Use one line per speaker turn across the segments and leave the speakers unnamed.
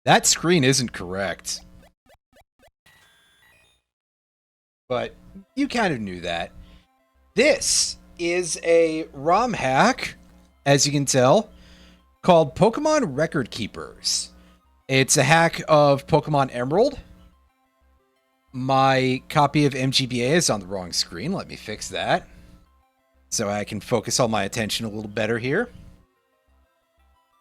That screen isn't correct. But you kind of knew that. This is a ROM hack, as you can tell, called Pokemon Recordkeepers. It's a hack of Pokemon Emerald. My copy of MGBA is on the wrong screen. Let me fix that so I can focus all my attention a little better here.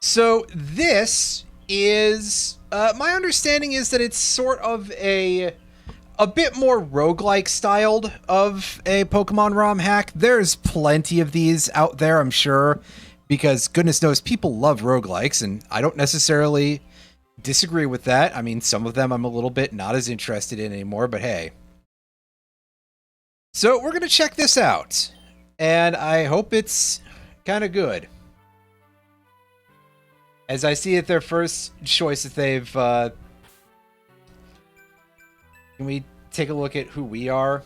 So this is, my understanding is that it's sort of a bit more roguelike styled of a Pokemon ROM hack. There's plenty of these out there, I'm sure, because goodness knows people love roguelikes, and I don't necessarily disagree with that. I mean, some of them I'm a little bit not as interested in anymore, but hey. So we're going to check this out, and I hope it's kind of good. As I see it, their first choice that they've... can we take a look at who we are?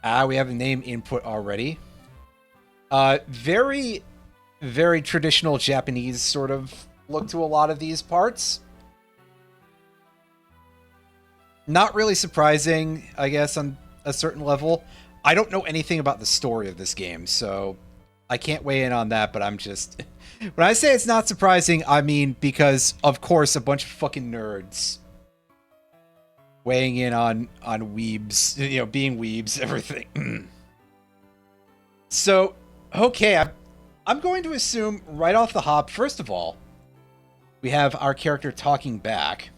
We have a name input already. Very, very traditional Japanese sort of look to a lot of these parts. Not really surprising, I guess, on a certain level. I don't know anything about the story of this game, so I can't weigh in on that, but I'm just... When I say it's not surprising, I mean because, of course, a bunch of fucking nerds weighing in on weebs, you know, being weebs, everything. So, okay, I'm going to assume right off the hop, first of all, we have our character talking back.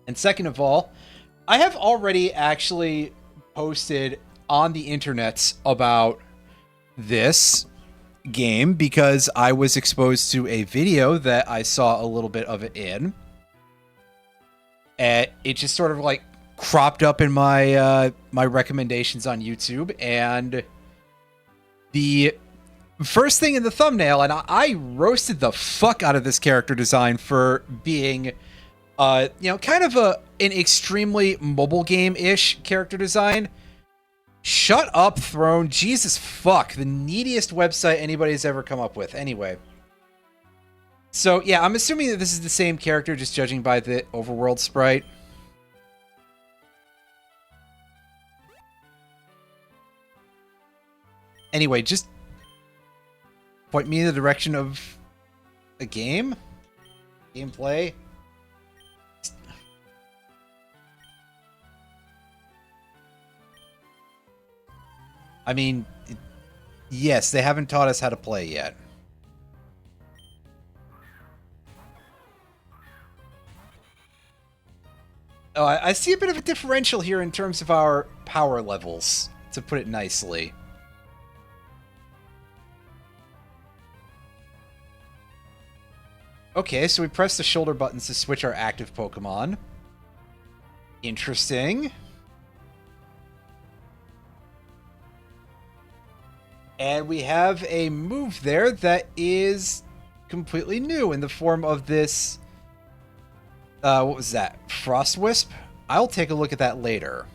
And second of all, I have already actually posted on the internets about this game because I was exposed to a video that I saw a little bit of it in. And it just sort of like cropped up in my my recommendations on YouTube, and the first thing in the thumbnail, and I roasted the fuck out of this character design for being you know, kind of an extremely mobile game-ish character design. Shut up, Throne. Jesus fuck. The neediest website anybody's ever come up with. Anyway. So, yeah, I'm assuming that this is the same character, just judging by the overworld sprite. Anyway, just point me in the direction of the game? Gameplay? I mean, yes, they haven't taught us how to play yet. Oh, I see a bit of a differential here in terms of our power levels, to put it nicely. Okay, so we press the shoulder buttons to switch our active Pokemon. Interesting. And we have a move there that is completely new in the form of this... what was that? Frost Wisp? I'll take a look at that later.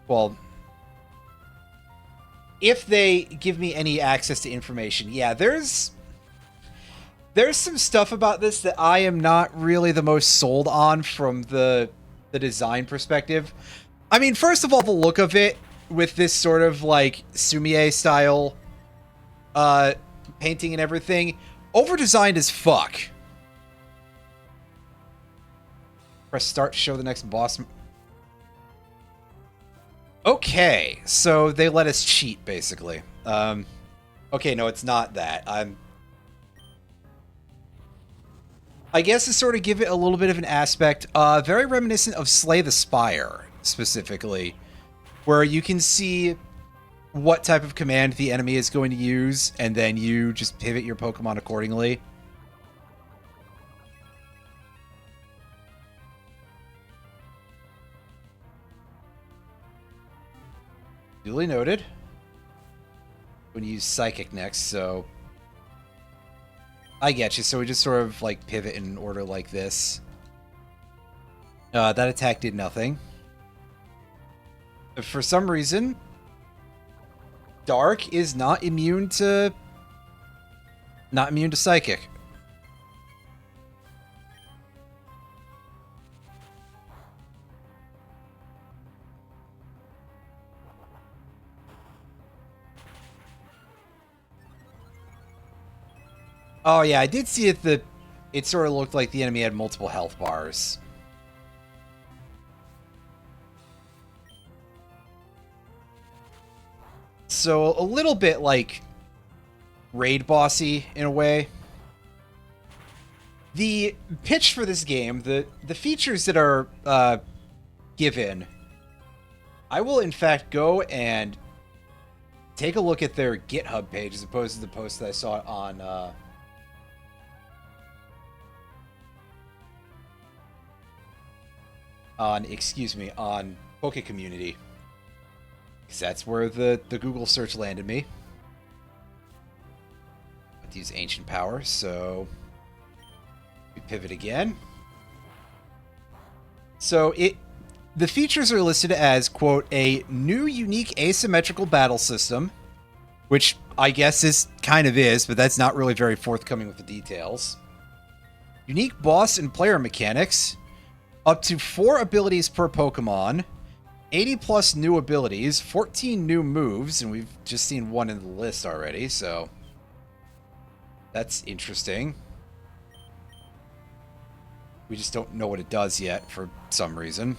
Well, if they give me any access to information. Yeah, there's some stuff about this that I am not really the most sold on from the design perspective. I mean, first of all, the look of it, with this sort of like Sumie style painting and everything, over-designed as fuck. Press start to show the next boss. Okay, so they let us cheat, basically. Okay, no, it's not that. I guess to sort of give it a little bit of an aspect, very reminiscent of Slay the Spire, specifically, where you can see what type of command the enemy is going to use, and then you just pivot your Pokemon accordingly. Duly noted. When you use Psychic next, so... I get you, so we just sort of, like, pivot in an order like this. That attack did nothing. For some reason, Dark is not immune to Psychic. Oh yeah, I did see it. It sort of looked like the enemy had multiple health bars. So a little bit like raid bossy in a way. The pitch for this game, the features that are given, I will in fact go and take a look at their GitHub page as opposed to the post that I saw on Poke Community, because that's where the Google search landed me. Let's use Ancient Power, so we pivot again. So the features are listed as, quote, a new unique asymmetrical battle system, which I guess is kind of is, but that's not really very forthcoming with the details. Unique boss and player mechanics, up to 4 abilities per Pokemon, 80 plus new abilities, 14 new moves, and we've just seen one in the list already, so that's interesting. We just don't know what it does yet for some reason.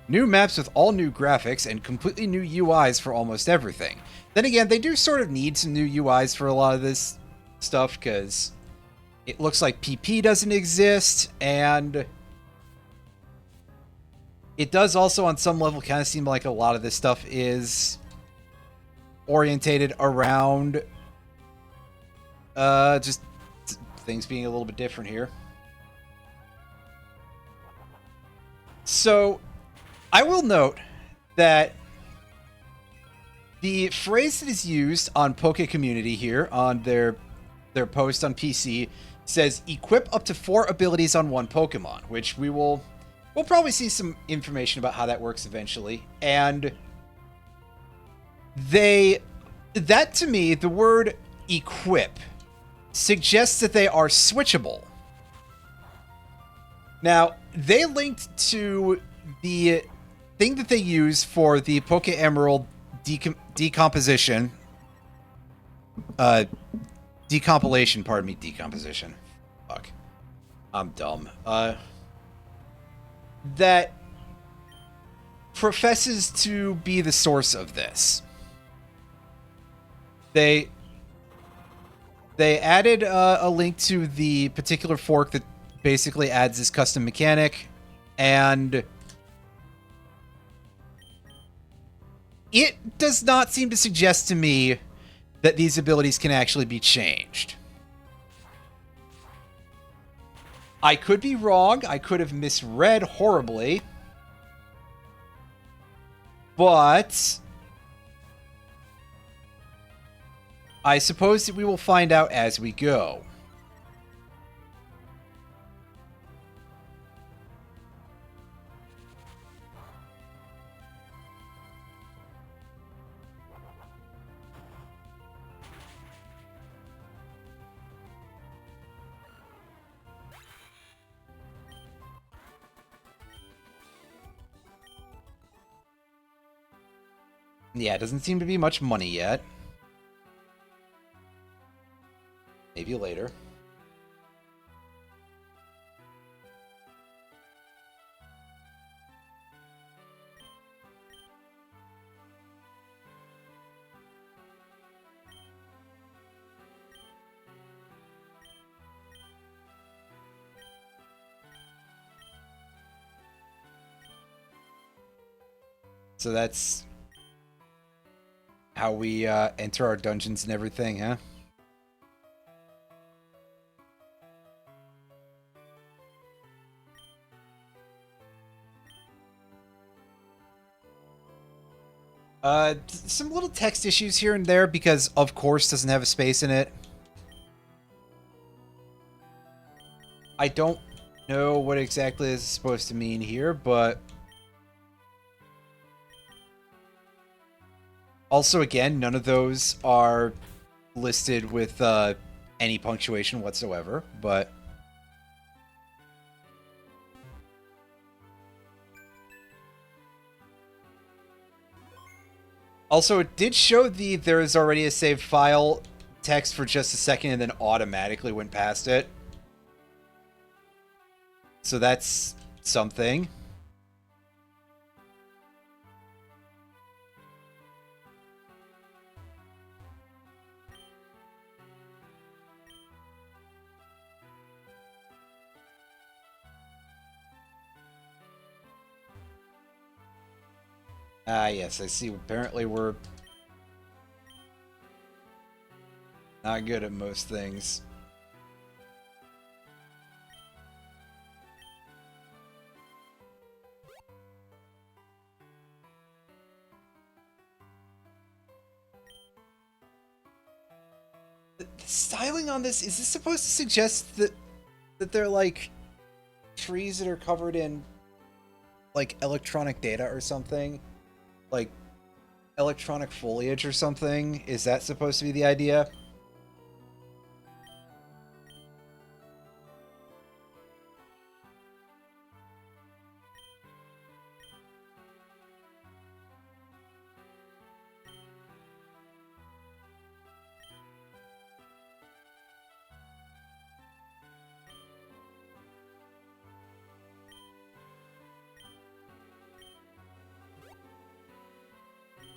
New maps with all new graphics and completely new UIs for almost everything. Then again, they do sort of need some new UIs for a lot of this stuff, because it looks like PP doesn't exist, and it does also on some level kind of seem like a lot of this stuff is orientated around just things being a little bit different here. So I will note that the phrase that is used on Poke Community here on their post on PC says equip up to 4 abilities on one Pokemon, which we'll probably see some information about how that works eventually. And that to me, the word equip suggests that they are switchable. Now, they linked to the thing that they use for the Poke Emerald decomposition. Decompilation, pardon me, decomposition. Fuck. I'm dumb. That professes to be the source of this. They added a link to the particular fork that basically adds this custom mechanic, and it does not seem to suggest to me that these abilities can actually be changed. I could be wrong. I could have misread horribly. But I suppose that we will find out as we go. Yeah, it doesn't seem to be much money yet. Maybe later. So that's how we enter our dungeons and everything, huh? Some little text issues here and there because, of course, doesn't have a space in it. I don't know what exactly this is supposed to mean here, but also, again, none of those are listed with any punctuation whatsoever, but also, it did show there is already a saved file text for just a second and then automatically went past it. So that's something. Ah, yes, I see. Apparently we're not good at most things. The styling on this, is this supposed to suggest that they're like trees that are covered in like electronic data or something? Like electronic foliage or something? Is that supposed to be the idea?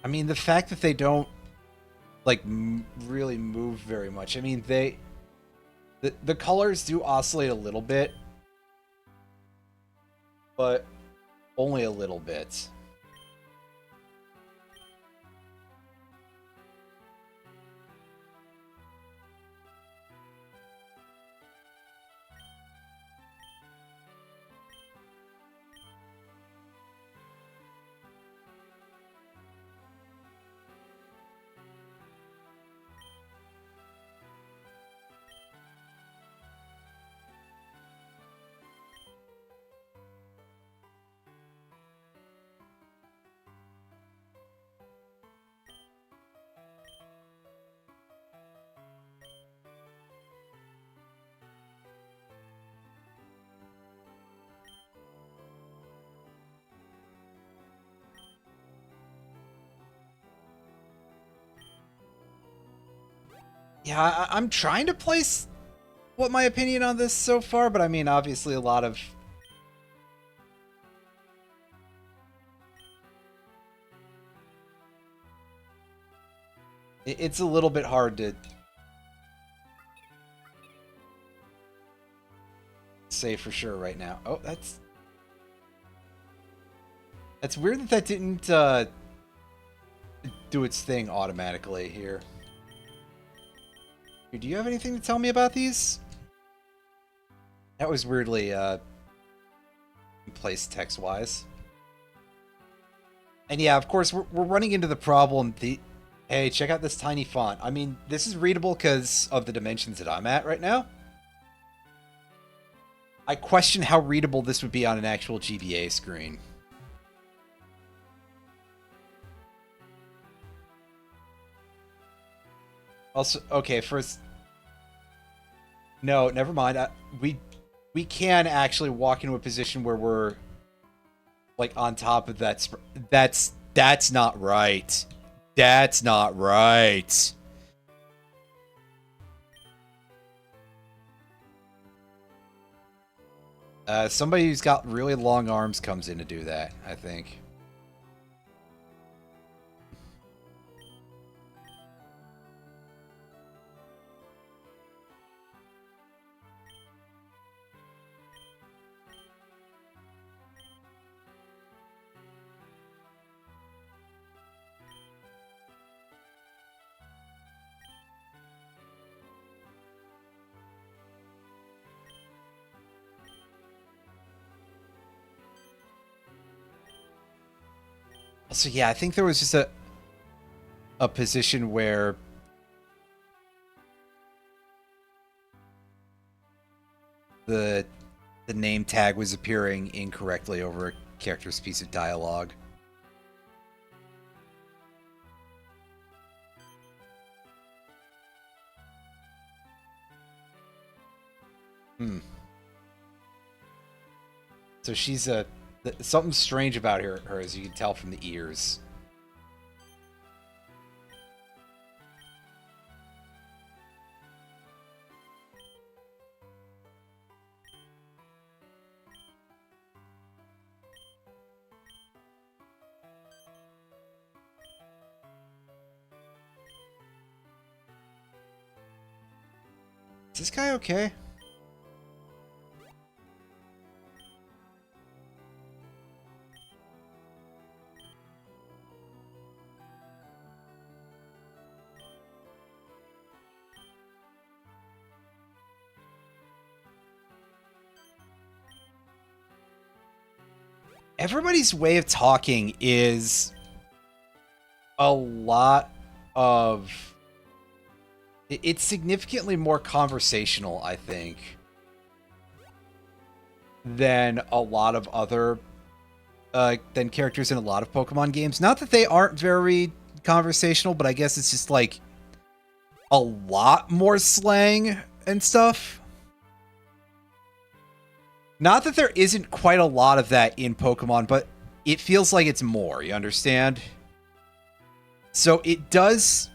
I mean, the fact that they don't like really move very much. I mean, the colors do oscillate a little bit, but only a little bit. Yeah, I'm trying to place what my opinion on this so far, but I mean, obviously a lot of... It's a little bit hard to say for sure right now. Oh, that's weird that didn't do its thing automatically here. Do you have anything to tell me about these? That was weirdly placed text-wise. And yeah, of course, we're running into the problem. Hey, check out this tiny font. I mean, this is readable because of the dimensions that I'm at right now. I question how readable this would be on an actual GBA screen. Also, okay, first... No, never mind. We can actually walk into a position where we're like on top of that. That's not right. That's not right. Somebody who's got really long arms comes in to do that, I think. So yeah, I think there was just a position where the name tag was appearing incorrectly over a character's piece of dialogue. Hmm. So she's something strange about her, as you can tell from the ears. Is this guy okay? Everybody's way of talking is a lot of... It's significantly more conversational, I think, than a lot of other... than characters in a lot of Pokemon games. Not that they aren't very conversational, but I guess it's just, like, a lot more slang and stuff. Not that there isn't quite a lot of that in Pokemon, but it feels like it's more, you understand? So it does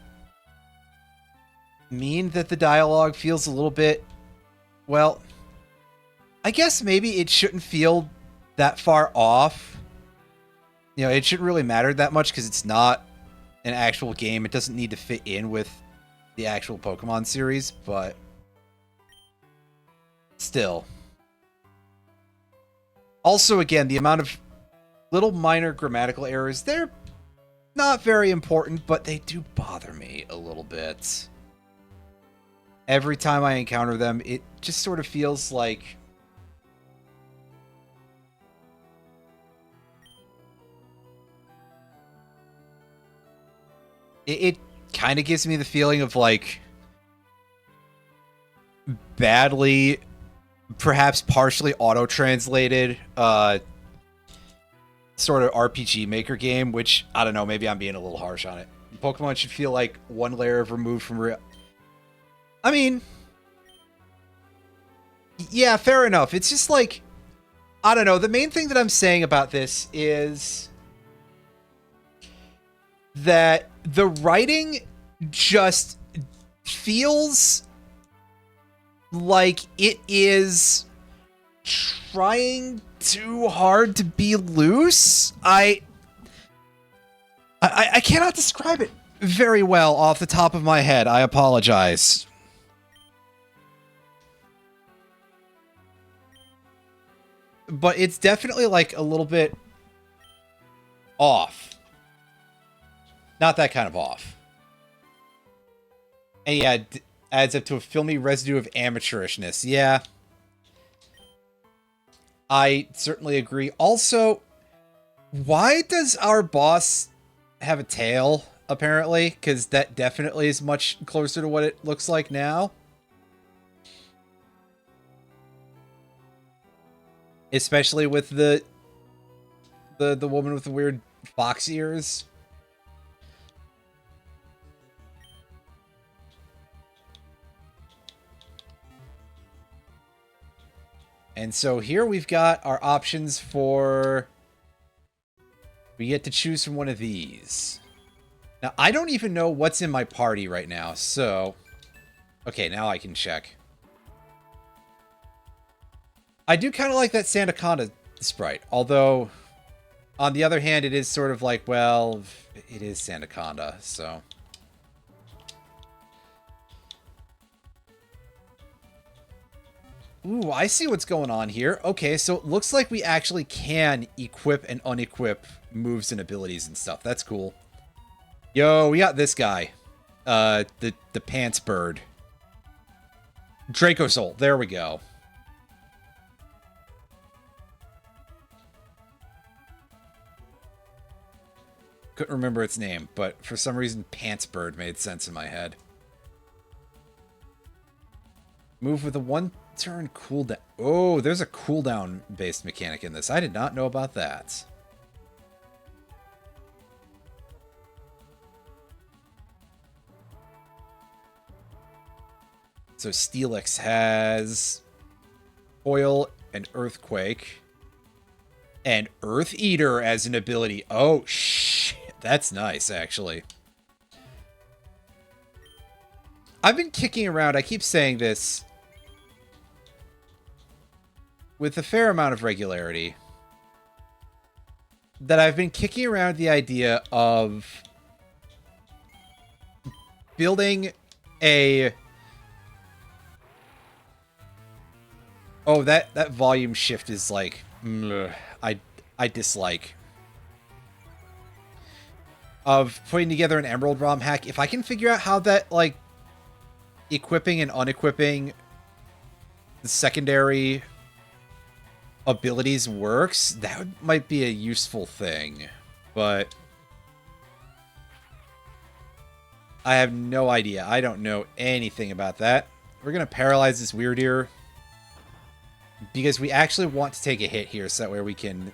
mean that the dialogue feels a little bit... Well, I guess maybe it shouldn't feel that far off. You know, it shouldn't really matter that much because it's not an actual game. It doesn't need to fit in with the actual Pokemon series, but still... Also, again, the amount of little minor grammatical errors, they're not very important, but they do bother me a little bit. Every time I encounter them, it just sort of feels like... It kind of gives me the feeling of, like, badly... perhaps partially auto-translated sort of RPG Maker game, which, I don't know, maybe I'm being a little harsh on it. Pokemon should feel like one layer of removed from real... I mean... Yeah, fair enough. It's just like... I don't know, the main thing that I'm saying about this is... that the writing just feels... like it is trying too hard to be loose. I cannot describe it very well off the top of my head. I apologize. But it's definitely like a little bit off. Not that kind of off. And yeah, adds up to a filmy residue of amateurishness. Yeah. I certainly agree. Also, why does our boss have a tail, apparently? Because that definitely is much closer to what it looks like now. Especially with the woman with the weird fox ears. And so here we've got our options for... We get to choose from one of these. Now, I don't even know what's in my party right now, so... Okay, now I can check. I do kind of like that Sandaconda sprite, although... On the other hand, it is sort of like, well, it is Sandaconda, so... Ooh, I see what's going on here. Okay, so it looks like we actually can equip and unequip moves and abilities and stuff. That's cool. Yo, we got this guy. The pants bird. Dracozolt. There we go. Couldn't remember its name, but for some reason, pants bird made sense in my head. Move with a one-turn cooldown. Oh, there's a cooldown-based mechanic in this. I did not know about that. So Steelix has Foil and Earthquake. And Earth Eater as an ability. Oh, shit. That's nice, actually. I've been kicking around, I keep saying this, with a fair amount of regularity, that I've been kicking around the idea of building a Oh, that volume shift is like... I dislike. Of putting together an Emerald ROM hack. If I can figure out how that, like, equipping and unequipping the secondary abilities works, that might be a useful thing. But I have no idea. I don't know anything about that. We're going to paralyze this weird ear because we actually want to take a hit here so that way we can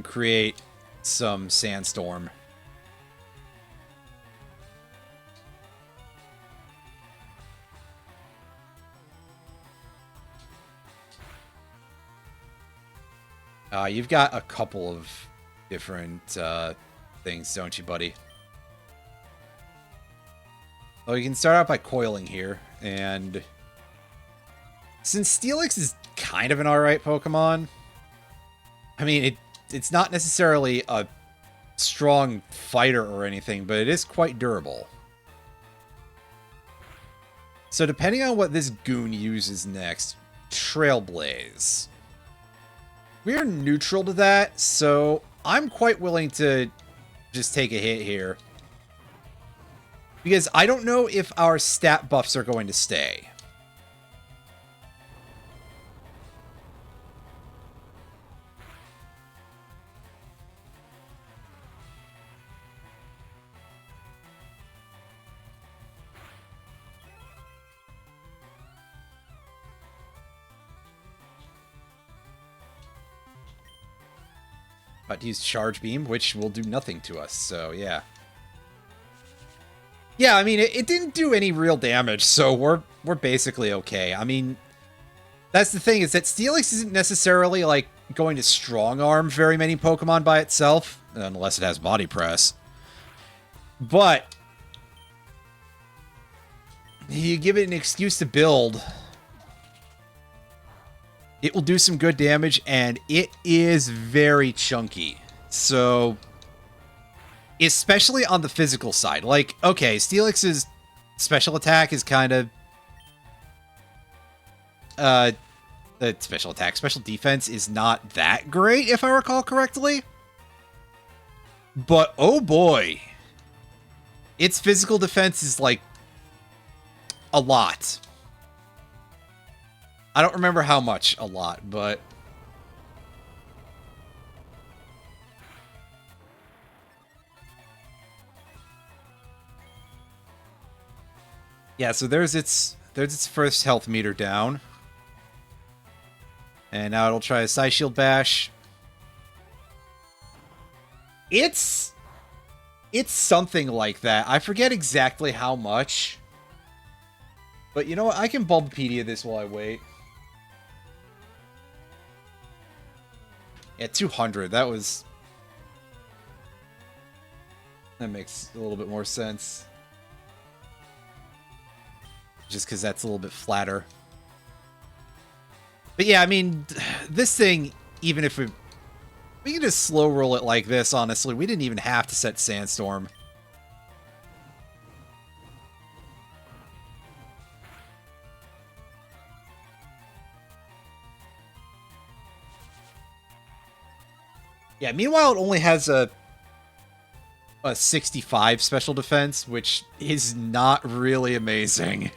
create some sandstorm. You've got a couple of different things, don't you, buddy? Well, you can start out by coiling here, and since Steelix is kind of an alright Pokemon, I mean, it's not necessarily a strong fighter or anything, but it is quite durable. So depending on what this goon uses next, Trailblaze. We're neutral to that, so I'm quite willing to just take a hit here. Because I don't know if our stat buffs are going to stay. About to use Charge Beam, which will do nothing to us, so yeah. Yeah, I mean, it didn't do any real damage, so we're basically okay. I mean, that's the thing, is that Steelix isn't necessarily, like, going to strong-arm very many Pokemon by itself, unless it has Body Press. But you give it an excuse to build, it will do some good damage, and it is very chunky. So, especially on the physical side. Like, okay, Steelix's special attack is kind of... the special attack. Special defense is not that great, if I recall correctly. But, oh boy. Its physical defense is, like, a lot. I don't remember how much a lot, but... yeah, so there's its first health meter down. And now it'll try a Psy Shield Bash. It's something like that. I forget exactly how much. But you know what? I can Bulbapedia this while I wait. Yeah, 200. That makes a little bit more sense. Just because that's a little bit flatter. But yeah, I mean, this thing, even if we can just slow roll it like this, honestly. We didn't even have to set Sandstorm. Yeah, meanwhile, it only has a 65 special defense, which is not really amazing.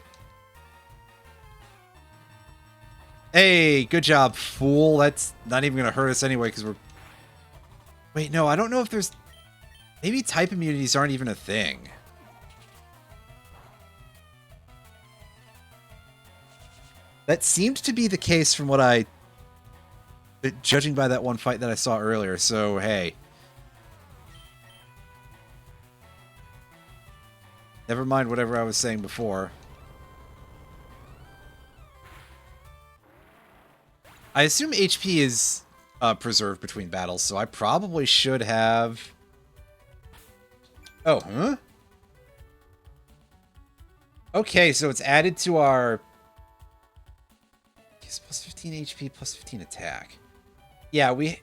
Hey, good job, fool. That's not even going to hurt us anyway, because we're... wait, no, I don't know if there's... maybe type immunities aren't even a thing. That seemed to be the case from what I... judging by that one fight that I saw earlier, so hey. Never mind whatever I was saying before. I assume HP is preserved between battles, so I probably should have... oh, huh? Okay, so it's added to our... it's plus 15 HP, plus 15 attack. Yeah, we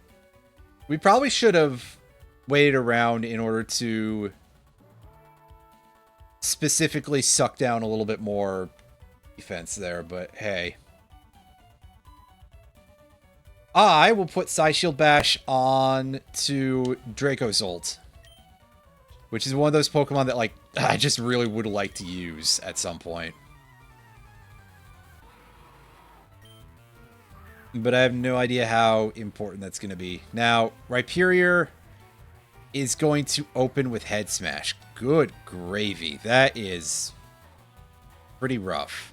probably should have waited around in order to specifically suck down a little bit more defense there, but hey. I will put Psy Shield Bash on to Draco's ult, which is one of those Pokemon that, like, I just really would like to use at some point. But I have no idea how important that's going to be. Now, Rhyperior is going to open with Head Smash. Good gravy. That is pretty rough.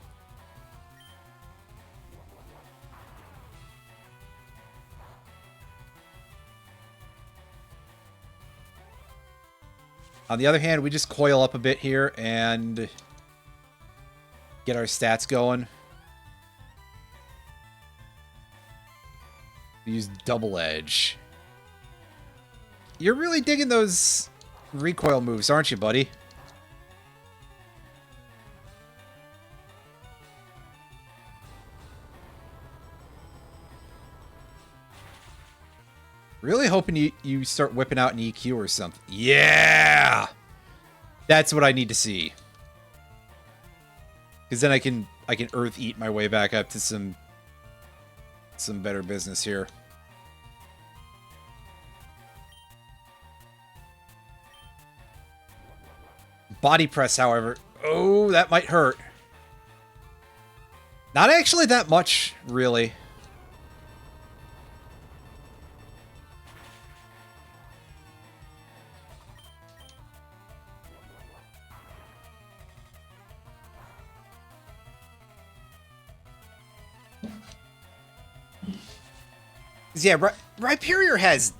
On the other hand, we just coil up a bit here and get our stats going. We use Double Edge. You're really digging those recoil moves, aren't you, buddy? Really hoping you start whipping out an EQ or something. Yeah! That's what I need to see. Because then I can Earth Eat my way back up to some better business here. Body press, however. Oh, that might hurt. Not actually that much, really. Yeah, Rhyperior has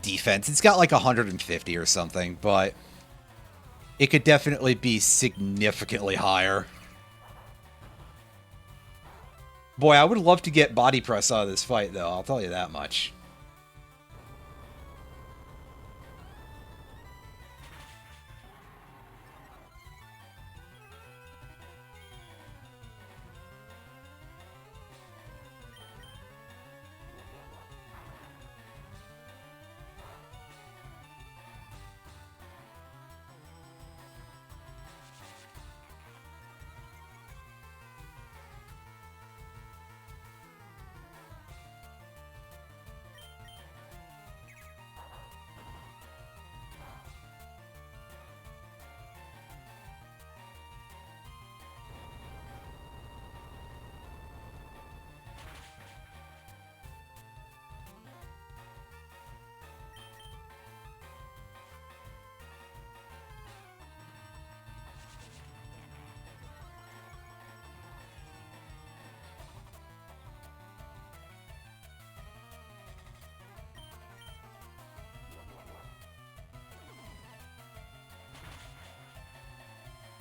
defense. It's got like 150 or something, but it could definitely be significantly higher. Boy, I would love to get body press out of this fight, though. I'll tell you that much.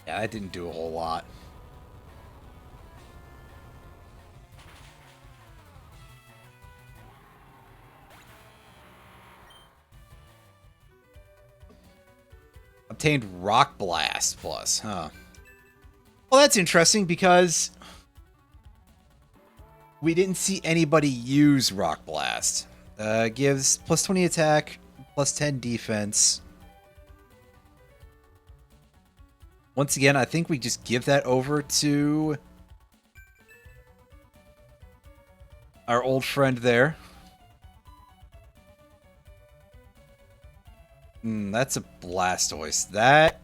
Yeah, that didn't do a whole lot. Obtained Rock Blast plus, huh? Well, that's interesting because we didn't see anybody use Rock Blast. Gives plus 20 attack, plus 10 defense. Once again, I think we just give that over to our old friend there. That's a Blastoise. That...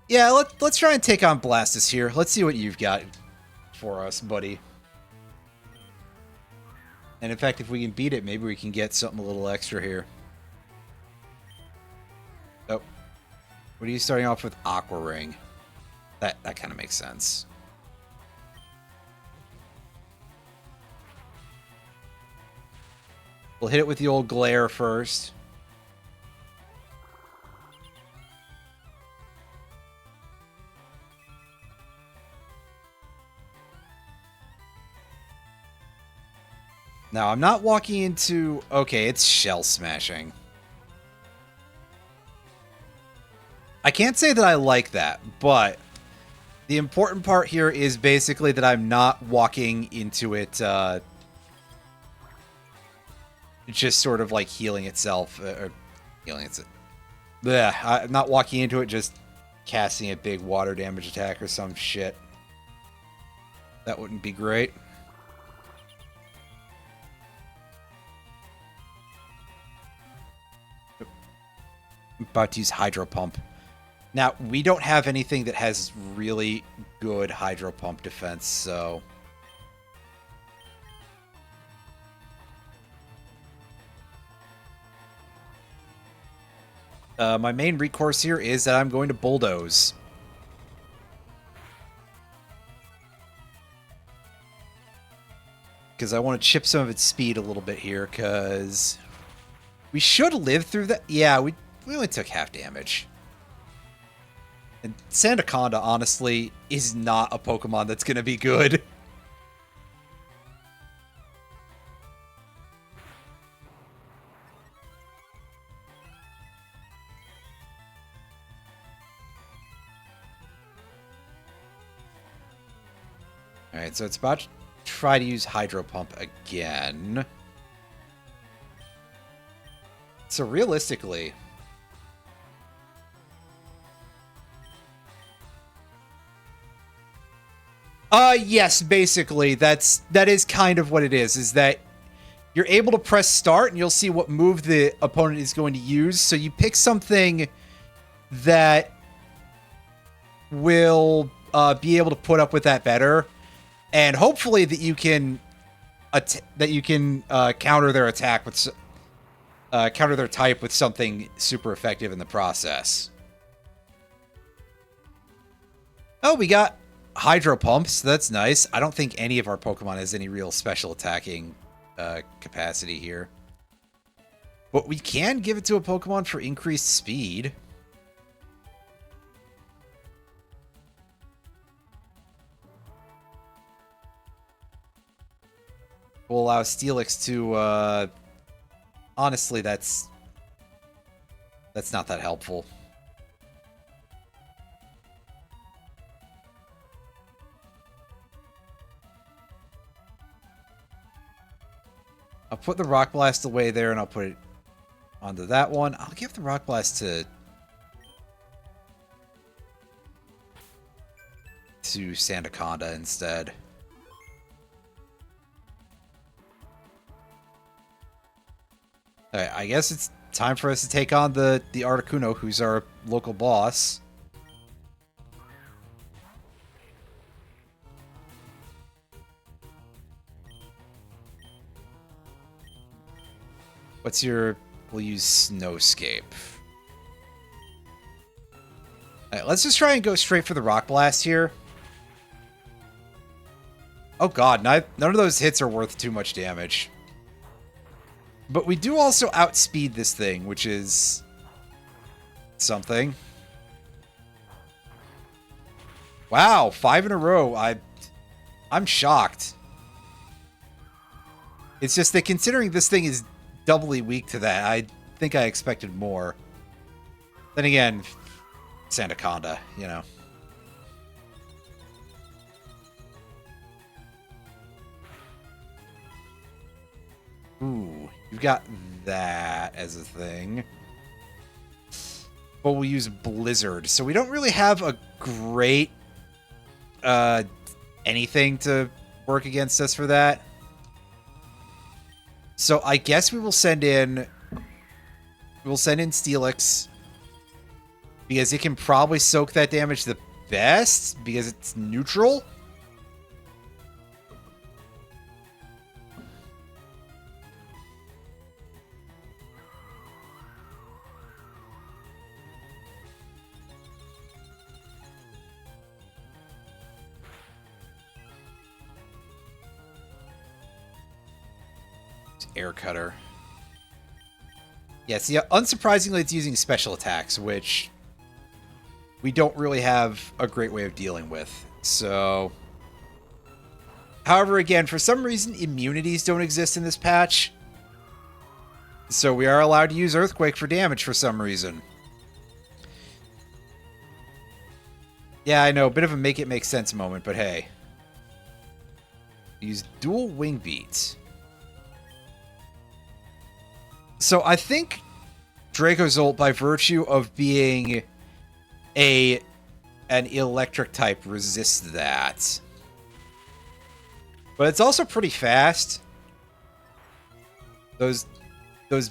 Yeah, let's try and take on Blastus here. Let's see what you've got for us, buddy. And in fact, if we can beat it, maybe we can get something a little extra here. Oh. What are you starting off with? Aqua Ring. That kind of makes sense. We'll hit it with the old Glare first. Now, I'm not walking into... Okay, it's Shell Smashing. I can't say that I like that, but the important part here is basically that I'm not walking into it just sort of like healing itself, or healing itself. Yeah, I'm not walking into it just casting a big water damage attack or some shit. That wouldn't be great. I'm about to use Hydro Pump. Now, we don't have anything that has really good Hydro Pump defense, so... my main recourse here is that I'm going to Bulldoze. Because I want to chip some of its speed a little bit here, because... we should live through that. Yeah, we only took half damage. And Sandaconda, honestly, is not a Pokemon that's going to be good. Alright, so it's about to try to use Hydro Pump again. So realistically... yes, basically, that is kind of what it is that you're able to press start and you'll see what move the opponent is going to use. So you pick something that will be able to put up with that better, and hopefully that you can counter their attack with counter their type with something super effective in the process. Oh, we got Hydro Pumps. That's nice. I don't think any of our Pokemon has any real special attacking capacity here. But we can give it to a Pokemon for increased speed. We'll allow Steelix to... honestly, that's not that helpful. I'll put the Rock Blast away there, and I'll put it onto that one. I'll give the Rock Blast to Sandaconda instead. Alright, I guess it's time for us to take on the Articuno, who's our local boss. What's your... we'll use Snowscape. Alright, let's just try and go straight for the Rock Blast here. Oh god, none of those hits are worth too much damage. But we do also outspeed this thing, which is... something. Wow, 5 in a row. I'm shocked. It's just that considering this thing is doubly weak to that, I think I expected more. Then again, Sandaconda, you know. Ooh, you've got that as a thing. But we'll use Blizzard. So we don't really have a great anything to work against us for that. So I guess we will send in... we'll send in Steelix. Because it can probably soak that damage the best. Because it's neutral. Air Cutter. Yeah, see, unsurprisingly, it's using special attacks, which we don't really have a great way of dealing with. So, however, again, for some reason, immunities don't exist in this patch. So we are allowed to use Earthquake for damage for some reason. Yeah, I know, a bit of a make it make sense moment, but hey. Use Dual Wing Beat. So I think Dracozolt, by virtue of being a an electric type resists that. But it's also pretty fast. Those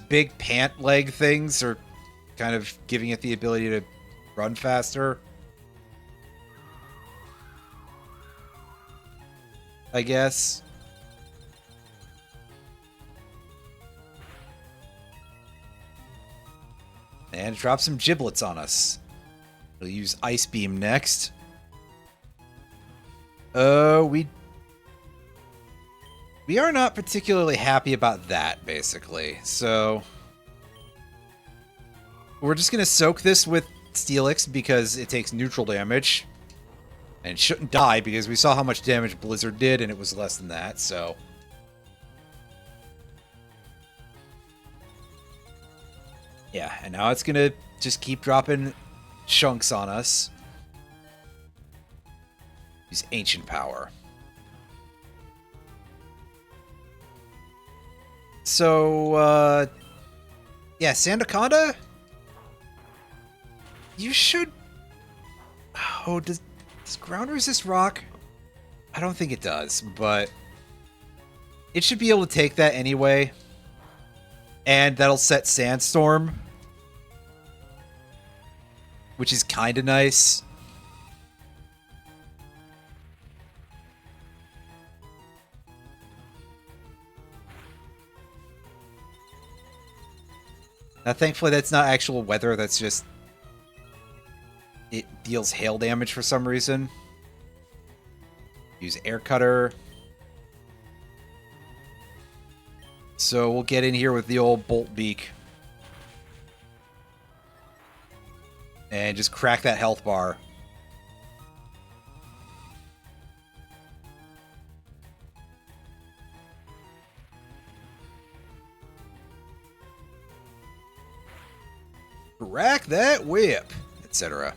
big pant leg things are kind of giving it the ability to run faster, I guess. And drop some giblets on us. We'll use Ice Beam next. We are not particularly happy about that, basically. So we're just going to soak this with Steelix because it takes neutral damage. And it shouldn't die because we saw how much damage Blizzard did and it was less than that, so... Yeah, and now it's going to just keep dropping chunks on us. Use Ancient Power. So, yeah, Sandaconda? You should... Oh, does ground resist rock? I don't think it does, but... It should be able to take that anyway. And that'll set Sandstorm. Which is kind of nice. Now, thankfully, that's not actual weather. That's just... It deals hail damage for some reason. Use Air Cutter. So we'll get in here with the old Bolt Beak. And just crack that health bar. Crack that whip, etc.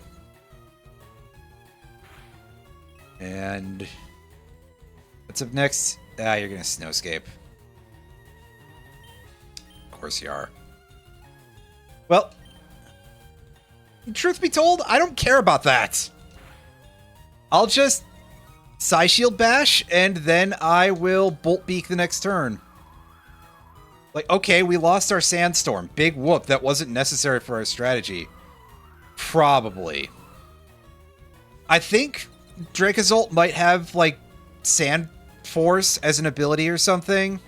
And what's up next? Ah, you're gonna Snowscape. Of course you are. Well, truth be told, I don't care about that. I'll just Psyshield Bash, and then I will Bolt Beak the next turn. Like, okay, we lost our Sandstorm. Big whoop. That wasn't necessary for our strategy. Probably. I think Dracozolt might have, like, Sand Force as an ability or something.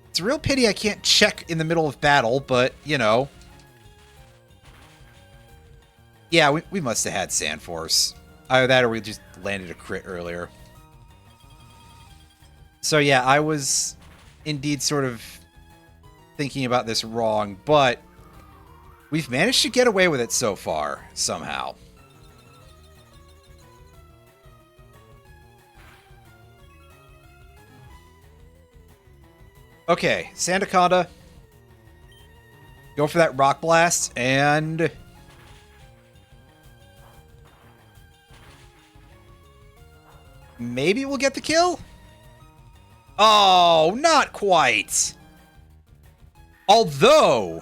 It's a real pity I can't check in the middle of battle, but, you know. Yeah, we must have had Sand Force. Either that or we just landed a crit earlier. So yeah, I was indeed sort of thinking about this wrong, but we've managed to get away with it so far, somehow. Okay, Sandaconda. Go for that Rock Blast, and... maybe we'll get the kill? Oh, not quite. Although,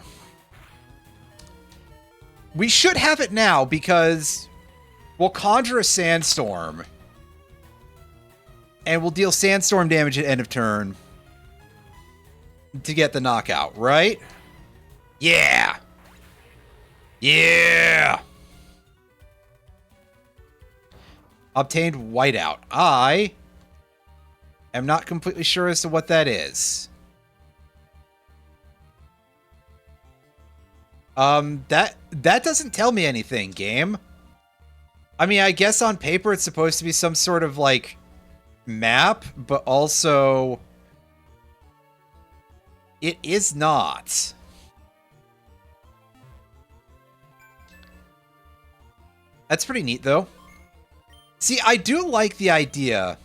we should have it now because we'll conjure a Sandstorm. And we'll deal Sandstorm damage at end of turn to get the knockout, right? Yeah. Yeah. Obtained Whiteout. I am not completely sure as to what that is. That doesn't tell me anything, game. I mean, I guess on paper it's supposed to be some sort of, like, map, but also... it is not. That's pretty neat, though. See, I do like the idea.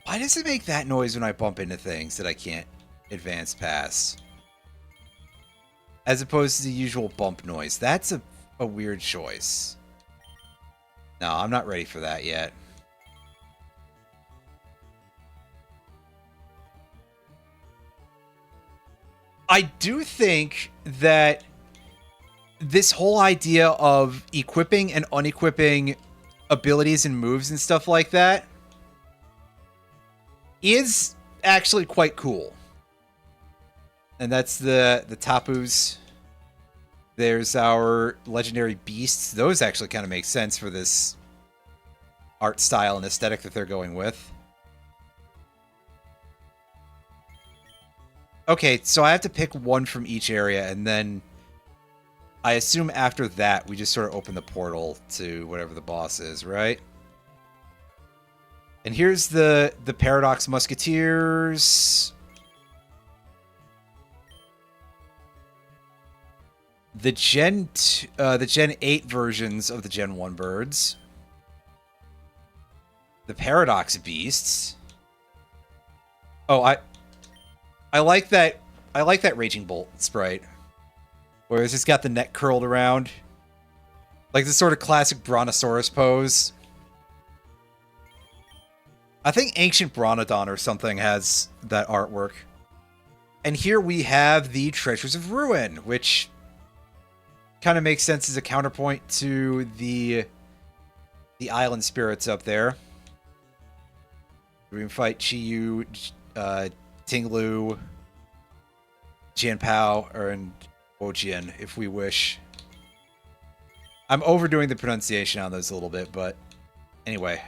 Why does it make that noise when I bump into things that I can't advance past? As opposed to the usual bump noise. That's a weird choice. No, I'm not ready for that yet. I do think that this whole idea of equipping and unequipping abilities and moves and stuff like that is actually quite cool. And that's the Tapus. There's our legendary beasts. Those actually kind of make sense for this art style and aesthetic that they're going with. Okay, so I have to pick one from each area, and then I assume after that we just sort of open the portal to whatever the boss is, right? And here's the Paradox Musketeers. The Gen 8 versions of the Gen 1 birds. The Paradox Beasts. Oh, I like that Raging Bolt sprite. Where it's just got the neck curled around. Like this sort of classic Brontosaurus pose. I think Ancient Bronodon or something has that artwork. And here we have the Treasures of Ruin, which kind of makes sense as a counterpoint to the island spirits up there. We can fight Chiyu, Tinglu, Jianpao, and Ojian if we wish. I'm overdoing the pronunciation on those a little bit, but anyway.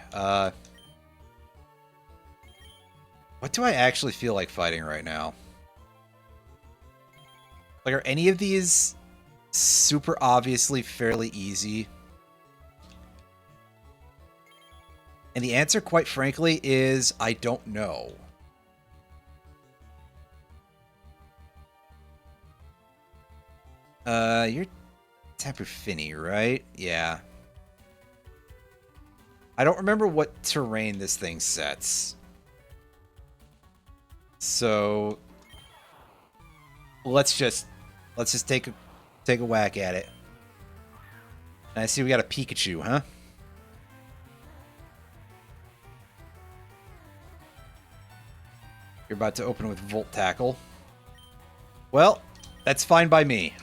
What do I actually feel like fighting right now? Like, are any of these super obviously fairly easy? And the answer, quite frankly, is I don't know. You're Tapu Fini, right? Yeah. I don't remember what terrain this thing sets. So let's just take a whack at it. And I see we got a Pikachu, huh? You're about to open with Volt Tackle. Well, that's fine by me.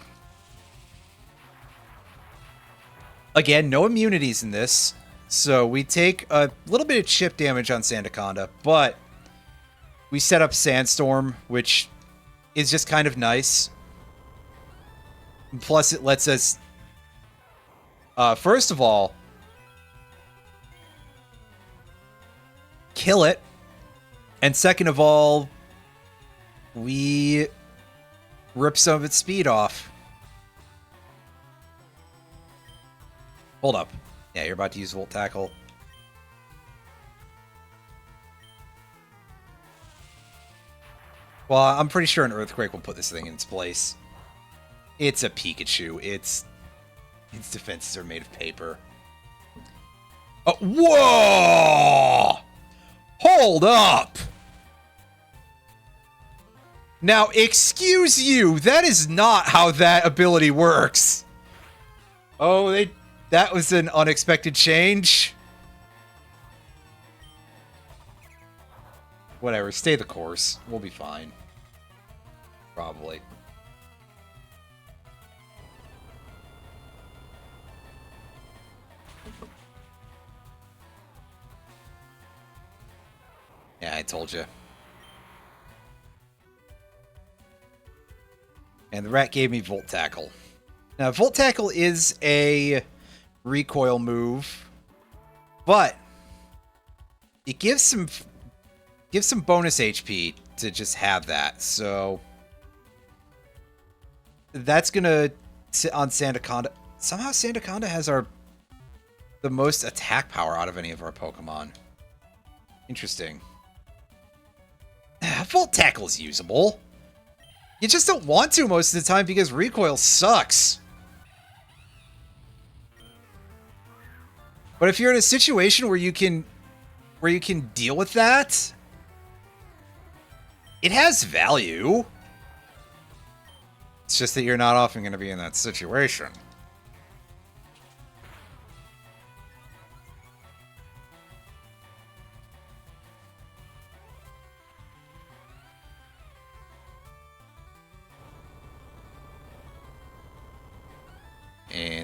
Again, no immunities in this. So we take a little bit of chip damage on Sandaconda, but we set up Sandstorm, which is just kind of nice. Plus, it lets us, first of all, kill it. And second of all, we rip some of its speed off. Hold up. Yeah, you're about to use Volt Tackle. Well, I'm pretty sure an Earthquake will put this thing in its place. It's a Pikachu. Its defenses are made of paper. Oh, whoa! Hold up! Now, excuse you, that is not how that ability works. Oh, that was an unexpected change. Whatever, stay the course. We'll be fine. Probably. Yeah, I told you. And the rat gave me Volt Tackle. Now, Volt Tackle is a recoil move, but it gives some bonus HP to just have that. So that's gonna sit on Sandaconda. Somehow Sandaconda has the most attack power out of any of our Pokemon. Interesting. Volt Tackle is usable. You just don't want to most of the time because recoil sucks. But if you're in a situation where you can deal with that, it has value. It's just that you're not often going to be in that situation.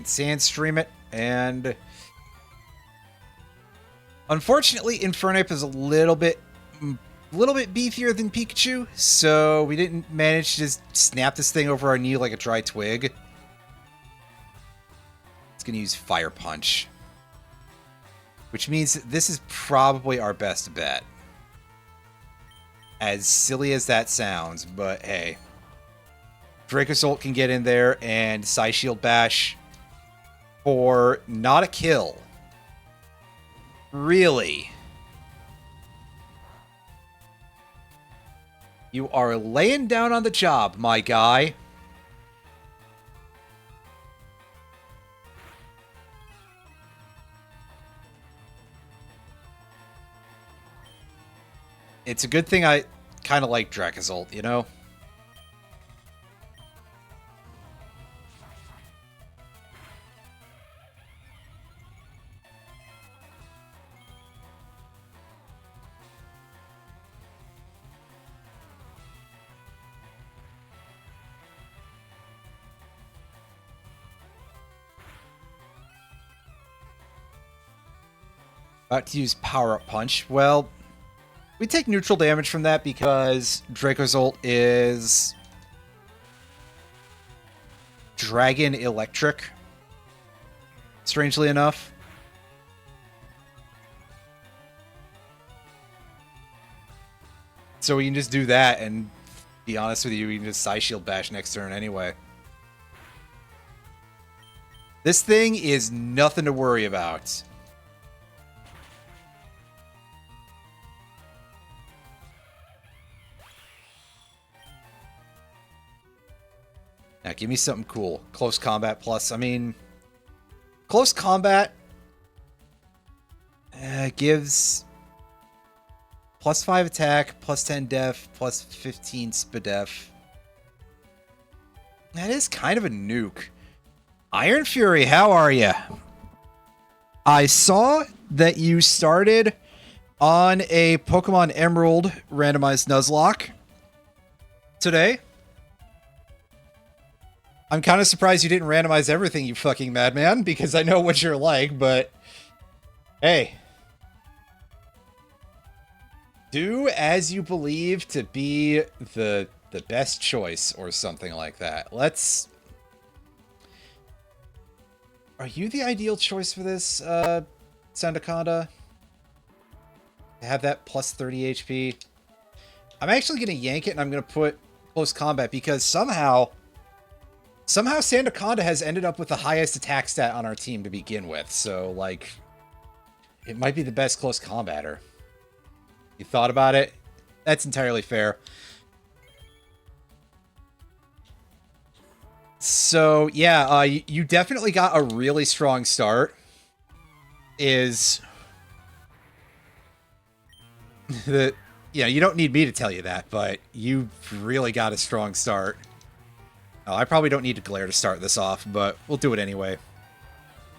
fucking Sandstream it, and unfortunately, Infernape is a little bit beefier than Pikachu, so we didn't manage to just snap this thing over our knee like a dry twig. It's gonna use Fire Punch, which means this is probably our best bet. As silly as that sounds, but hey. Dracozolt can get in there and Psyshield Bash for not a kill. Really? You are laying down on the job, my guy. It's a good thing I kind of like Dracozolt, you know? About to use Power Up Punch. Well, we take neutral damage from that because Dracozolt is Dragon Electric, strangely enough. So we can just do that, and be honest with you, we can just Psyshield Bash next turn anyway. This thing is nothing to worry about. Now, give me something cool. Close Combat Plus. I mean, Close Combat gives +5 attack, +10 def, +15 spadef. That is kind of a nuke. Iron Fury, how are you? I saw that you started on a Pokemon Emerald randomized Nuzlocke today. I'm kind of surprised you didn't randomize everything, you fucking madman, because I know what you're like, but hey. Do as you believe to be the best choice or something like that. Let's... Are you the ideal choice for this, Sandaconda? To have that +30 HP? I'm actually going to yank it and I'm going to put Close Combat because somehow Sandaconda has ended up with the highest attack stat on our team to begin with. So, like, it might be the best Close Combatter. You thought about it? That's entirely fair. So, yeah, you definitely got a really strong start. You don't need me to tell you that, but you really got a strong start. Oh, I probably don't need to glare to start this off, but we'll do it anyway.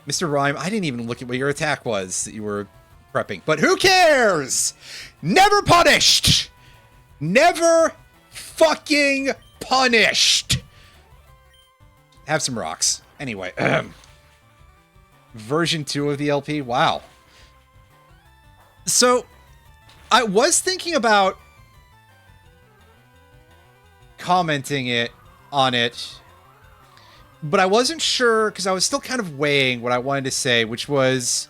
Mr. Rhyme, I didn't even look at what your attack was that you were prepping, but who cares? Never punished! Never fucking punished! Have some rocks. Anyway, version 2 of the LP, wow. So, I was thinking about commenting on it, but I wasn't sure because I was still kind of weighing what I wanted to say, which was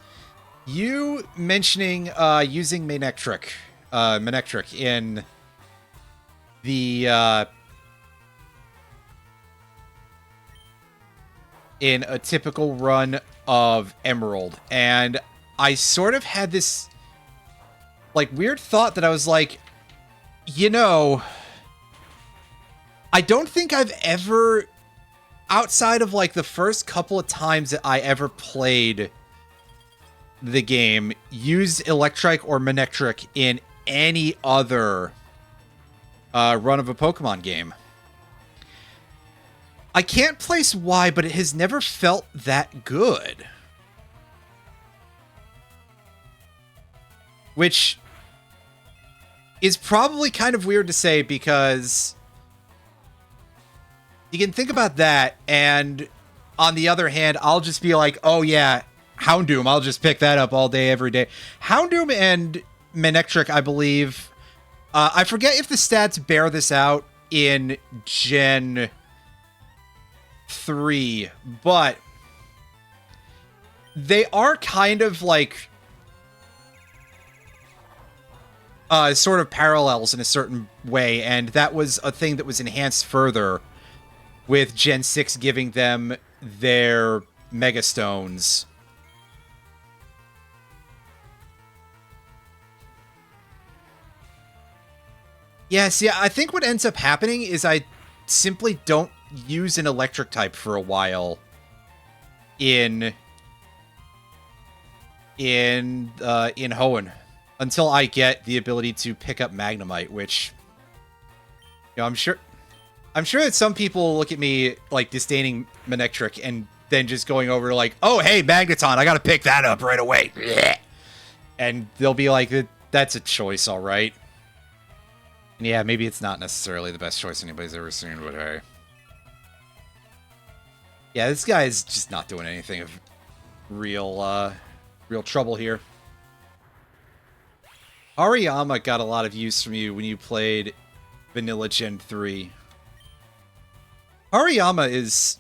you mentioning using Manectric in the in a typical run of Emerald, and I sort of had this like weird thought that I was like, you know, I don't think I've ever, outside of like the first couple of times that I ever played the game, used Electrike or Manectric in any other run of a Pokemon game. I can't place why, but it has never felt that good. Which is probably kind of weird to say because you can think about that, and on the other hand, I'll just be like, oh yeah, Houndoom, I'll just pick that up all day, every day. Houndoom and Manectric, I believe, I forget if the stats bear this out in Gen 3, but they are kind of like sort of parallels in a certain way, and that was a thing that was enhanced further with Gen 6 giving them their Mega Stones. Yeah, see, I think what ends up happening is I simply don't use an electric type for a while in Hoenn until I get the ability to pick up Magnemite, which, you know, I'm sure that some people look at me like disdaining Manectric and then just going over like, oh hey, Magneton, I gotta pick that up right away, and they'll be like, that's a choice, all right. And yeah, maybe it's not necessarily the best choice anybody's ever seen, but hey. Yeah, this guy is just not doing anything of real trouble here. Hariyama got a lot of use from you when you played Vanilla Gen 3. Hariyama is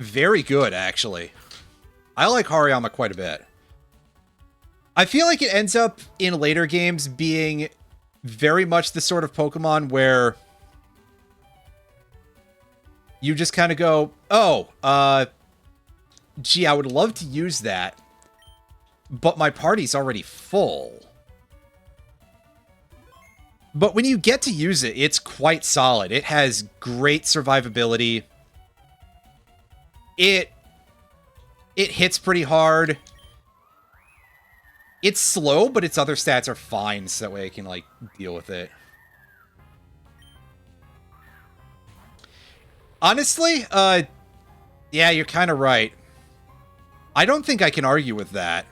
very good, actually. I like Hariyama quite a bit. I feel like it ends up in later games being very much the sort of Pokemon where you just kind of go, oh, gee, I would love to use that, but my party's already full. But when you get to use it, it's quite solid. It has great survivability. It hits pretty hard. It's slow, but its other stats are fine, so that way I can, like, deal with it. Honestly, yeah, you're kind of right. I don't think I can argue with that.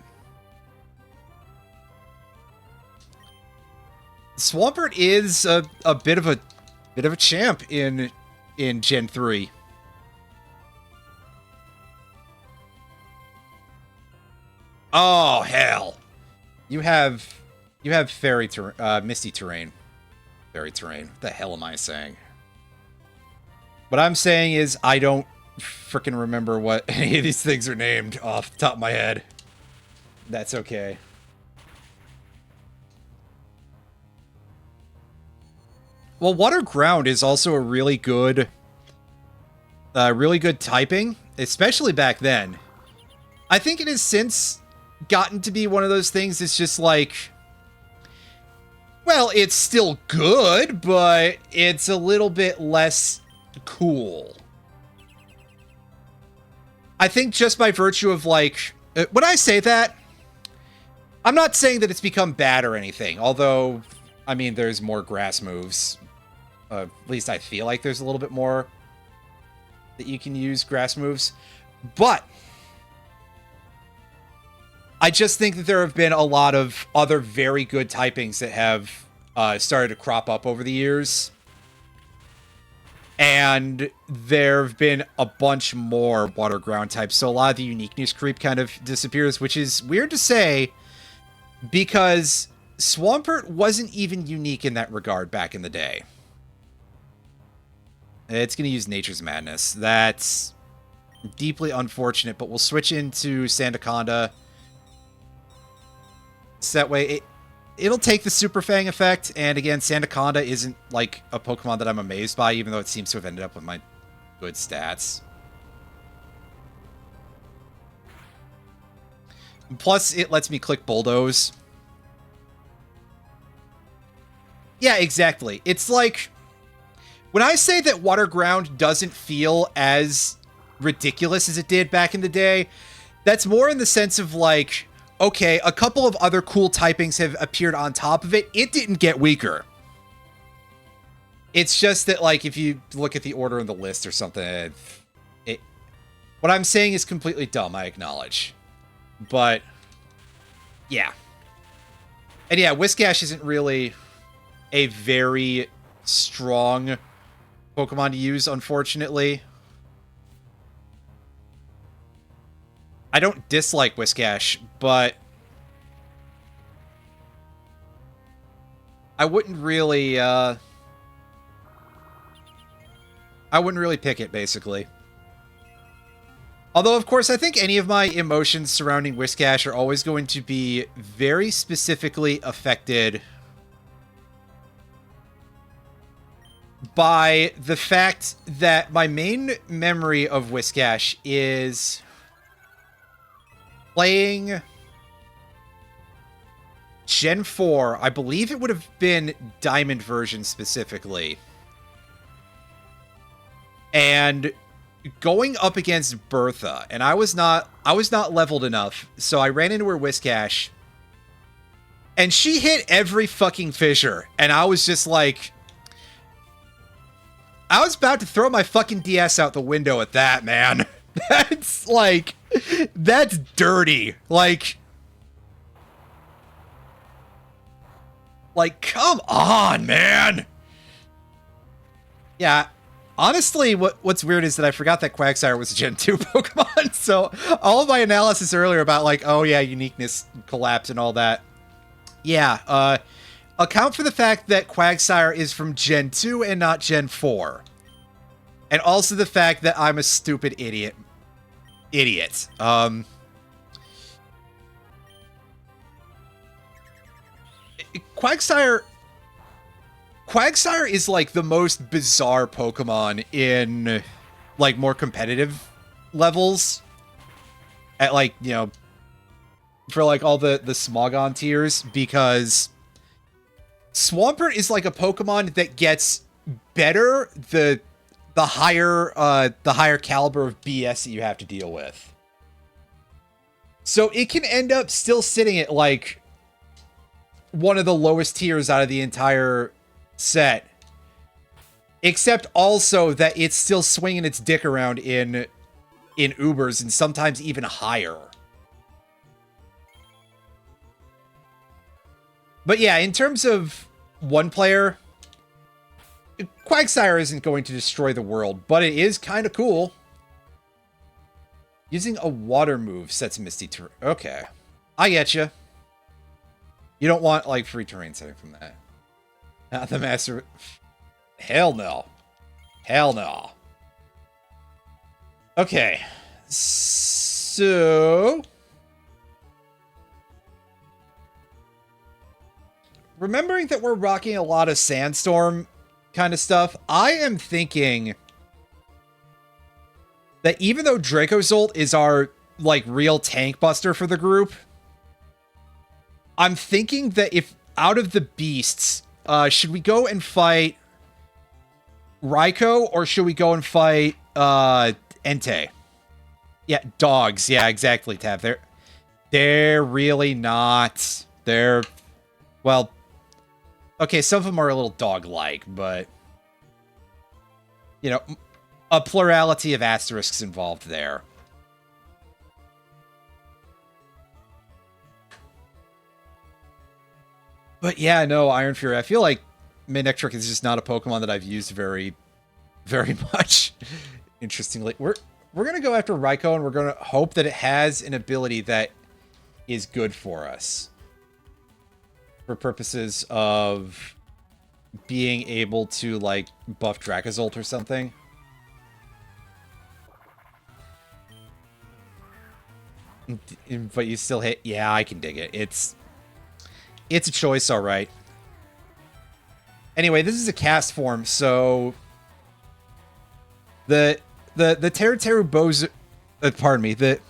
Swampert is a bit of a champ in Gen 3. Oh hell. You have fairy misty terrain. Fairy terrain. What the hell am I saying? What I'm saying is I don't freaking remember what any of these things are named off the top of my head. That's okay. Well, Water Ground is also a really good typing, especially back then. I think it has since gotten to be one of those things that's just like, well, it's still good, but it's a little bit less cool. I think just by virtue of, like, when I say that, I'm not saying that it's become bad or anything, although, I mean, there's more grass moves. At least I feel like there's a little bit more that you can use grass moves. But I just think that there have been a lot of other very good typings that have started to crop up over the years. And there have been a bunch more water ground types. So a lot of the uniqueness creep kind of disappears, which is weird to say because Swampert wasn't even unique in that regard back in the day. It's going to use Nature's Madness. That's deeply unfortunate, but we'll switch into Sandaconda. So that way, it'll take the Super Fang effect, and again, Sandaconda isn't, like, a Pokemon that I'm amazed by, even though it seems to have ended up with my good stats. Plus, it lets me click Bulldoze. Yeah, exactly. It's like, when I say that Water Ground doesn't feel as ridiculous as it did back in the day, that's more in the sense of, like, okay, a couple of other cool typings have appeared on top of it. It didn't get weaker. It's just that, like, if you look at the order of the list or something, what I'm saying is completely dumb, I acknowledge. But, yeah. And yeah, Whiscash isn't really a very strong Pokemon to use, unfortunately. I don't dislike Whiscash, but I wouldn't really pick it, basically. Although, of course, I think any of my emotions surrounding Whiscash are always going to be very specifically affected by the fact that my main memory of Whiscash is playing Gen 4. I believe it would have been Diamond version specifically. And going up against Bertha, and I was not leveled enough, so I ran into her Whiscash, and she hit every fucking fissure, and I was just like, I was about to throw my fucking DS out the window at that, man. That's like, that's dirty. Like, come on, man. Yeah. Honestly, what's weird is that I forgot that Quagsire was a Gen 2 Pokemon, so all of my analysis earlier about, like, oh yeah, uniqueness collapse and all that. Yeah, account for the fact that Quagsire is from Gen 2 and not Gen 4. And also the fact that I'm a stupid idiot. Quagsire is, like, the most bizarre Pokemon in, like, more competitive levels. At, like, you know, for, like, all the Smogon tiers, because Swampert is, like, a Pokemon that gets better the higher caliber of BS that you have to deal with. So it can end up still sitting at, like, one of the lowest tiers out of the entire set, except also that it's still swinging its dick around in Ubers and sometimes even higher. But yeah, in terms of one player, Quagsire isn't going to destroy the world, but it is kind of cool. Using a water move sets Misty terrain. Okay, I get you. You don't want, like, free terrain setting from that. Not the master. Hell no. Hell no. Okay. So, remembering that we're rocking a lot of Sandstorm kind of stuff, I am thinking that even though Dracozolt is our, like, real tank buster for the group, I'm thinking that if out of the beasts, should we go and fight Raikou, or should we go and fight Entei? Yeah, dogs. Yeah, exactly, Tav. They're really not. They're, well, okay, some of them are a little dog-like, but, you know, a plurality of asterisks involved there. But yeah, no, Iron Fury. I feel like Manectric is just not a Pokemon that I've used very, very much. Interestingly, we're gonna go after Raikou, and we're gonna hope that it has an ability that is good for us, for purposes of being able to, like, buff Dracozolt or something. But you still hit. Yeah, I can dig it. It's a choice, all right. Anyway, this is a cast form, so the Terateru Bozu, pardon me, the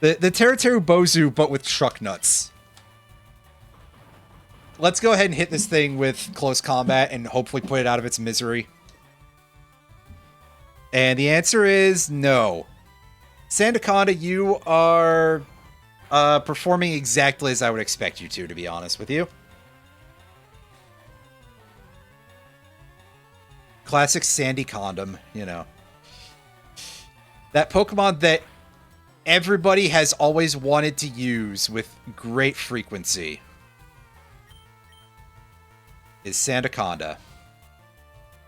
Terateru Bozu, but with truck nuts. Let's go ahead and hit this thing with close combat and hopefully put it out of its misery. And the answer is no. Sandaconda, you are performing exactly as I would expect you to be honest with you. Classic Sandy Condom, you know. That Pokemon that everybody has always wanted to use with great frequency is Sandaconda.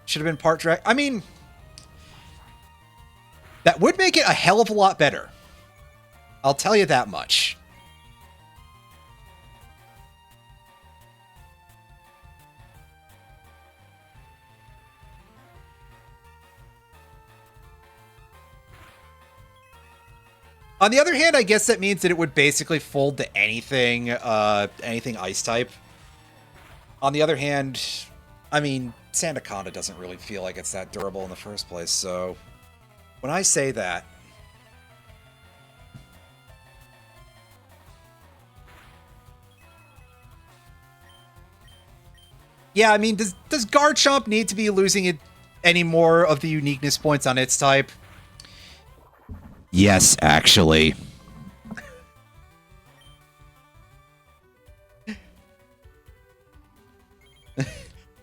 Should have been part drag. I mean, that would make it a hell of a lot better. I'll tell you that much. On the other hand, I guess that means that it would basically fold to anything, anything ice type. On the other hand, I mean, Sandaconda doesn't really feel like it's that durable in the first place, so when I say that... Yeah, I mean, does Garchomp need to be losing it any more of the uniqueness points on its type? Yes, actually.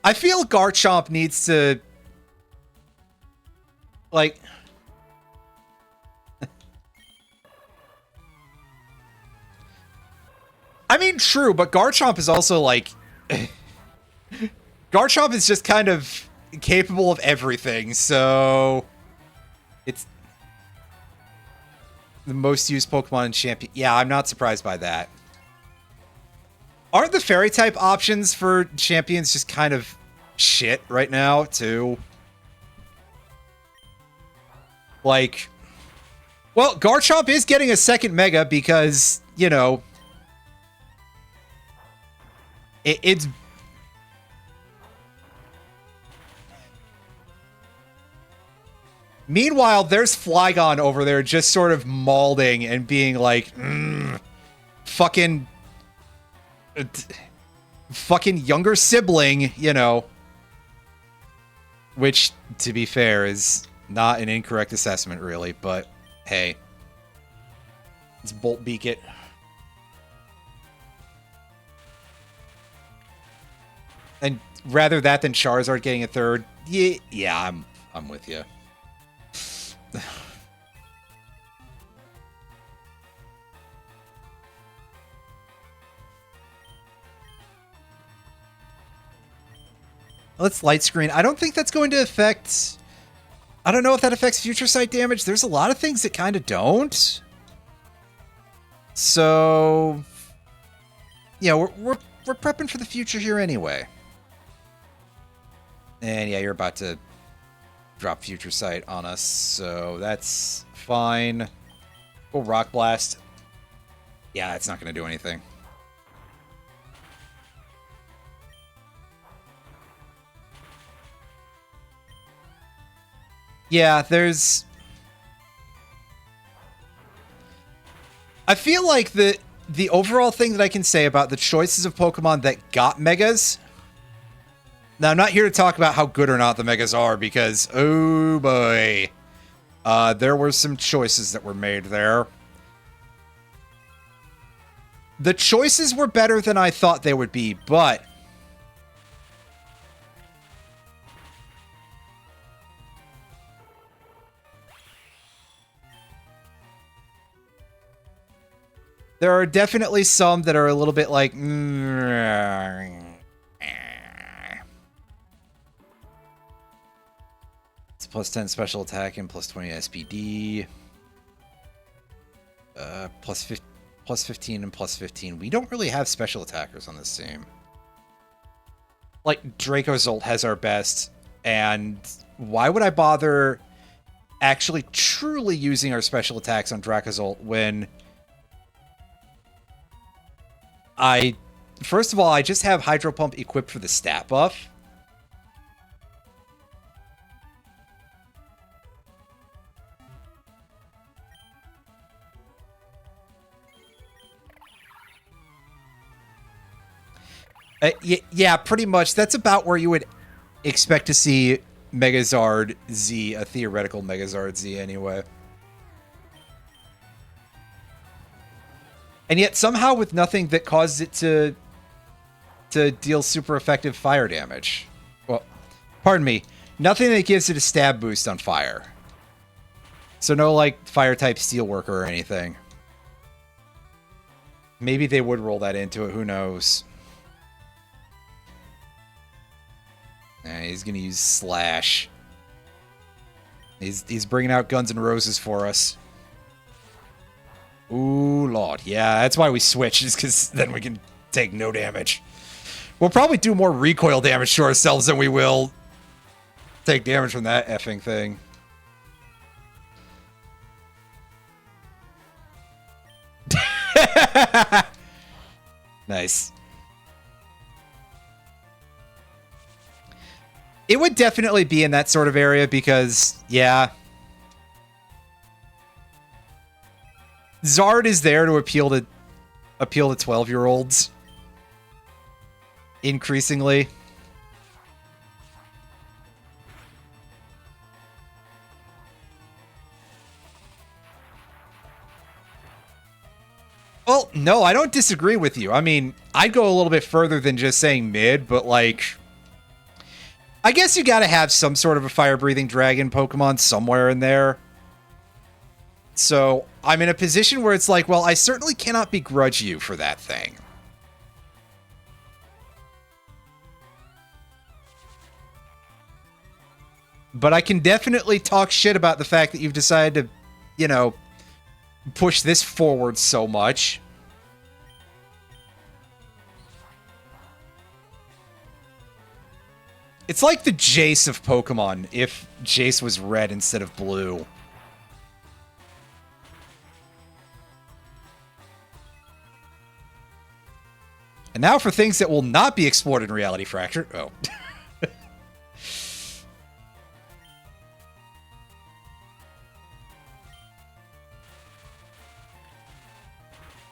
I feel Garchomp needs to... like... I mean, true, but Garchomp is also, like... Garchomp is just kind of capable of everything, so... It's... the most used Pokemon in Champion... Yeah, I'm not surprised by that. Aren't the Fairy-type options for Champions just kind of shit right now, too? Like... Well, Garchomp is getting a second Mega because, you know... It's... Meanwhile, there's Flygon over there just sort of mauling and being like, fucking younger sibling, you know. Which, to be fair, is not an incorrect assessment, really, but hey. Let's Bolt Beak it. And rather that than Charizard getting a third, yeah, I'm with you. Let's light screen. I don't think that's going to affect... I don't know if that affects future sight damage. There's a lot of things that kind of don't. So... yeah, we're prepping for the future here anyway. And yeah, you're about to drop future sight on us, so that's fine. Go Rock Blast. Yeah, it's not going to do anything. Yeah, there's... I feel like the overall thing that I can say about the choices of Pokemon that got Megas... Now, I'm not here to talk about how good or not the Megas are, because, oh boy, there were some choices that were made there. The choices were better than I thought they would be, but... there are definitely some that are a little bit like... it's plus 10 special attack and plus 20 SPD. Plus 15 and plus 15. We don't really have special attackers on this team. Like, Dracozolt has our best, and why would I bother actually truly using our special attacks on Dracozolt when first of all, I just have Hydro Pump equipped for the stat buff. Yeah, pretty much. That's about where you would expect to see Megazard Z, a theoretical Megazard Z anyway. And yet somehow with nothing that causes it to deal super effective fire damage. Well, pardon me. Nothing that gives it a stab boost on fire. So no, like, fire-type Steelworker or anything. Maybe they would roll that into it. Who knows? He's gonna use Slash. He's bringing out Guns N' Roses for us. Ooh, Lord. Yeah, that's why we switched, is because then we can take no damage. We'll probably do more recoil damage to ourselves than we will take damage from that effing thing. Nice. It would definitely be in that sort of area because, yeah. Zard is there to appeal to 12-year-olds. Increasingly. Well, no, I don't disagree with you. I mean, I'd go a little bit further than just saying mid, but like, I guess you gotta have some sort of a fire-breathing dragon Pokemon somewhere in there. So, I'm in a position where it's like, well, I certainly cannot begrudge you for that thing. But I can definitely talk shit about the fact that you've decided to, you know, push this forward so much. It's like the Jace of Pokemon if Jace was red instead of blue. And now for things that will not be explored in Reality Fracture. Oh.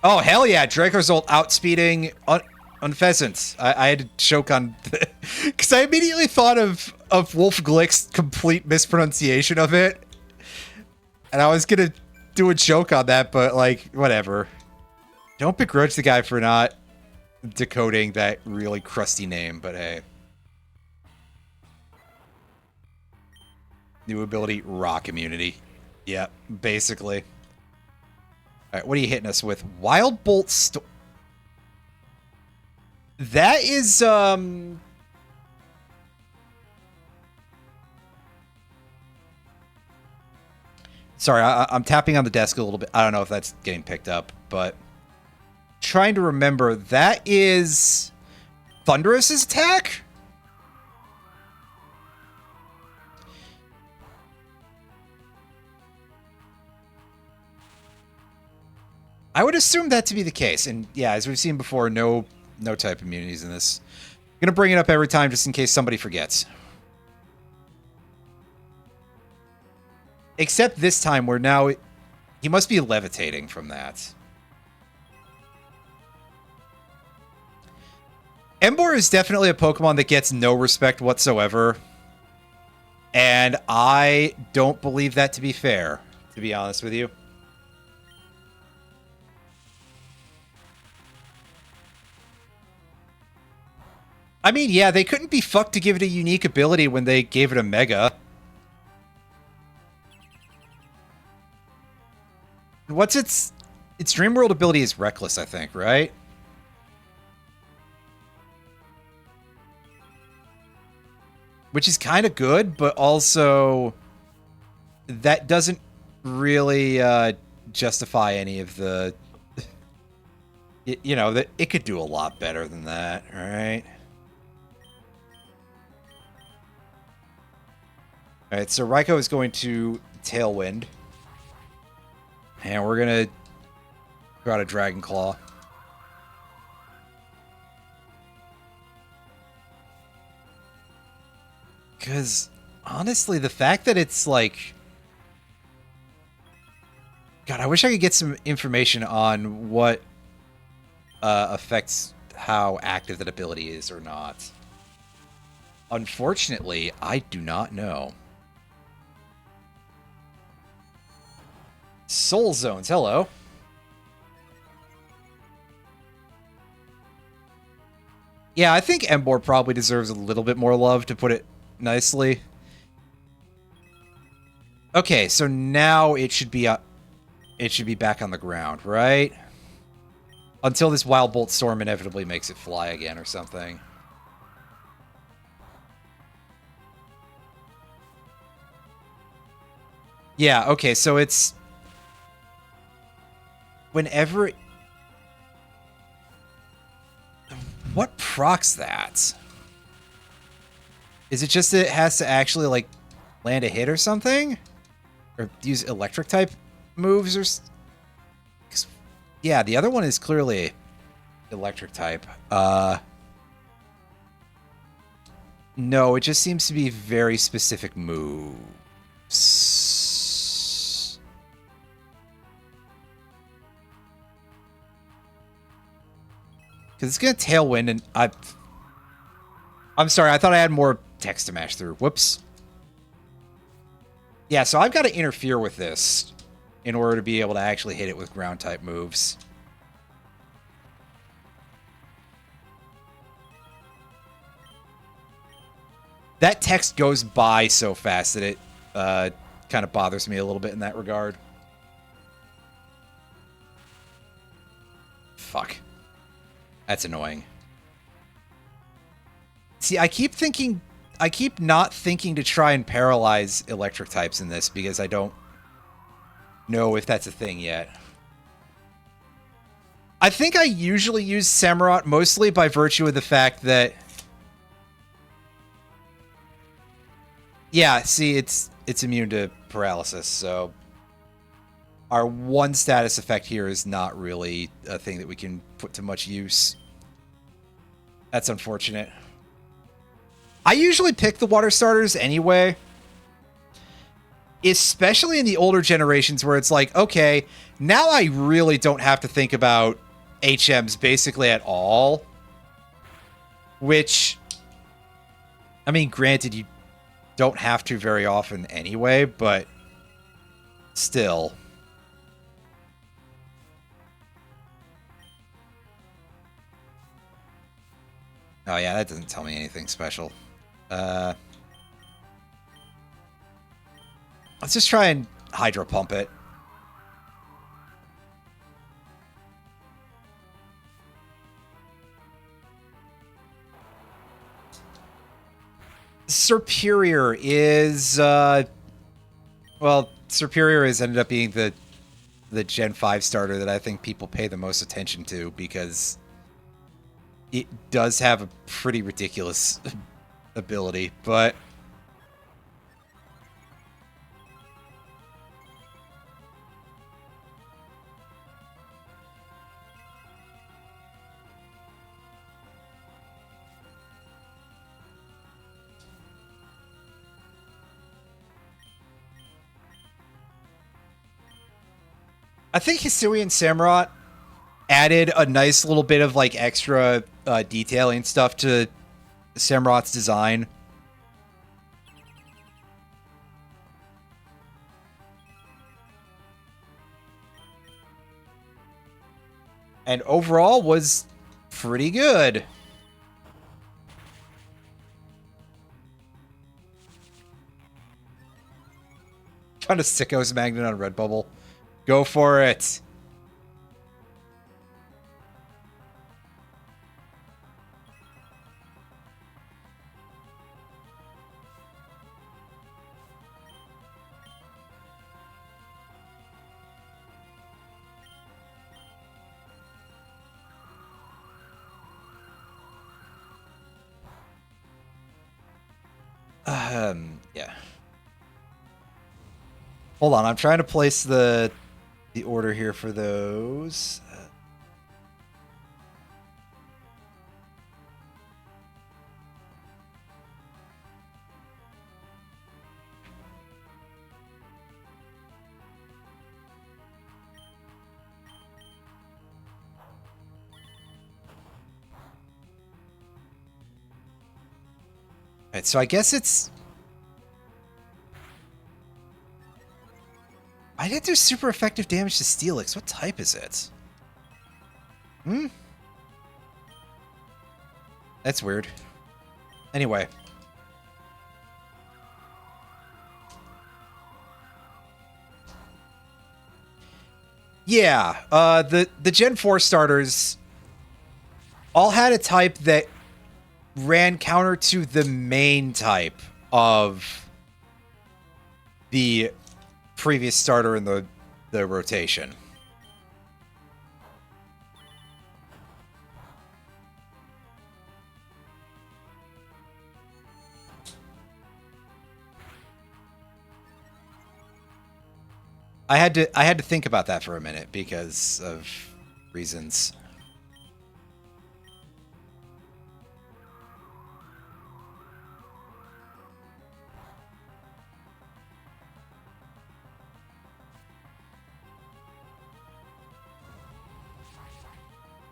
Oh, hell yeah. Dracozolt outspeeding Unpheasant. I had to choke on... Because I immediately thought of Wolf Glick's complete mispronunciation of it. And I was going to do a joke on that, but, like, whatever. Don't begrudge the guy for not decoding that really crusty name, but hey. New ability, Rock Immunity. Yeah, basically. Alright, what are you hitting us with? Wild Bolt That is, Sorry, I'm tapping on the desk a little bit. I don't know if that's getting picked up, but... Trying to remember, that is... Thunderous's attack? I would assume that to be the case. And yeah, as we've seen before, no type immunities in this. I'm going to bring it up every time just in case somebody forgets. Except this time where now he must be levitating from that. Emboar is definitely a Pokemon that gets no respect whatsoever. And I don't believe that to be fair, to be honest with you. I mean, yeah, they couldn't be fucked to give it a unique ability when they gave it a Mega. What's its Dream World ability is Reckless, I think, right? Which is kind of good, but also that doesn't really justify any of the... you know, that it could do a lot better than that, right? Alright, so Raikou is going to Tailwind. And we're going to go out a Dragon Claw. Because, honestly, the fact that it's like... God, I wish I could get some information on what affects how active that ability is or not. Unfortunately, I do not know. Soul Zones, hello. Yeah, I think Emboar probably deserves a little bit more love, to put it nicely. Okay, so now it should be back on the ground, right? Until this Wild Bolt Storm inevitably makes it fly again or something. Yeah, okay, so it's... whenever... What procs that? Is it just that it has to actually, like, land a hit or something? Or use electric type moves or... Yeah, the other one is clearly electric type. No, it just seems to be very specific moves. Because it's going to Tailwind, and I'm sorry, I thought I had more text to mash through. Whoops. Yeah, so I've got to interfere with this in order to be able to actually hit it with ground-type moves. That text goes by so fast that it kind of bothers me a little bit in that regard. Fuck. That's annoying. See, I keep not thinking to try and paralyze electric types in this because I don't know if that's a thing yet. I think I usually use Samurott mostly by virtue of the fact that... Yeah, see, it's immune to paralysis, so... Our one status effect here is not really a thing that we can put to much use. That's unfortunate. I usually pick the water starters anyway. Especially in the older generations where it's like, okay, now I really don't have to think about HMs basically at all. Which, I mean, granted, you don't have to very often anyway, but still. Oh yeah, that doesn't tell me anything special. Let's just try and hydro pump it. Superior is well, Superior has ended up being the Gen 5 starter that I think people pay the most attention to because it does have a pretty ridiculous ability, but I think Hisuian Samurott added a nice little bit of like extra detailing stuff to Samurott's design. And overall was pretty good. Trying to Sicko's Magnet on Redbubble. Go for it. Yeah. Hold on, I'm trying to place the order here for those. Alright, so I guess it's... I didn't do super effective damage to Steelix. What type is it? Hmm? That's weird. Anyway. Yeah, the Gen 4 starters all had a type that ran counter to the main type of the previous starter in the rotation. I had to think about that for a minute because of reasons.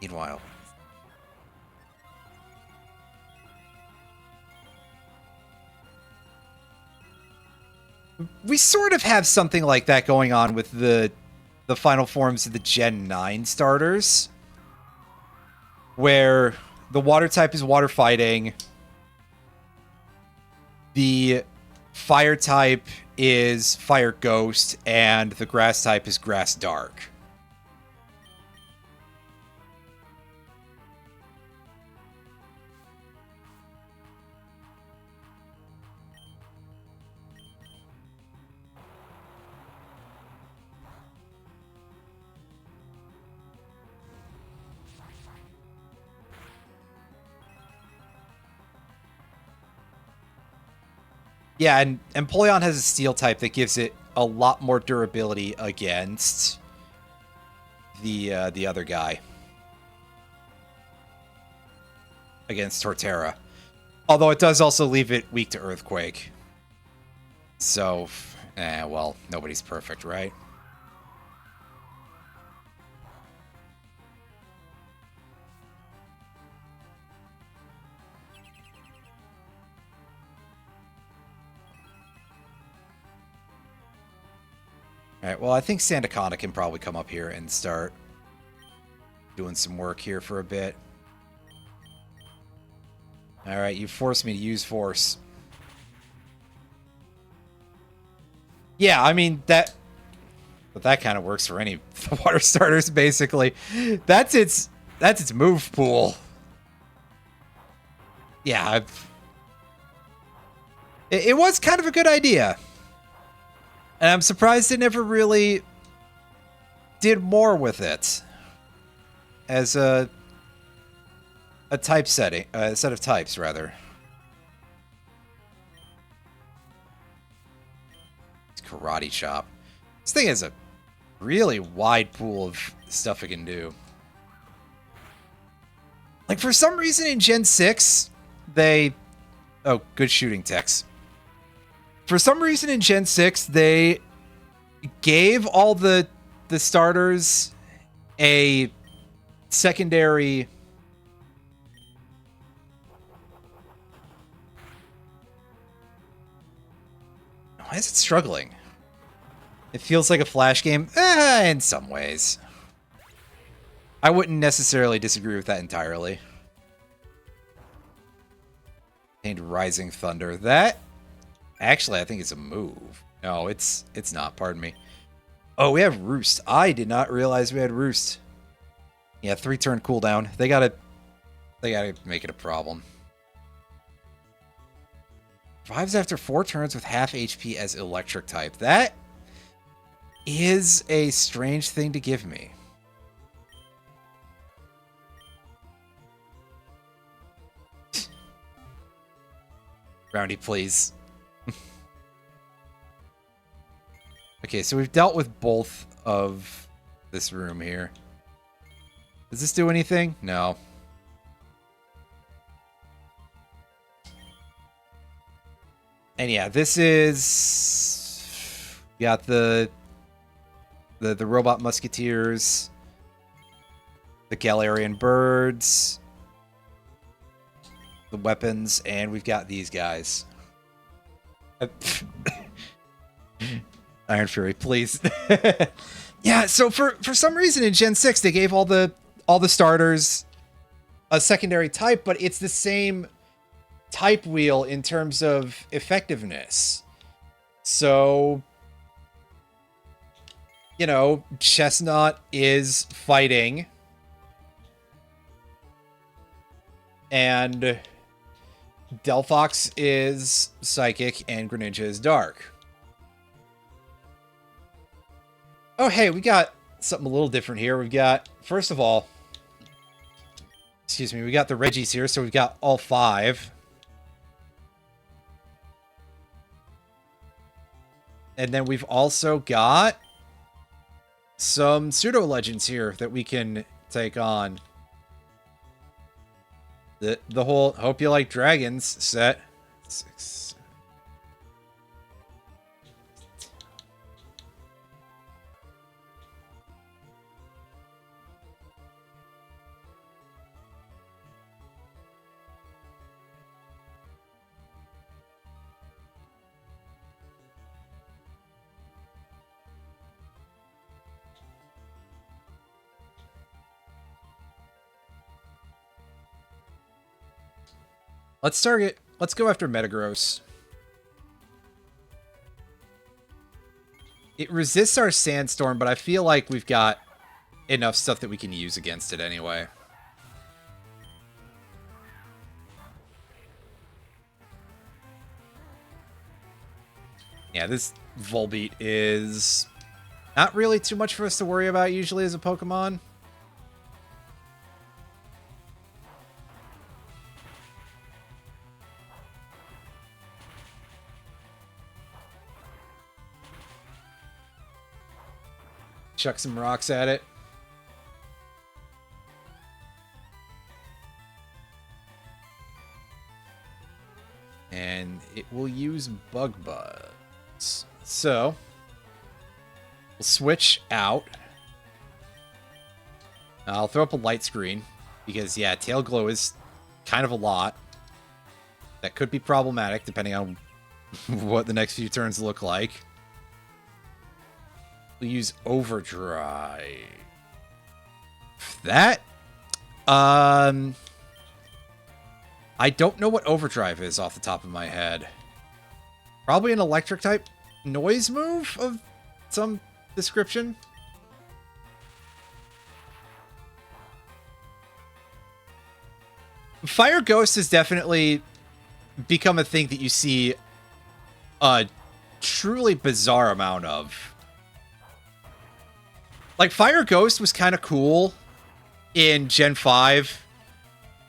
Meanwhile, we sort of have something like that going on with the final forms of the Gen 9 starters, where the water type is water fighting, the fire type is fire ghost, and the grass type is grass dark. Yeah, and Empoleon has a steel type that gives it a lot more durability against the other guy. Against Torterra. Although it does also leave it weak to Earthquake. So, well, nobody's perfect, right? Alright, well, I think Sandaconda can probably come up here and start doing some work here for a bit. Alright, you forced me to use force. Yeah, I mean, but that kind of works for any water starters, basically. That's its move pool. Yeah, it was kind of a good idea. And I'm surprised it never really did more with it as a type setting, a set of types, rather. It's Karate Chop. This thing has a really wide pool of stuff it can do. Like, for some reason in Gen 6, oh, good shooting, Tex. For some reason in Gen 6, they gave all the starters a secondary... Why is it struggling? It feels like a Flash game. In some ways. I wouldn't necessarily disagree with that entirely. And Rising Thunder. That... Actually, I think it's a move. No, it's not. Pardon me. Oh, we have Roost. I did not realize we had Roost. Yeah, 3-turn cooldown. They gotta make it a problem. Revives after 4 turns with half HP as electric type. That is a strange thing to give me. Roundy, please. Okay, so we've dealt with both of this room here. Does this do anything? No. And yeah, this is... We got the robot musketeers, the Galarian birds, the weapons, and we've got these guys. Iron Fury, please. Yeah, so for some reason in Gen 6 they gave all the starters a secondary type, but it's the same type wheel in terms of effectiveness. So, you know, Chestnut is fighting, and Delphox is psychic, and Greninja is dark. Oh, hey, we got something a little different here. We've got, first of all, excuse me, we got the Reggies here, so we've got all 5. And then we've also got some pseudo legends here that we can take on. The whole hope you like dragons set. 6. Let's go after Metagross. It resists our Sandstorm, but I feel like we've got enough stuff that we can use against it anyway. Yeah, this Volbeat is not really too much for us to worry about usually as a Pokemon. Chuck some rocks at it. And it will use Bug Buzz. So, we'll switch out. I'll throw up a light screen. Because, yeah, Tail Glow is kind of a lot. That could be problematic, depending on what the next few turns look like. We'll use Overdrive. That, I don't know what Overdrive is off the top of my head. Probably an electric type noise move of some description. Fire Ghost has definitely become a thing that you see a truly bizarre amount of. Like, Fire Ghost was kind of cool in Gen 5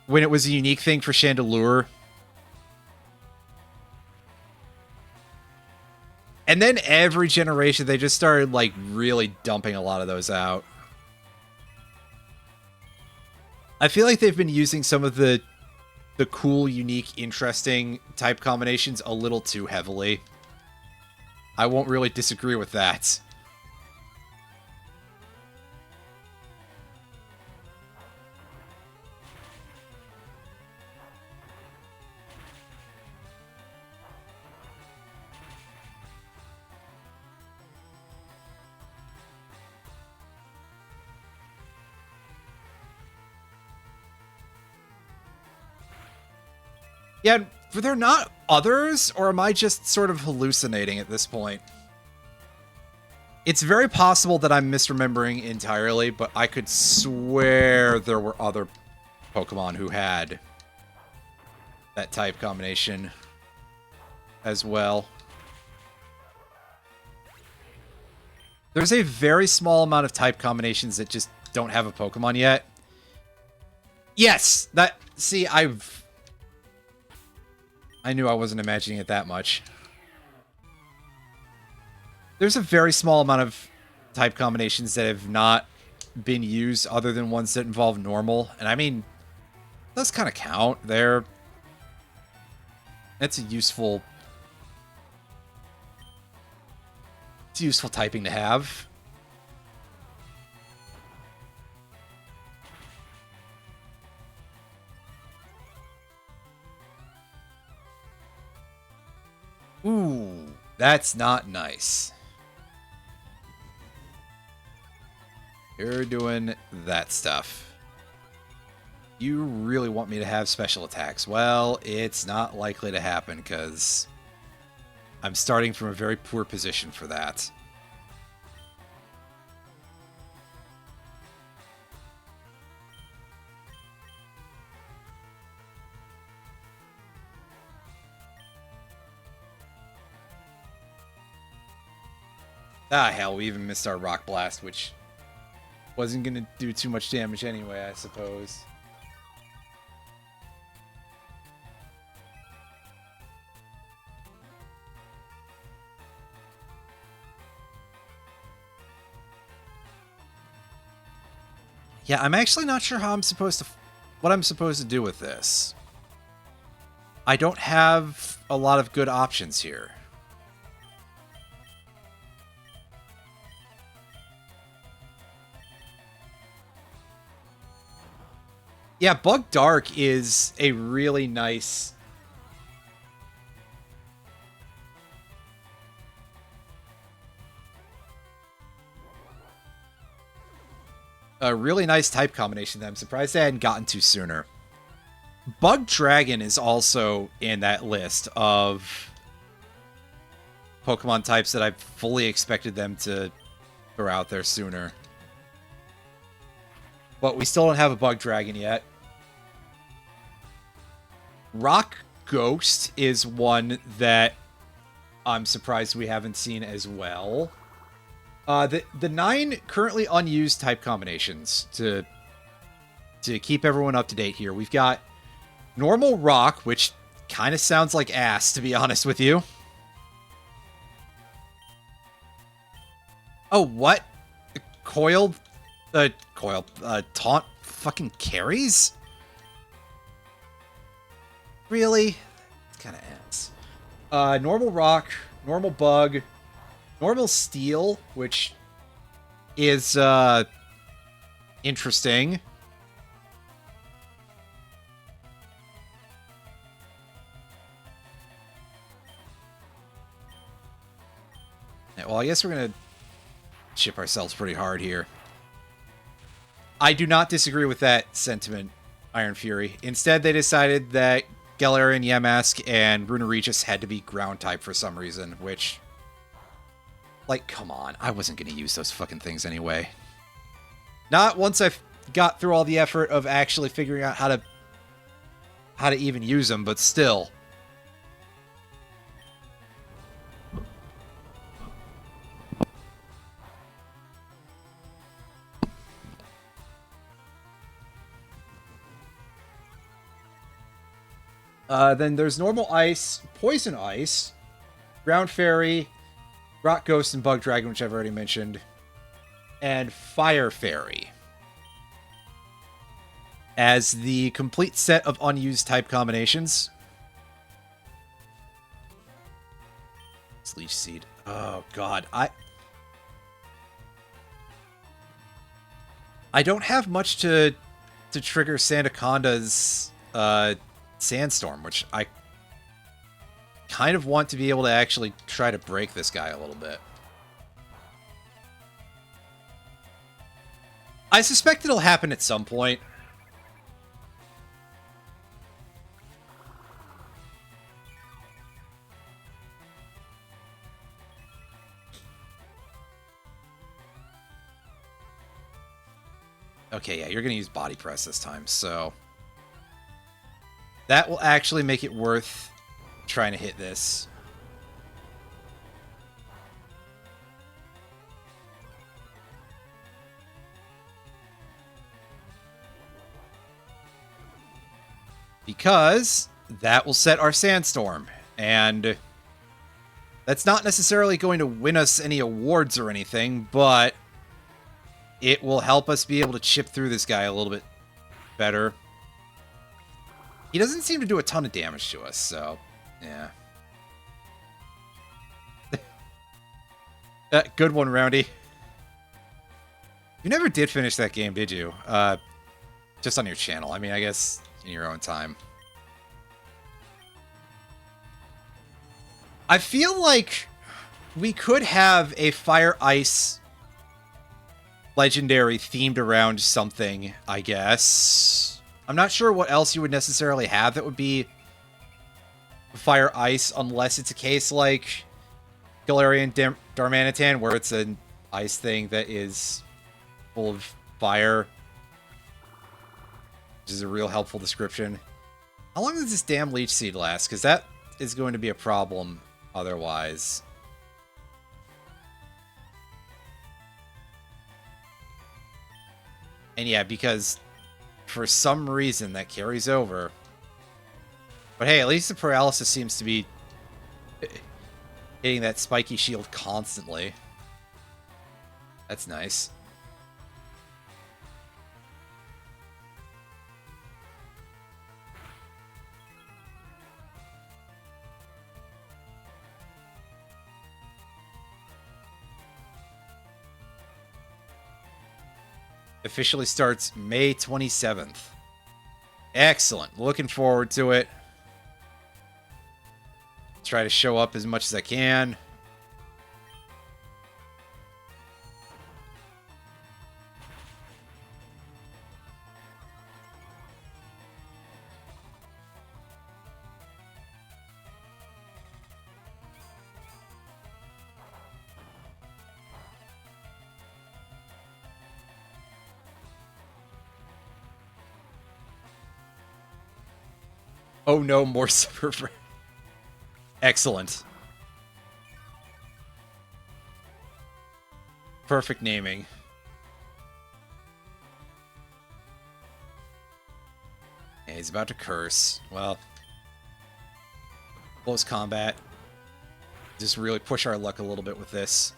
when it was a unique thing for Chandelure. And then every generation, they just started, like, really dumping a lot of those out. I feel like they've been using some of the cool, unique, interesting type combinations a little too heavily. I won't really disagree with that. Yeah, were there not others, or am I just sort of hallucinating at this point? It's very possible that I'm misremembering entirely, but I could swear there were other Pokemon who had that type combination as well. There's a very small amount of type combinations that just don't have a Pokemon yet. Yes, that... See, I knew I wasn't imagining it that much. There's a very small amount of type combinations that have not been used other than ones that involve normal. And I mean, those kind of count. It's a useful... It's useful typing to have. Ooh, that's not nice. You're doing that stuff. You really want me to have special attacks? Well, it's not likely to happen because I'm starting from a very poor position for that. Ah, hell, we even missed our Rock Blast, which wasn't going to do too much damage anyway, I suppose.
Yeah, I'm actually not sure how I'm supposed to... what I'm supposed to do with this. I don't have a lot of good options here. Yeah, Bug Dark is a really nice... a really nice type combination that I'm surprised I hadn't gotten to sooner. Bug Dragon is also in that list of Pokemon types that I fully expected them to throw out there sooner. But we still don't have a Bug Dragon yet. Rock Ghost is one that I'm surprised we haven't seen as well. The 9 currently unused type combinations to keep everyone up to date here. We've got Normal Rock, which kind of sounds like ass, to be honest with you. Oh, what? Taunt fucking carries? Really? It's kind of ass. Normal Rock, Normal Bug, Normal Steel, which is, interesting. Yeah, well, I guess we're gonna chip ourselves pretty hard here. I do not disagree with that sentiment, Iron Fury. Instead, they decided that Galarian Yamask and Runerigus had to be ground type for some reason, which... like, come on. I wasn't going to use those fucking things anyway. Not once I've got through all the effort of actually figuring out how to even use them, but still. Then there's Normal Ice, Poison Ice, Ground Fairy, Rock Ghost, and Bug Dragon, which I've already mentioned, and Fire Fairy as the complete set of unused type combinations. It's Leech Seed. Oh, God. I don't have much to trigger Sandaconda's Sandstorm, which I kind of want to be able to actually try to break this guy a little bit. I suspect it'll happen at some point. Okay, yeah, you're going to use Body Press this time, so... that will actually make it worth trying to hit this. Because that will set our Sandstorm, and that's not necessarily going to win us any awards or anything, but it will help us be able to chip through this guy a little bit better. He doesn't seem to do a ton of damage to us, so, yeah. Good one, Roundy. You never did finish that game, did you? Just on your channel. I mean, I guess in your own time. I feel like we could have a Fire Ice legendary themed around something, I guess. I'm not sure what else you would necessarily have that would be Fire Ice, unless it's a case like Galarian Darmanitan, where it's an ice thing that is full of fire, which is a real helpful description. How long does this damn Leech Seed last? Because that is going to be a problem otherwise. And yeah, because for some reason that carries over. But hey, at least the paralysis seems to be hitting that spiky shield constantly. That's nice. Officially starts May 27th. Excellent. Looking forward to it. Try to show up as much as I can. Oh no, more server. Excellent. Perfect naming. Yeah, he's about to curse. Well, close combat. Just really push our luck a little bit with this.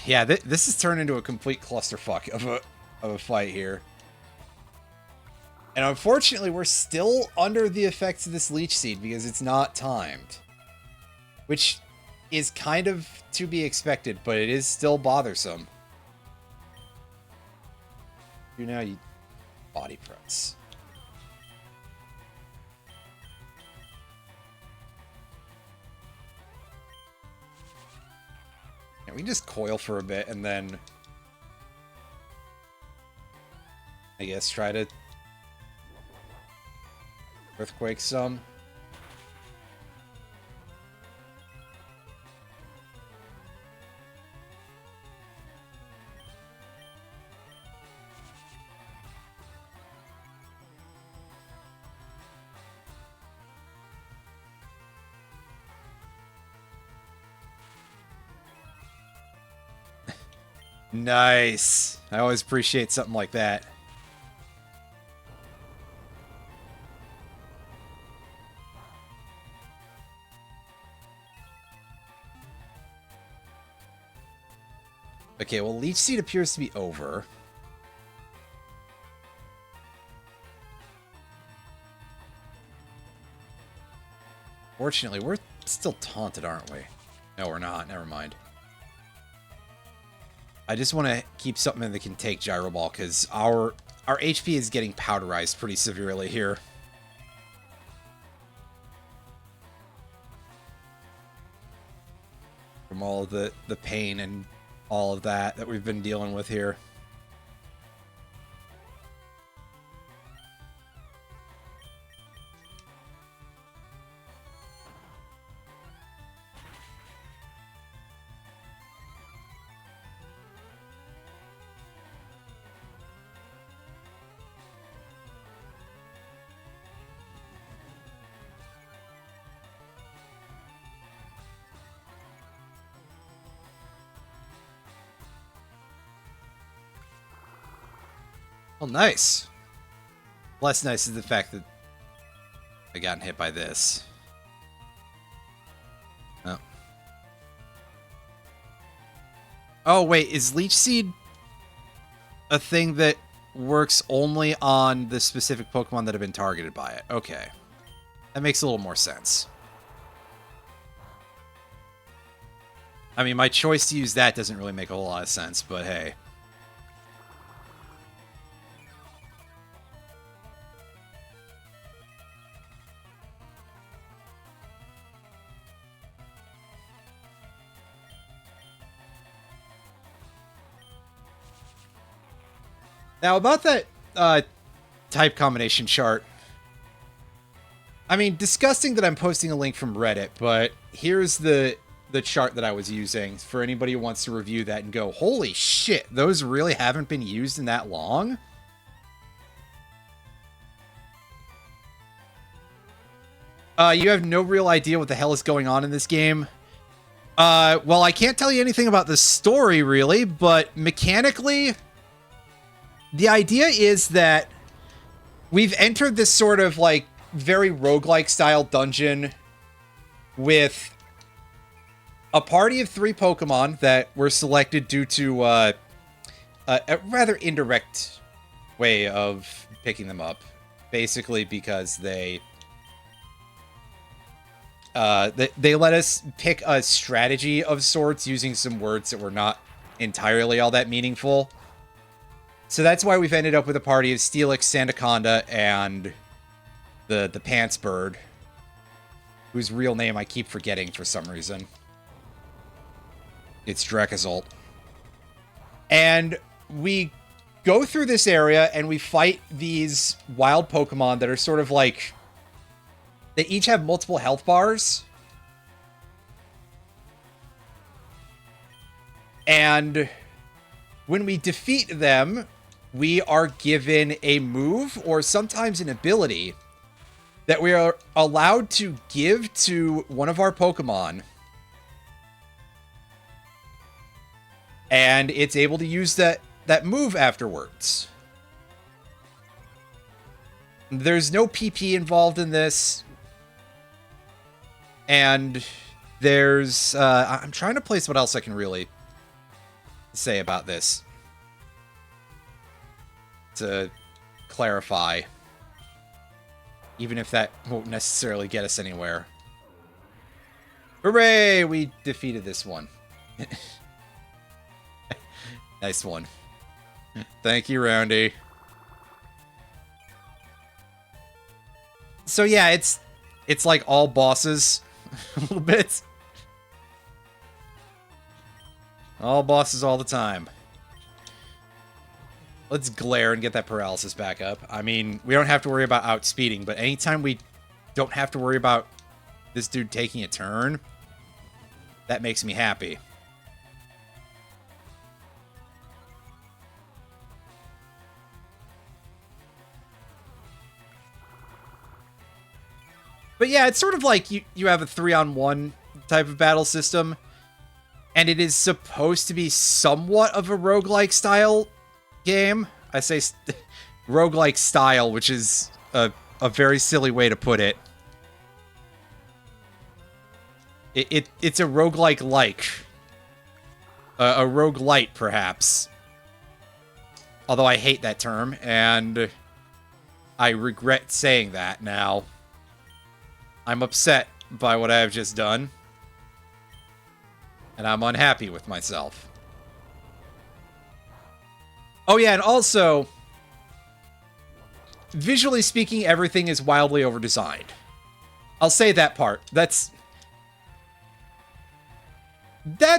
Yeah, this has turned into a complete clusterfuck of a fight here. And unfortunately, we're still under the effects of this Leech Seed because it's not timed. Which is kind of to be expected, but it is still bothersome. You know, you body press. Yeah, we can just coil for a bit and then I guess try to Earthquake some. Nice. I always appreciate something like that. Okay, well, Leech Seed appears to be over. Fortunately, we're still taunted, aren't we? No, we're not. Never mind. I just want to keep something that can take Gyro Ball, because our HP is getting powderized pretty severely here. From all of the pain and all of that we've been dealing with here. Well, nice. Less nice is the fact that I got hit by this. Oh. Oh, wait, is Leech Seed a thing that works only on the specific Pokemon that have been targeted by it? Okay. That makes a little more sense. I mean, my choice to use that doesn't really make a whole lot of sense, but hey. Now, about that type combination chart. I mean, disgusting that I'm posting a link from Reddit, but here's the chart that I was using for anybody who wants to review that and go, holy shit, those really haven't been used in that long? You have no real idea what the hell is going on in this game. Well, I can't tell you anything about the story, really, but mechanically, the idea is that we've entered this sort of, like, very roguelike style dungeon with a party of 3 Pokemon that were selected due to a rather indirect way of picking them up. Basically because they let us pick a strategy of sorts using some words that were not entirely all that meaningful. So that's why we've ended up with a party of Steelix, Sandaconda, and the Pants Bird, whose real name I keep forgetting for some reason. It's Dracozolt. And we go through this area and we fight these wild Pokemon that are sort of like... They each have multiple health bars. And when we defeat them, we are given a move or sometimes an ability that we are allowed to give to one of our Pokemon. And it's able to use that move afterwards. There's no PP involved in this. And there's... I'm trying to place what else I can really say about this to clarify, even if that won't necessarily get us anywhere. Hooray! We defeated this one. Nice one. Thank you, Roundy. So yeah, it's like all bosses a little bit. All bosses all the time. Let's glare and get that paralysis back up. I mean, we don't have to worry about outspeeding, but anytime we don't have to worry about this dude taking a turn, that makes me happy. But yeah, it's sort of like you have a 3-on-1 type of battle system, and it is supposed to be somewhat of a roguelike style game. I say roguelike style, which is a very silly way to put it. It's a roguelike-like. A roguelite, perhaps. Although I hate that term, and I regret saying that now. I'm upset by what I have just done. And I'm unhappy with myself. Oh yeah, and also, visually speaking, everything is wildly over-designed. I'll say that part. That's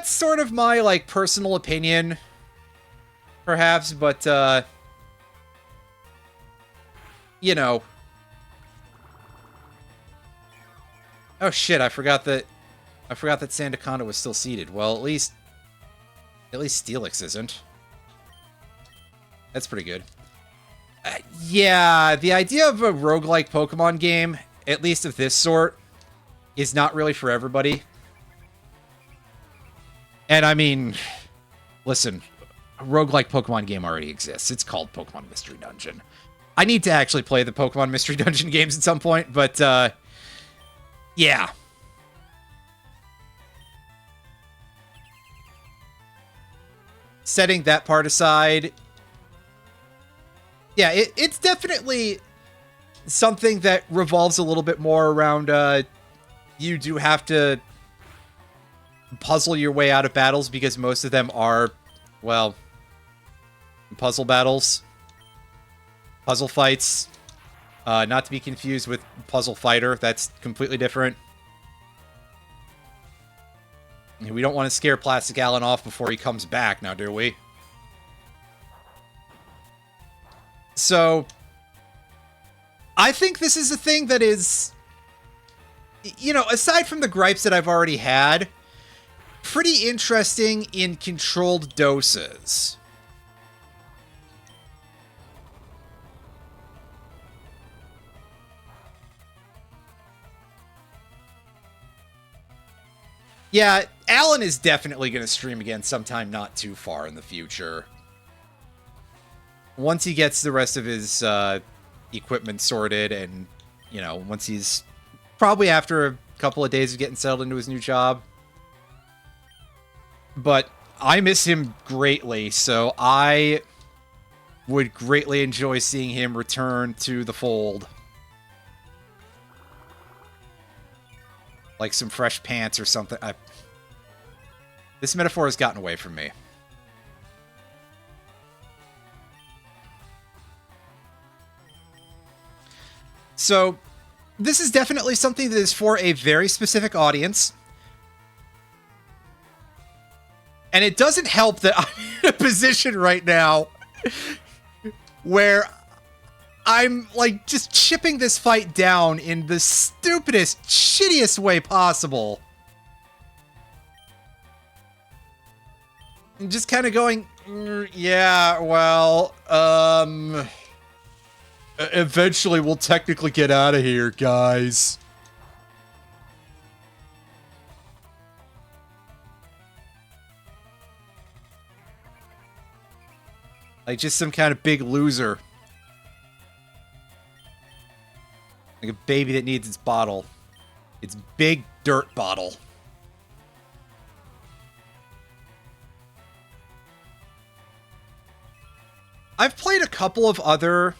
sort of my, like, personal opinion, perhaps, but, you know. Oh shit, I forgot that Sandaconda was still seated. Well, at least Steelix isn't. That's pretty good. Yeah, the idea of a roguelike Pokemon game, at least of this sort, is not really for everybody. And I mean, listen, a roguelike Pokemon game already exists. It's called Pokemon Mystery Dungeon. I need to actually play the Pokemon Mystery Dungeon games at some point, but, yeah. Setting that part aside, yeah, it's definitely something that revolves a little bit more around, you do have to puzzle your way out of battles because most of them are, well, puzzle battles. Puzzle fights. Not to be confused with Puzzle Fighter. That's completely different. We don't want to scare Plastic Allen off before he comes back, now do we? So, I think this is a thing that is, you know, aside from the gripes that I've already had, pretty interesting in controlled doses. Yeah, Alan is definitely going to stream again sometime not too far in the future. Once he gets the rest of his equipment sorted and, you know, once he's probably after a couple of days of getting settled into his new job. But I miss him greatly, so I would greatly enjoy seeing him return to the fold. Like some fresh pants or something. This metaphor has gotten away from me. So, this is definitely something that is for a very specific audience. And it doesn't help that I'm in a position right now where I'm, like, just chipping this fight down in the stupidest, shittiest way possible. And just kind of going, yeah, well, eventually we'll technically get out of here, guys. Like just some kind of big loser. Like a baby that needs its bottle. Its big dirt bottle. I've played a couple of other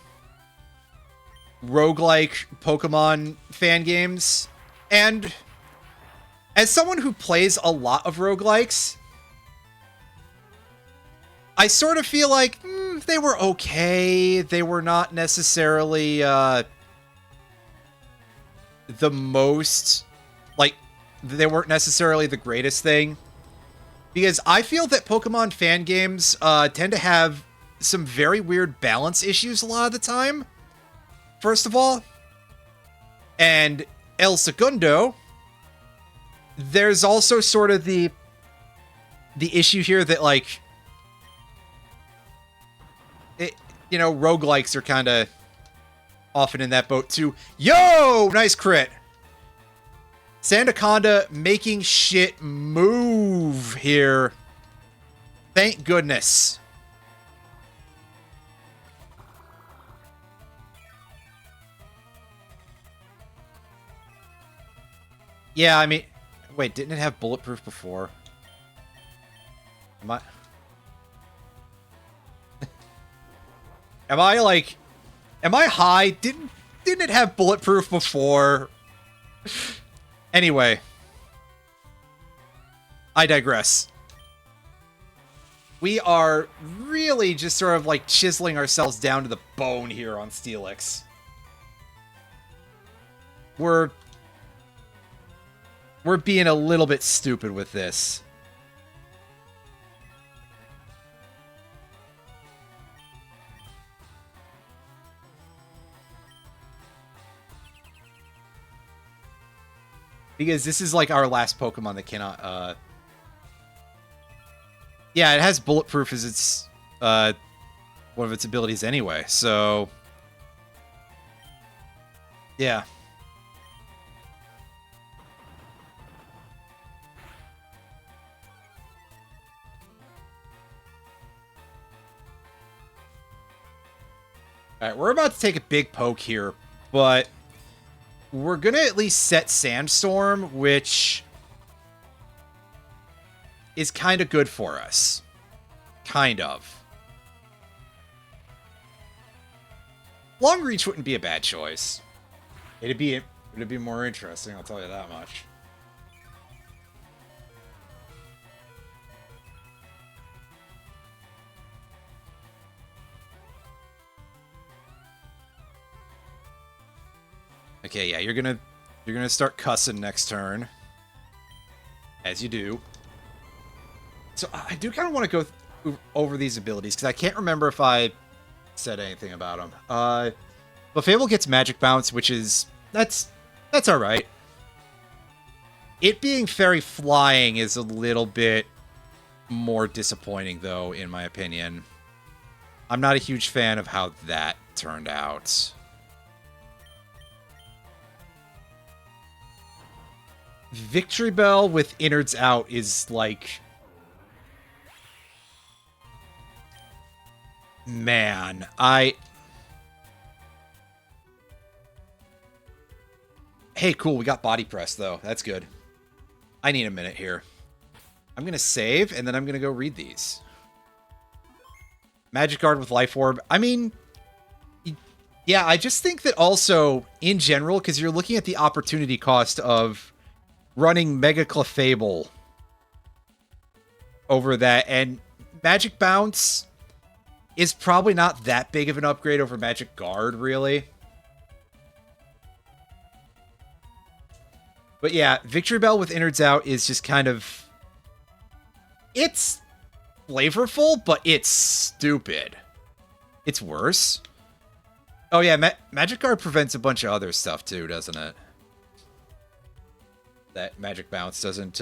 roguelike Pokemon fan games, and as someone who plays a lot of roguelikes, I sort of feel like they were okay. They were not necessarily the most, like, they weren't necessarily the greatest thing. Because I feel that Pokemon fan games tend to have some very weird balance issues a lot of the time, first of all. And El Segundo, there's also sort of the issue here that, like, you know, roguelikes are kind of often in that boat too. Yo! Nice crit! Sandaconda making shit move here. Thank goodness. Yeah, I mean... Wait, didn't it have bulletproof before? Am I... Am I, like... Am I high? Didn't it have bulletproof before? Anyway. I digress. We are really just sort of, like, chiseling ourselves down to the bone here on Steelix. We're being a little bit stupid with this. Because this is, like, our last Pokemon that cannot, Yeah, it has bulletproof as its, one of its abilities anyway, so... Yeah. Alright, we're about to take a big poke here, but... We're gonna at least set Sandstorm, which is kind of good for us. Kind of. Long Reach wouldn't be a bad choice. It'd be more interesting, I'll tell you that much. Okay, yeah, you're gonna start cussing next turn, as you do. So I do kind of want to go over these abilities because I can't remember if I said anything about them. But Fable gets Magic Bounce, which is that's all right. It being Fairy Flying is a little bit more disappointing, though, in my opinion. I'm not a huge fan of how that turned out. Victory Bell with innards out is like... Man, Hey, cool, we got body press, though. That's good. I need a minute here. I'm gonna save, and then I'm gonna go read these. Magic Guard with Life Orb. I mean... Yeah, I just think that also, in general, because you're looking at the opportunity cost of running Mega Clefable over that, and Magic Bounce is probably not that big of an upgrade over Magic Guard, really. But yeah, Victory Bell with innards out is just kind of... It's flavorful, but it's stupid. It's worse. Oh yeah, Magic Guard prevents a bunch of other stuff too, doesn't it? That Magic Bounce doesn't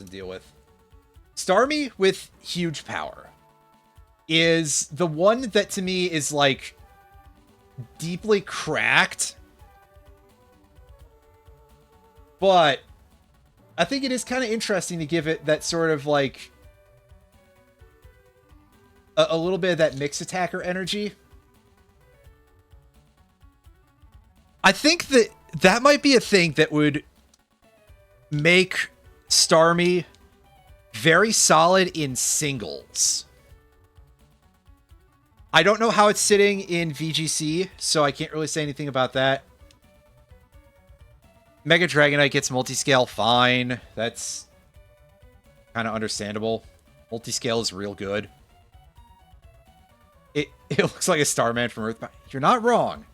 deal with. Starmie with huge power is the one that to me is like deeply cracked. But I think it is kind of interesting to give it that sort of like a little bit of that mix attacker energy. I think that that might be a thing that would make Starmie very solid in singles. I don't know how it's sitting in VGC, so I can't really say anything about that. Mega Dragonite gets multiscale, fine. That's kind of understandable. Multiscale is real good. It looks like a Starman from Earthbound. You're not wrong.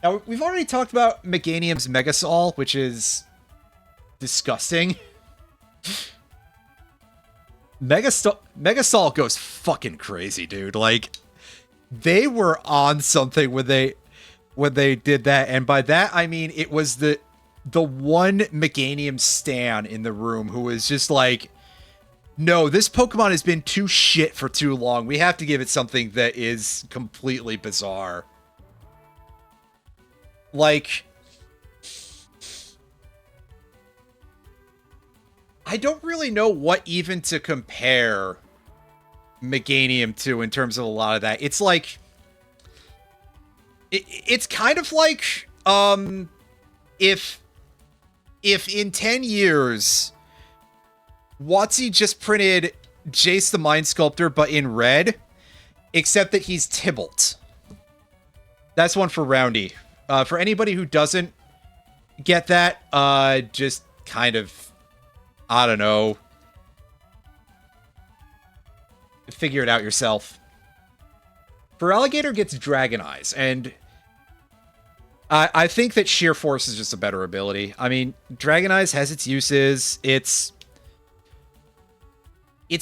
Now, we've already talked about Meganium's Megasol, which is disgusting. Megasol goes fucking crazy, dude. Like, they were on something when they did that, and by that I mean it was the one Meganium stan in the room who was just like, no, this Pokemon has been too shit for too long. We have to give it something that is completely bizarre. Like, I don't really know what even to compare Meganium to in terms of a lot of that. It's like, it's kind of like, if in 10 years, WotC just printed Jace the Mind Sculptor, but in red, except that he's Tybalt. That's one for Roundy. For anybody who doesn't get that, just kind of, I don't know, figure it out yourself. Feraligatr gets Dragon Eyes, and I think that Sheer Force is just a better ability. I mean, Dragon Eyes has its uses. It's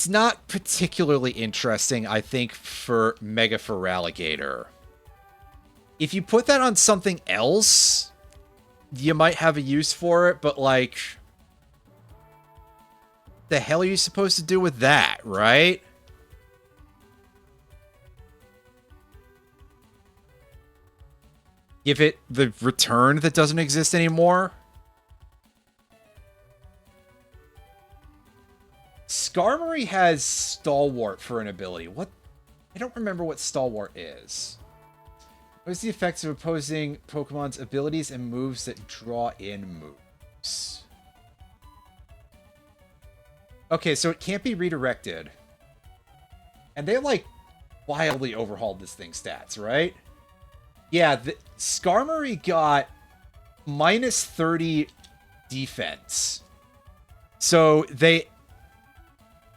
not particularly interesting, I think, for Mega Feraligatr. If you put that on something else, you might have a use for it, but like, the hell are you supposed to do with that, right? Give it the return that doesn't exist anymore? Skarmory has Stalwart for an ability. What? I don't remember what Stalwart is. What is the effects of opposing Pokemon's abilities and moves that draw in moves? Okay, so it can't be redirected. And they, like, wildly overhauled this thing's stats, right? Yeah, Skarmory got minus 30 defense. So they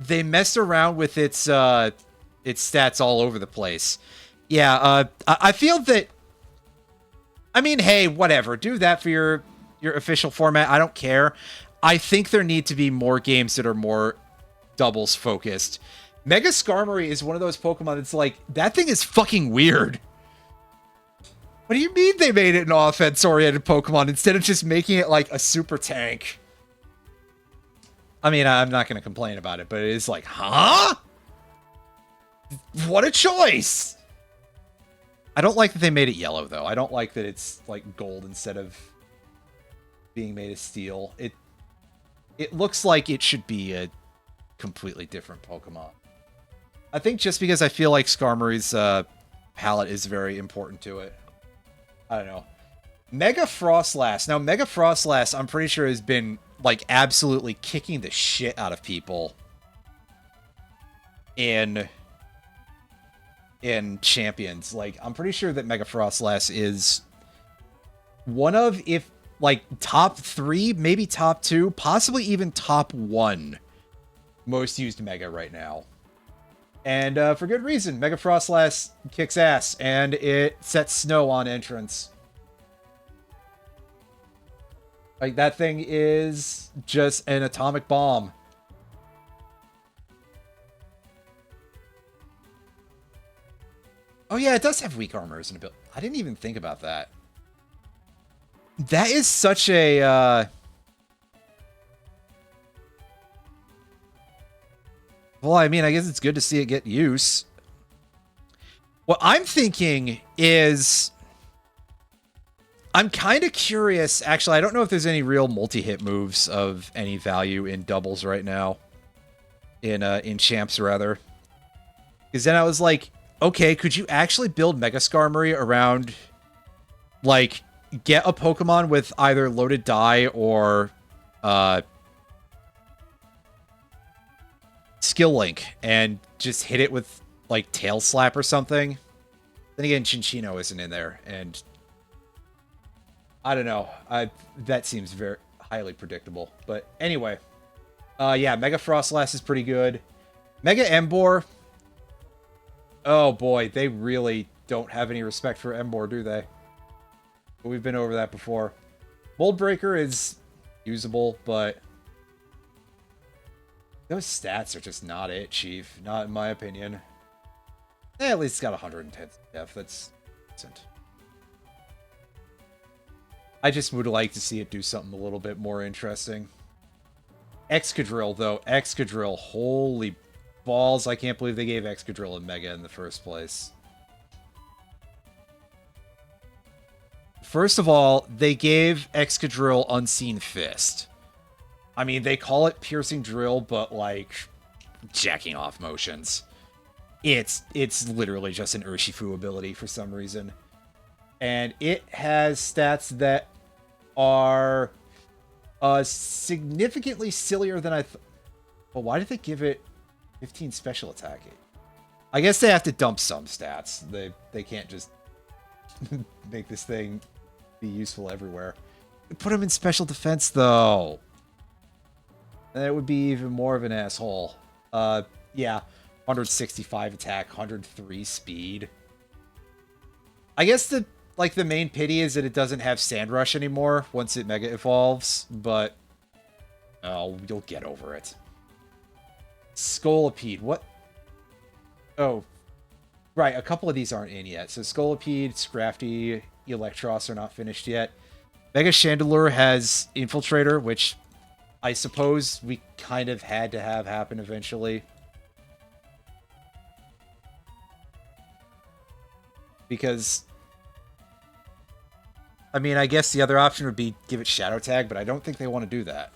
messed around with its stats all over the place. Yeah, I feel that... I mean, hey, whatever. Do that for your official format. I don't care. I think there need to be more games that are more doubles focused. Mega Skarmory is one of those Pokemon that's like, that thing is fucking weird. What do you mean they made it an offense-oriented Pokemon instead of just making it like a super tank? I mean, I'm not going to complain about it, but it is like, huh? What a choice! I don't like that they made it yellow, though. I don't like that it's like gold instead of being made of steel. It looks like it should be a completely different Pokemon. I think just because I feel like Skarmory's palette is very important to it. I don't know. Mega Frostlass. Now, Mega Frostlass, I'm pretty sure has been, like, absolutely kicking the shit out of people in Champions. Like, I'm pretty sure that Mega Frostlass is one of, if, like, top 3, maybe top 2, possibly even top 1 most used Mega right now. And for good reason. Mega Frostlass kicks ass, and it sets snow on entrance. Like, that thing is just an atomic bomb. Oh yeah, it does have weak armor as an ability. I didn't even think about that. That is such a... Well, I mean, I guess it's good to see it get use. What I'm thinking is... I'm kind of curious. Actually, I don't know if there's any real multi-hit moves of any value in doubles right now. In champs, rather. Because then I was like, okay, could you actually build Mega Skarmory around, like, get a Pokemon with either Loaded Die or Skill Link and just hit it with, like, Tail Slap or something? Then again, Chinchino isn't in there, and I don't know. That seems very highly predictable. But anyway, yeah, Mega Frostlass is pretty good. Mega Emboar. Oh boy, they really don't have any respect for Emboar, do they? But we've been over that before. Mold Breaker is usable, but those stats are just not it, Chief. Not in my opinion. At least it's got 110 def. That's decent. I just would like to see it do something a little bit more interesting. Excadrill, though. Excadrill. Holy balls. I can't believe they gave Excadrill a Mega in the first place. First of all, they gave Excadrill Unseen Fist. I mean, they call it Piercing Drill, but, like, jacking off motions. It's literally just an Urshifu ability for some reason. And it has stats that are significantly sillier than I thought. Well, why did they give it 15 special attack? I guess they have to dump some stats. They can't just make this thing be useful everywhere. Put him in special defense, though. And it would be even more of an asshole. Yeah. 165 attack, 103 speed. I guess the main pity is that it doesn't have Sand Rush anymore once it Mega Evolves, but oh, you'll get over it. Scolipede, what? Oh, right, a couple of these aren't in yet. So Scolipede, Scrafty, Electros are not finished yet. Mega Chandelure has Infiltrator, which I suppose we kind of had to have happen eventually. Because, I mean, I guess the other option would be give it Shadow Tag, but I don't think they want to do that.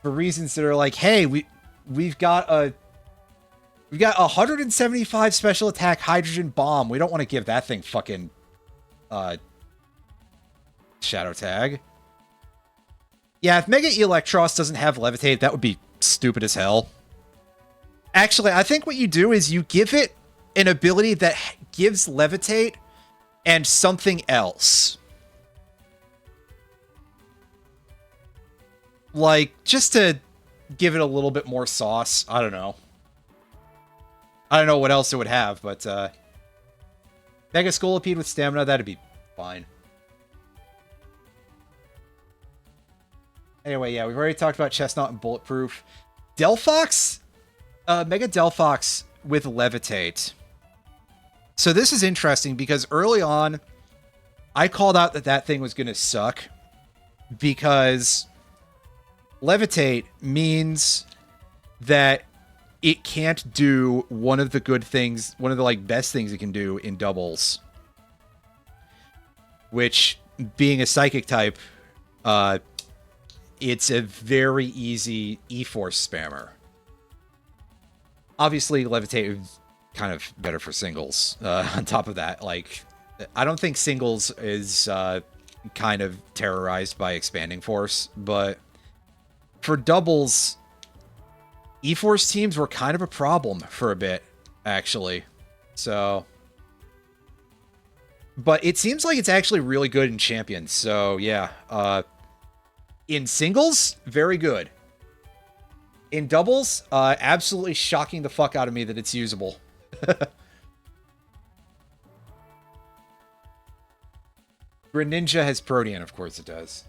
For reasons that are like, hey, we've got 175 special attack Hydrogen Bomb. We don't want to give that thing fucking Shadow Tag. Yeah, if Mega Electros doesn't have Levitate, that would be stupid as hell. Actually, I think what you do is you give it an ability that gives Levitate and something else. Like, just to give it a little bit more sauce. I don't know. I don't know what else it would have, but Mega Scolipede with Stamina, that'd be fine. Anyway, yeah, we've already talked about Chestnut and Bulletproof. Delphox? Mega Delphox with Levitate. So this is interesting because early on, I called out that thing was going to suck because Levitate means that it can't do one of the good things, one of the best things it can do in doubles, which being a psychic type it's a very easy E-Force spammer. Obviously, Levitate is kind of better for singles. On top of that, like, I don't think singles is kind of terrorized by Expanding Force, but for doubles, E-Force teams were kind of a problem for a bit, actually. So, but it seems like it's actually really good in Champions. So, yeah. In singles, very good. In doubles, absolutely shocking the fuck out of me that it's usable. Greninja has Protean, of course it does.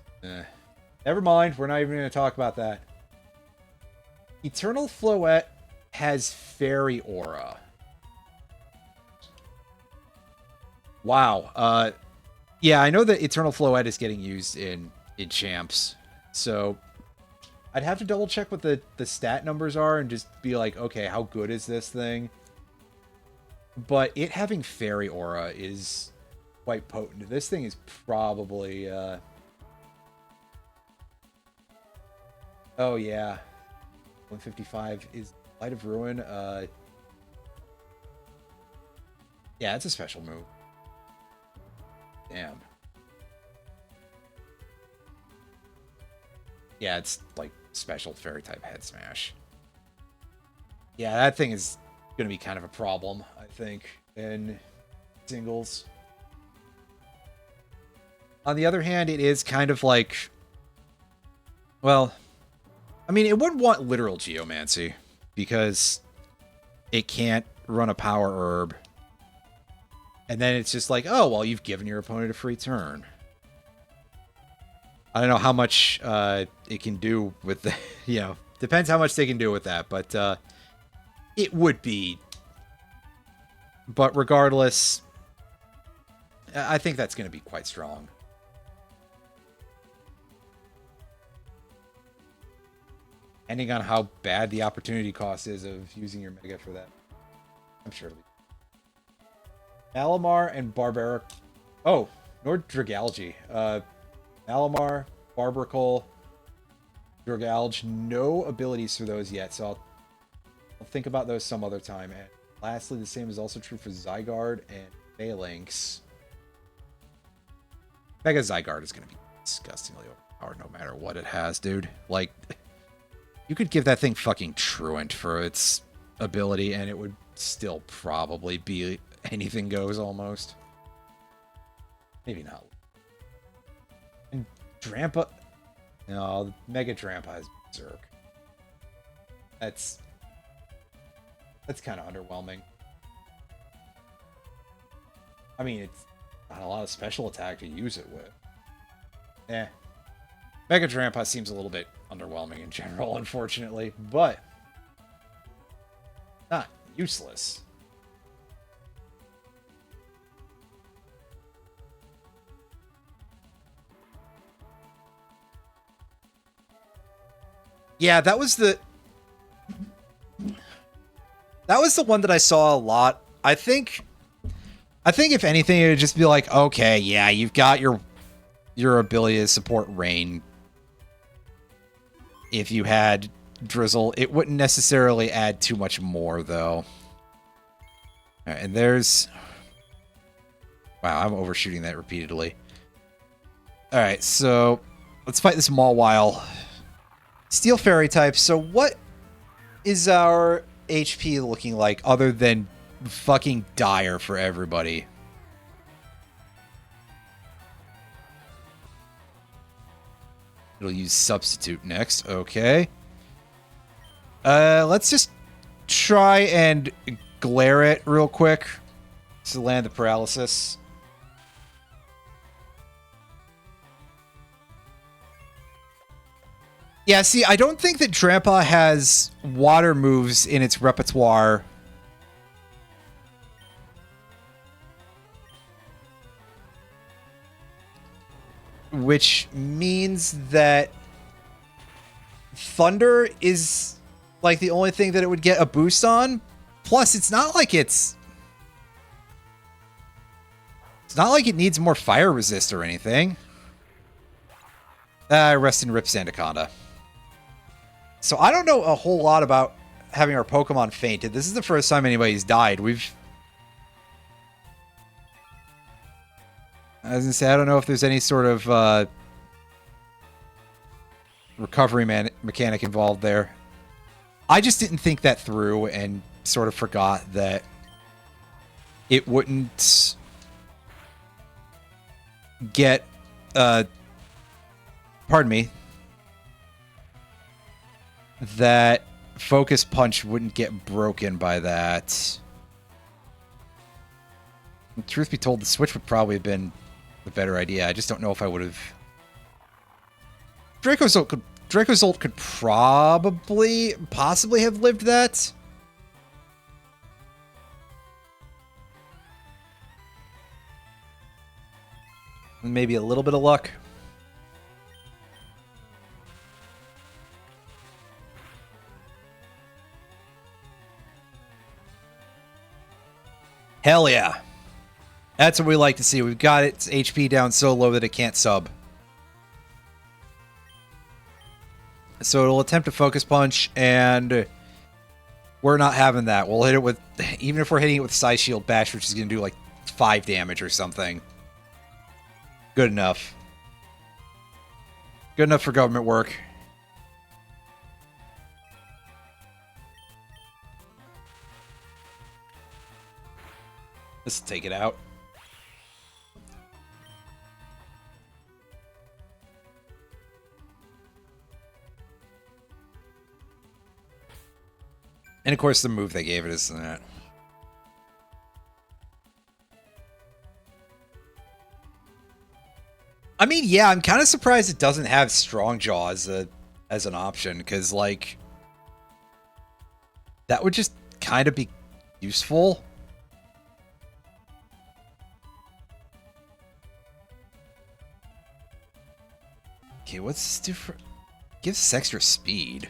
Never mind, we're not even going to talk about that. Eternal Floette has Fairy Aura. Wow. Yeah, I know that Eternal Floette is getting used in champs. So I'd have to double check what the stat numbers are and just be like, okay, how good is this thing? But it having Fairy Aura is quite potent. This thing is probably... Oh, yeah. 155 is Light of Ruin. Yeah, it's a special move. Damn. Yeah, it's like special fairy type head smash. Yeah, that thing is going to be kind of a problem, I think, in singles. On the other hand, it is kind of like... Well, I mean, it wouldn't want literal Geomancy, because it can't run a power herb. And then it's just like, oh, well, you've given your opponent a free turn. I don't know how much it can do with the... You know, depends how much they can do with that, but it would be. But regardless, I think that's going to be quite strong. Depending on how bad the opportunity cost is of using your Mega for that. I'm sure it'll be. Malamar and Barbaric... Oh, Norddragalge. Malamar, Barbaricole, Dragalge. No abilities for those yet, so I'll think about those some other time. And lastly, the same is also true for Zygarde and Phalanx. Mega Zygarde is going to be disgustingly overpowered no matter what it has, dude. Like, you could give that thing fucking Truant for its ability, and it would still probably be anything goes almost. Maybe not. And Drampa... No, Mega Drampa is Berserk. That's kind of underwhelming. I mean, it's not a lot of special attack to use it with. Eh. Mega Drampa seems a little bit underwhelming in general, unfortunately, but not useless. Yeah, that was the one that I saw a lot. I think if anything, it would just be like, okay, yeah, you've got your ability to support rain. If you had Drizzle, it wouldn't necessarily add too much more, though. Right, and there's... Wow, I'm overshooting that repeatedly. Alright, so let's fight this Mawile. Steel Fairy type, so what is our HP looking like other than fucking dire for everybody? It'll use Substitute next. Okay. Let's just try and glare it real quick to land the paralysis. Yeah, see, I don't think that Drampa has water moves in its repertoire. Which means that Thunder is like the only thing that it would get a boost on. Plus, it's not like it needs more fire resist or anything. Rest in Rip Sandaconda. So I don't know a whole lot about having our Pokemon fainted. This is the first time anybody's died. I was gonna say, I don't know if there's any sort of recovery mechanic involved there. I just didn't think that through and sort of forgot that it wouldn't get, pardon me, that Focus Punch wouldn't get broken by that. And truth be told, the switch would probably have been the better idea. I just don't know if I would have... Dracozolt could possibly have lived that. Maybe a little bit of luck. Hell yeah. That's what we like to see. We've got its HP down so low that it can't sub. So it'll attempt a Focus Punch, and we're not having that. We'll hit it with... Even if we're hitting it with Psy Shield Bash, which is going to do like 5 damage or something. Good enough. Good enough for government work. Let's take it out. And of course the move they gave it is that. I mean, yeah, I'm kind of surprised it doesn't have Strong Jaw as an option, because, like, that would just kind of be useful. Okay, what's different? Gives us extra speed.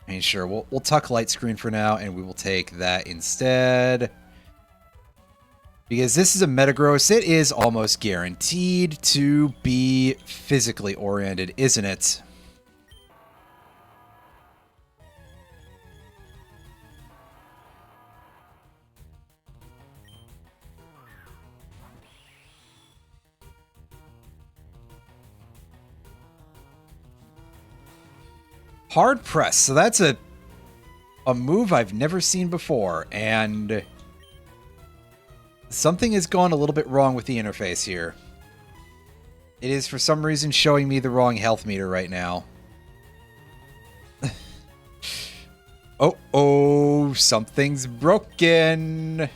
I mean, sure, we'll tuck Light Screen for now, and we will take that instead. Because this is a Metagross, it is almost guaranteed to be physically oriented, isn't it? Hard Press, so that's a move I've never seen before, and something has gone a little bit wrong with the interface here. It is for some reason showing me the wrong health meter right now. Oh, something's broken.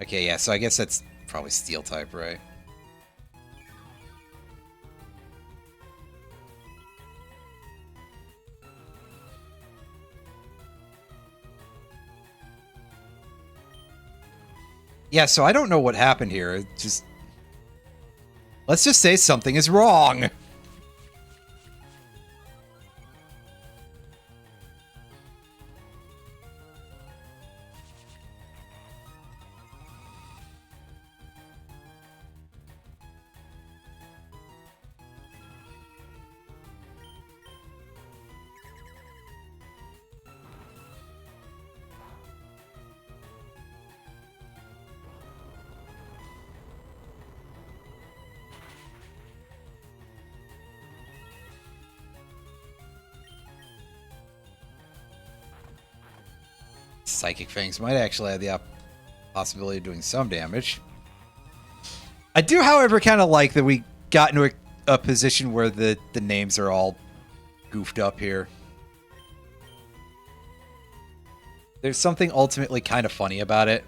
Okay, yeah, so I guess that's probably Steel type, right? Yeah, so I don't know what happened here. Let's just say something is wrong. Psychic Fangs might actually have the possibility of doing some damage. I do, however, kind of like that we got into a position where the names are all goofed up here. There's something ultimately kind of funny about it.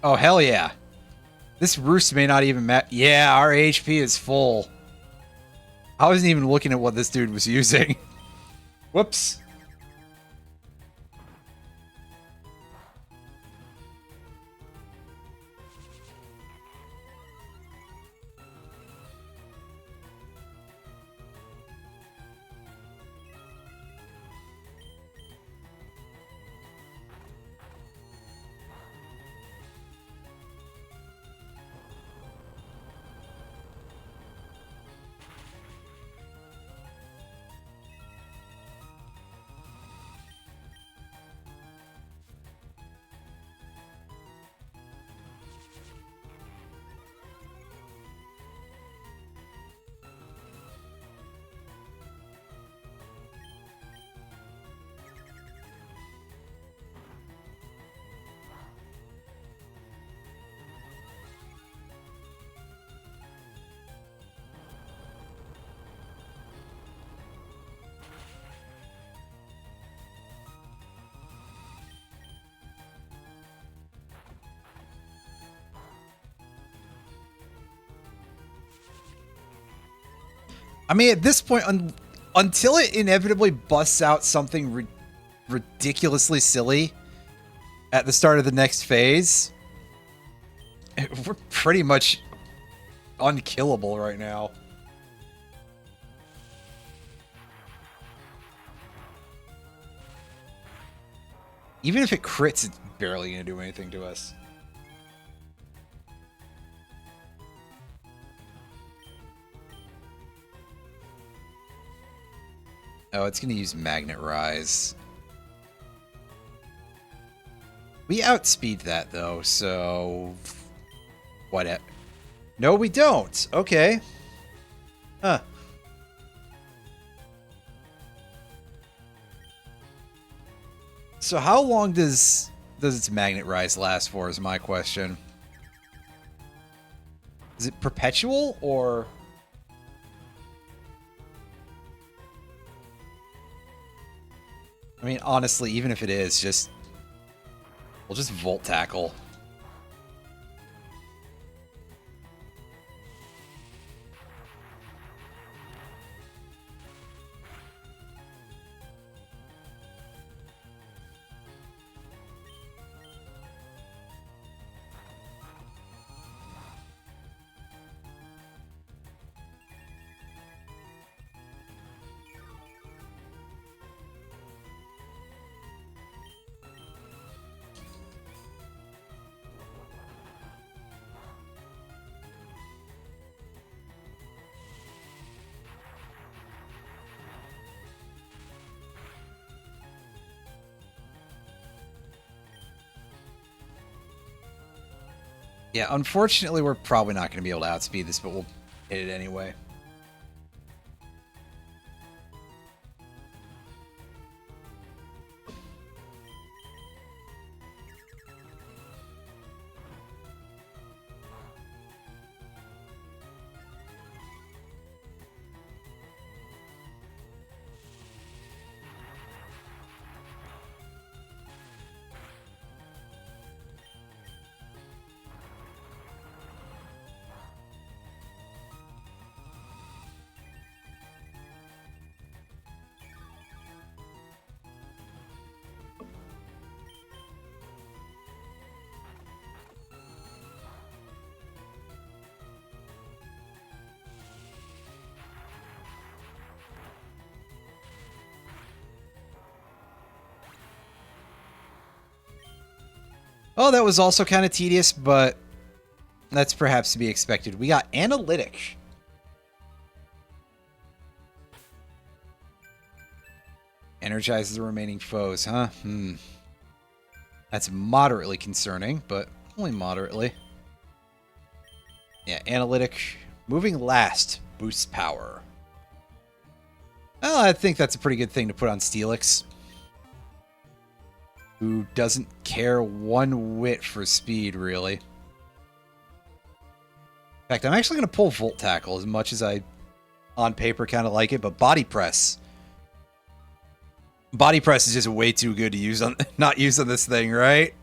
Oh, hell yeah. This roost may not even match. Yeah, our HP is full. I wasn't even looking at what this dude was using. Whoops. I mean, at this point, until it inevitably busts out something ridiculously silly at the start of the next phase, we're pretty much unkillable right now. Even if it crits, it's barely going to do anything to us. Oh, it's going to use Magnet Rise. We outspeed that, though, so... What? No, we don't. Okay. Huh. So how long does its Magnet Rise last for, is my question. Is it perpetual, or... I mean, honestly, even if it is, we'll just Volt Tackle. Yeah, unfortunately, we're probably not going to be able to outspeed this, but we'll hit it anyway. Oh, that was also kind of tedious, but that's perhaps to be expected. We got Analytic. Energizes the remaining foes, huh? That's moderately concerning, but only moderately. Yeah, Analytic. Moving last boosts power. Well, I think that's a pretty good thing to put on Steelix, who doesn't care one whit for speed, really. In fact, I'm actually going to pull Volt Tackle as much as I, on paper, kind of like it, but Body Press. Body Press is just way too good to use on, not use on this thing, right?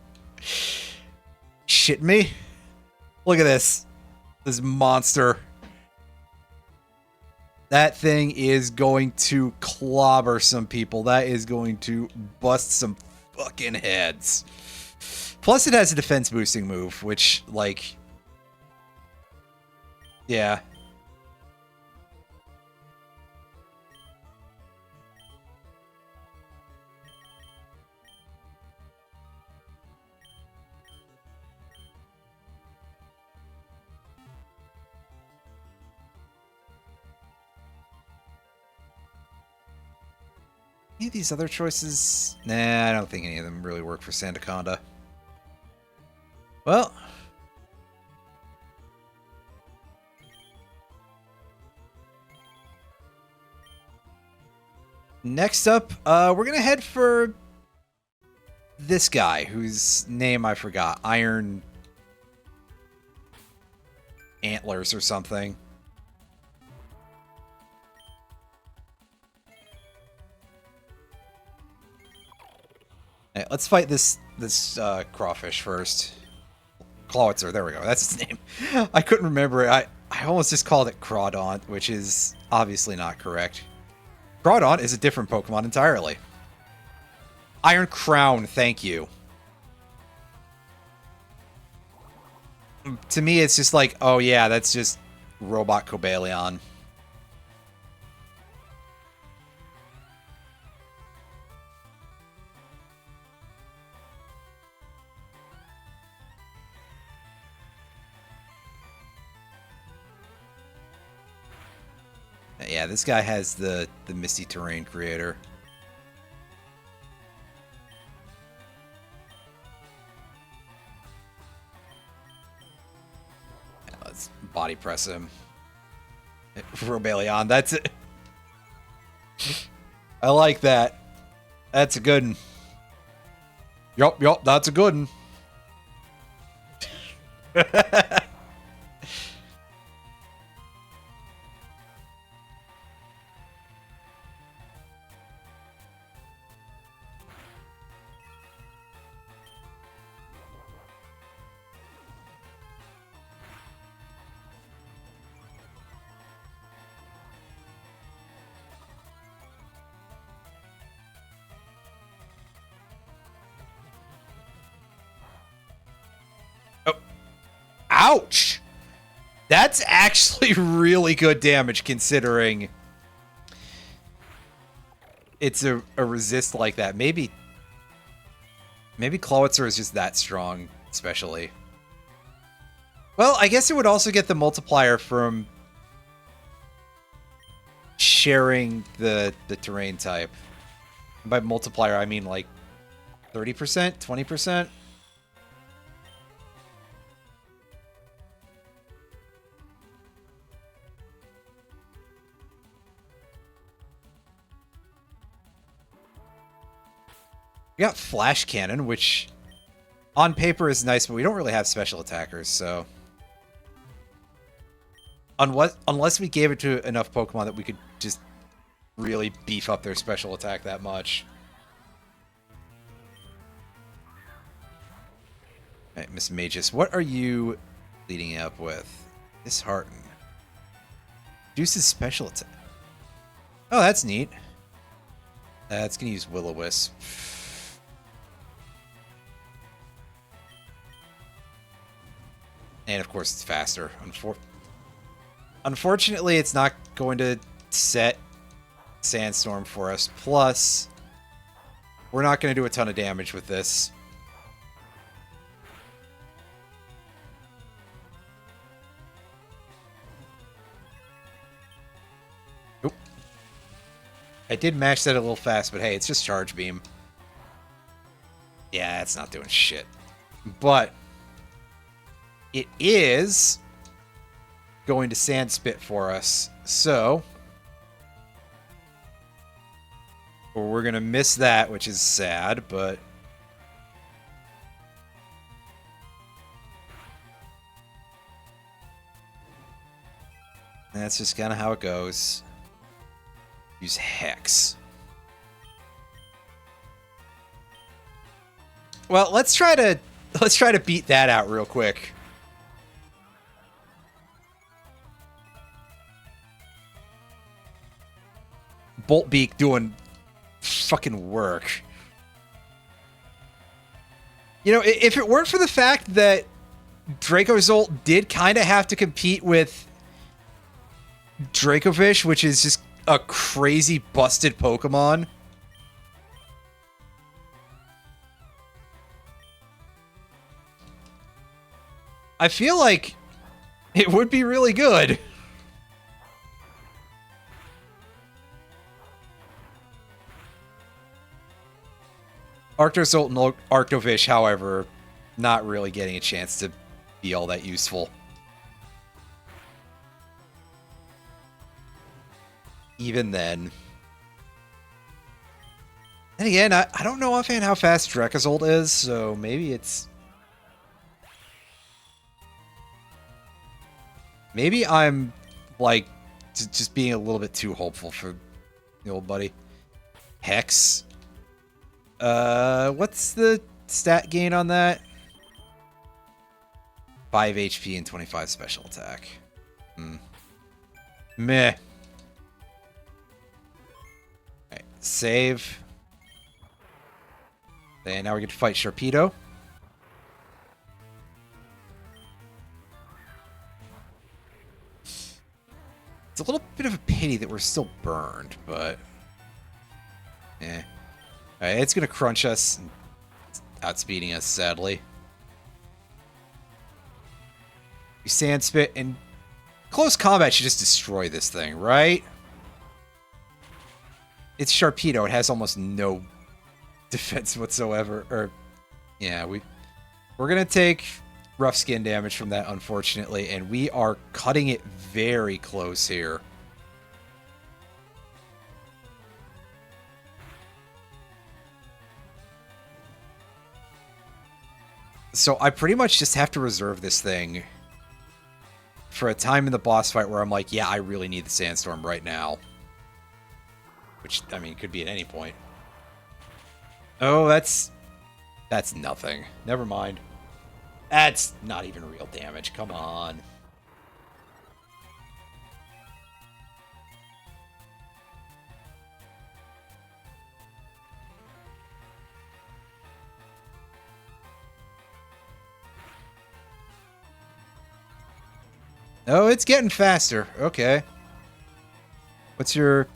Shit me? Look at this. This monster. That thing is going to clobber some people. That is going to bust some fucking heads. Plus, it has a defense boosting move, which, like... Yeah. Any of these other choices? Nah, I don't think any of them really work for Sandaconda. Well... Next up, we're gonna head for this guy, whose name I forgot. Iron... Antlers or something. Right, let's fight this crawfish first. Clawitzer, there we go. That's its name. I couldn't remember it. I almost just called it Crawdaunt, which is obviously not correct. Crawdaunt is a different Pokemon entirely. Iron Crown, thank you. To me, it's just like, oh yeah, that's just Robot Cobalion. Yeah, this guy has the Misty Terrain creator. Yeah, let's body press him. Robalion, that's it. I like that. That's a good one. Yup, that's a good one. Ouch! That's actually really good damage considering it's a resist like that. Maybe Clawitzer is just that strong, especially. Well, I guess it would also get the multiplier from sharing the terrain type. And by multiplier, I mean like 30%, 20%. We got Flash Cannon, which on paper is nice, but we don't really have special attackers, so... Unless we gave it to enough Pokemon that we could just really beef up their special attack that much. Alright, Miss Magus, what are you leading up with? Dishearten. Reduces special attack. Oh, that's neat. It's gonna use Will-O-Wisp. And of course it's faster. Unfortunately, it's not going to set Sandstorm for us. Plus, we're not going to do a ton of damage with this. Oop. I did mash that a little fast, but hey, it's just Charge Beam. Yeah, it's not doing shit. But it is going to Sand Spit for us, so we're going to miss that, which is sad, but that's just kind of how it goes. Use Hex. Well, let's try to let's try to beat that out real quick. Boltbeak doing fucking work. You know, if it weren't for the fact that Dracozolt did kind of have to compete with Dracovish, which is just a crazy busted Pokemon. I feel like it would be really good. Arctozolt and Arctovish, however, not really getting a chance to be all that useful. Even then. And again, I don't know offhand how fast Dracozolt is, so maybe it's... Maybe I'm, like, just being a little bit too hopeful for the old buddy. Hex. What's the stat gain on that? 5 HP and 25 special attack. Meh. Alright, save. And now we get to fight Sharpedo. It's a little bit of a pity that we're still burned, but... eh. Alright, it's gonna crunch us, outspeeding us, sadly. We Sand Spit, and close combat should just destroy this thing, right? It's Sharpedo, it has almost no defense whatsoever. Or, yeah, we're gonna take rough skin damage from that, unfortunately, and we are cutting it very close here. So I pretty much just have to reserve this thing for a time in the boss fight where I'm like, yeah, I really need the Sandstorm right now. Which, I mean, could be at any point. Oh, that's nothing. Never mind. That's not even real damage. Come on. Oh, it's getting faster. Okay. What's your...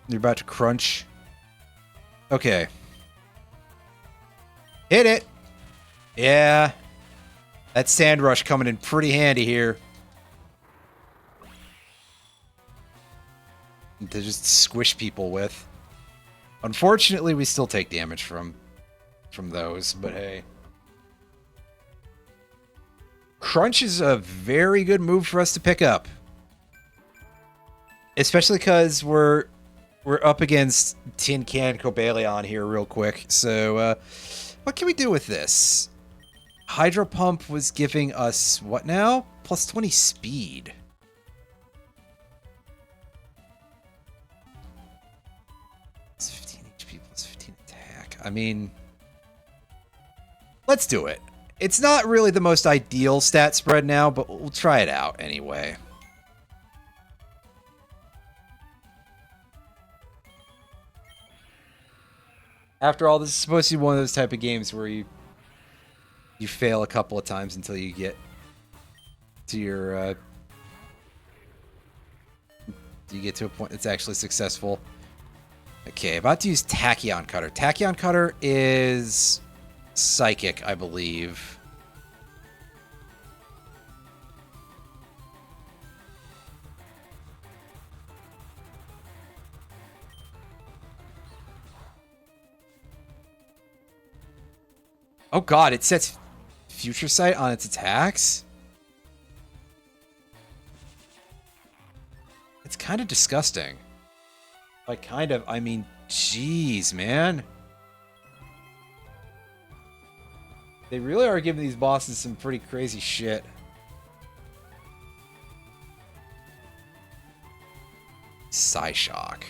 You're about to crunch. Okay. Hit it. Yeah. That Sand Rush coming in pretty handy here. To just squish people with. Unfortunately, we still take damage from those, but hey. Crunch is a very good move for us to pick up. Especially because we're up against Tin Can Cobalion here real quick. So, what can we do with this? Hydro Pump was giving us, what now? Plus 20 speed. It's 15 HP plus 15 attack. I mean, let's do it. It's not really the most ideal stat spread now, but we'll try it out anyway. After all, this is supposed to be one of those type of games where you fail a couple of times until you get to your you get to a point that's actually successful. Okay, about to use Tachyon Cutter. Tachyon Cutter is Psychic, I believe. Oh god, it sets Future Sight on its attacks? It's kind of disgusting. Like, kind of, I mean, jeez, man. They really are giving these bosses some pretty crazy shit. Psyshock.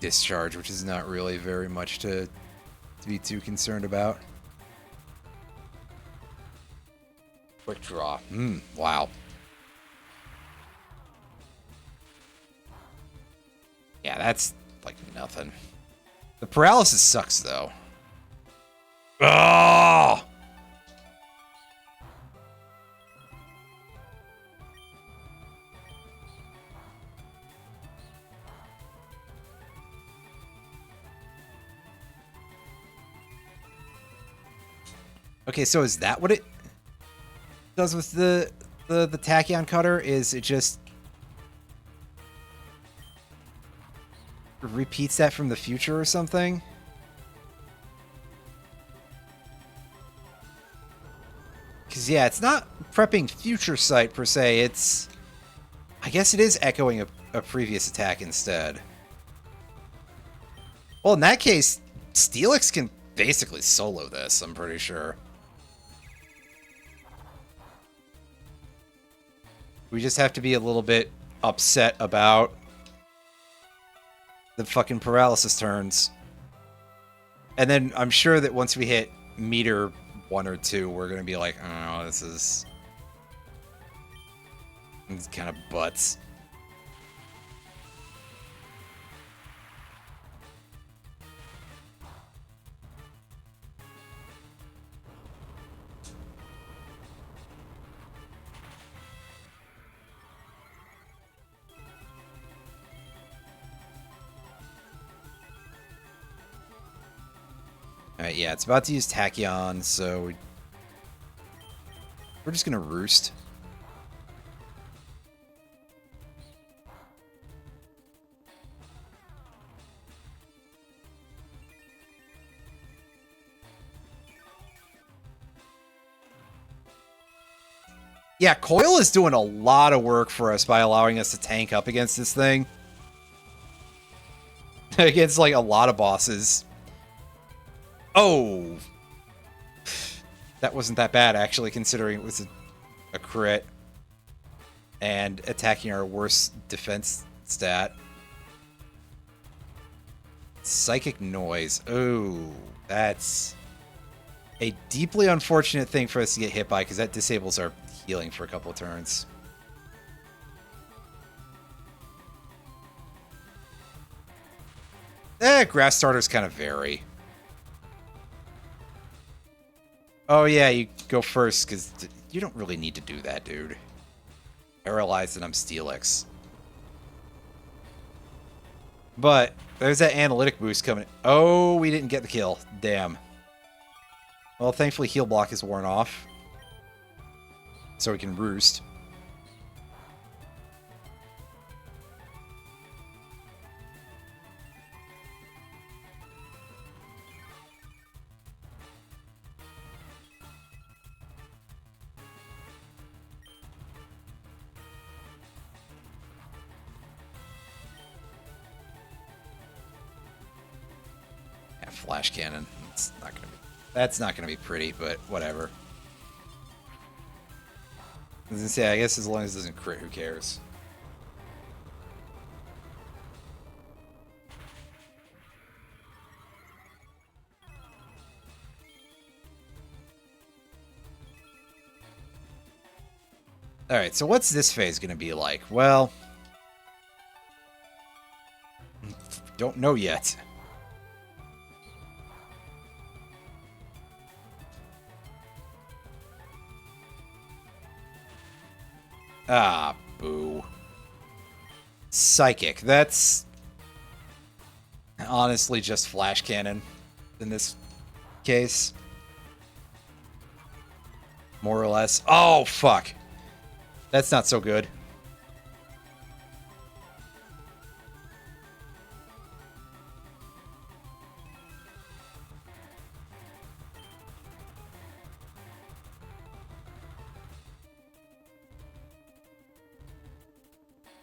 discharge, which is not really very much to be too concerned about. Quick draw. Wow. Yeah, that's like nothing. The paralysis sucks, though. Oh! Okay, so is that what it does with the tachyon cutter? Is it just repeats that from the future or something? Because, yeah, it's not prepping future sight per se. It's... I guess it is echoing a previous attack instead. Well, in that case, Steelix can basically solo this, I'm pretty sure. We just have to be a little bit upset about the fucking paralysis turns. And then I'm sure that once we hit meter 1 or 2, we're going to be like, oh, this is kind of butts. Alright, yeah, it's about to use Tachyon, so we're just gonna roost. Yeah, Coil is doing a lot of work for us by allowing us to tank up against this thing. Against, like, a lot of bosses. Oh! That wasn't that bad, actually, considering it was a crit. And attacking our worst defense stat. Psychic Noise. Oh, that's a deeply unfortunate thing for us to get hit by, because that disables our healing for a couple of turns. Grass starters kind of vary. Oh yeah, you go first, because you don't really need to do that, dude. Paralyzed and I'm Steelix. But there's that analytic boost coming. Oh, we didn't get the kill. Damn. Well, thankfully heal block is worn off. So we can roost. Yeah, flash cannon. That's not gonna be pretty, but whatever. I was gonna say, I guess as long as it doesn't crit, who cares? Alright, so what's this phase gonna be like? Well, don't know yet. Ah, boo. Psychic. That's honestly just flash cannon in this case. More or less. Oh, fuck. That's not so good.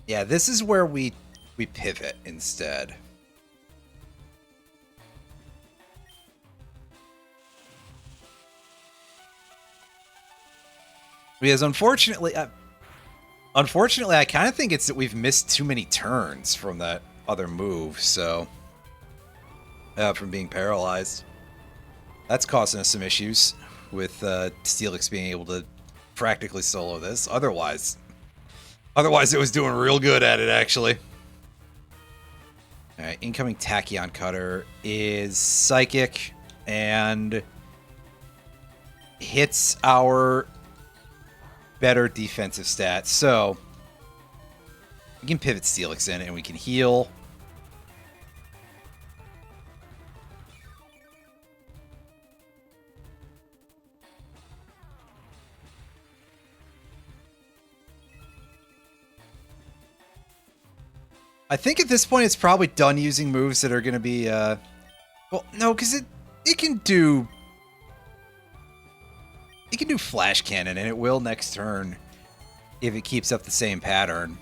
Yeah, this is where we pivot instead. Because unfortunately, I kind of think it's that we've missed too many turns from that other move, so from being paralyzed. That's causing us some issues with Steelix being able to practically solo this. Otherwise it was doing real good at it, actually. Alright, incoming Tachyon Cutter is Psychic and hits our better defensive stats. So we can pivot Steelix in and we can heal. I think at this point it's probably done using moves that are going to be, well, no, because it can do Flash Cannon, and it will next turn if it keeps up the same pattern.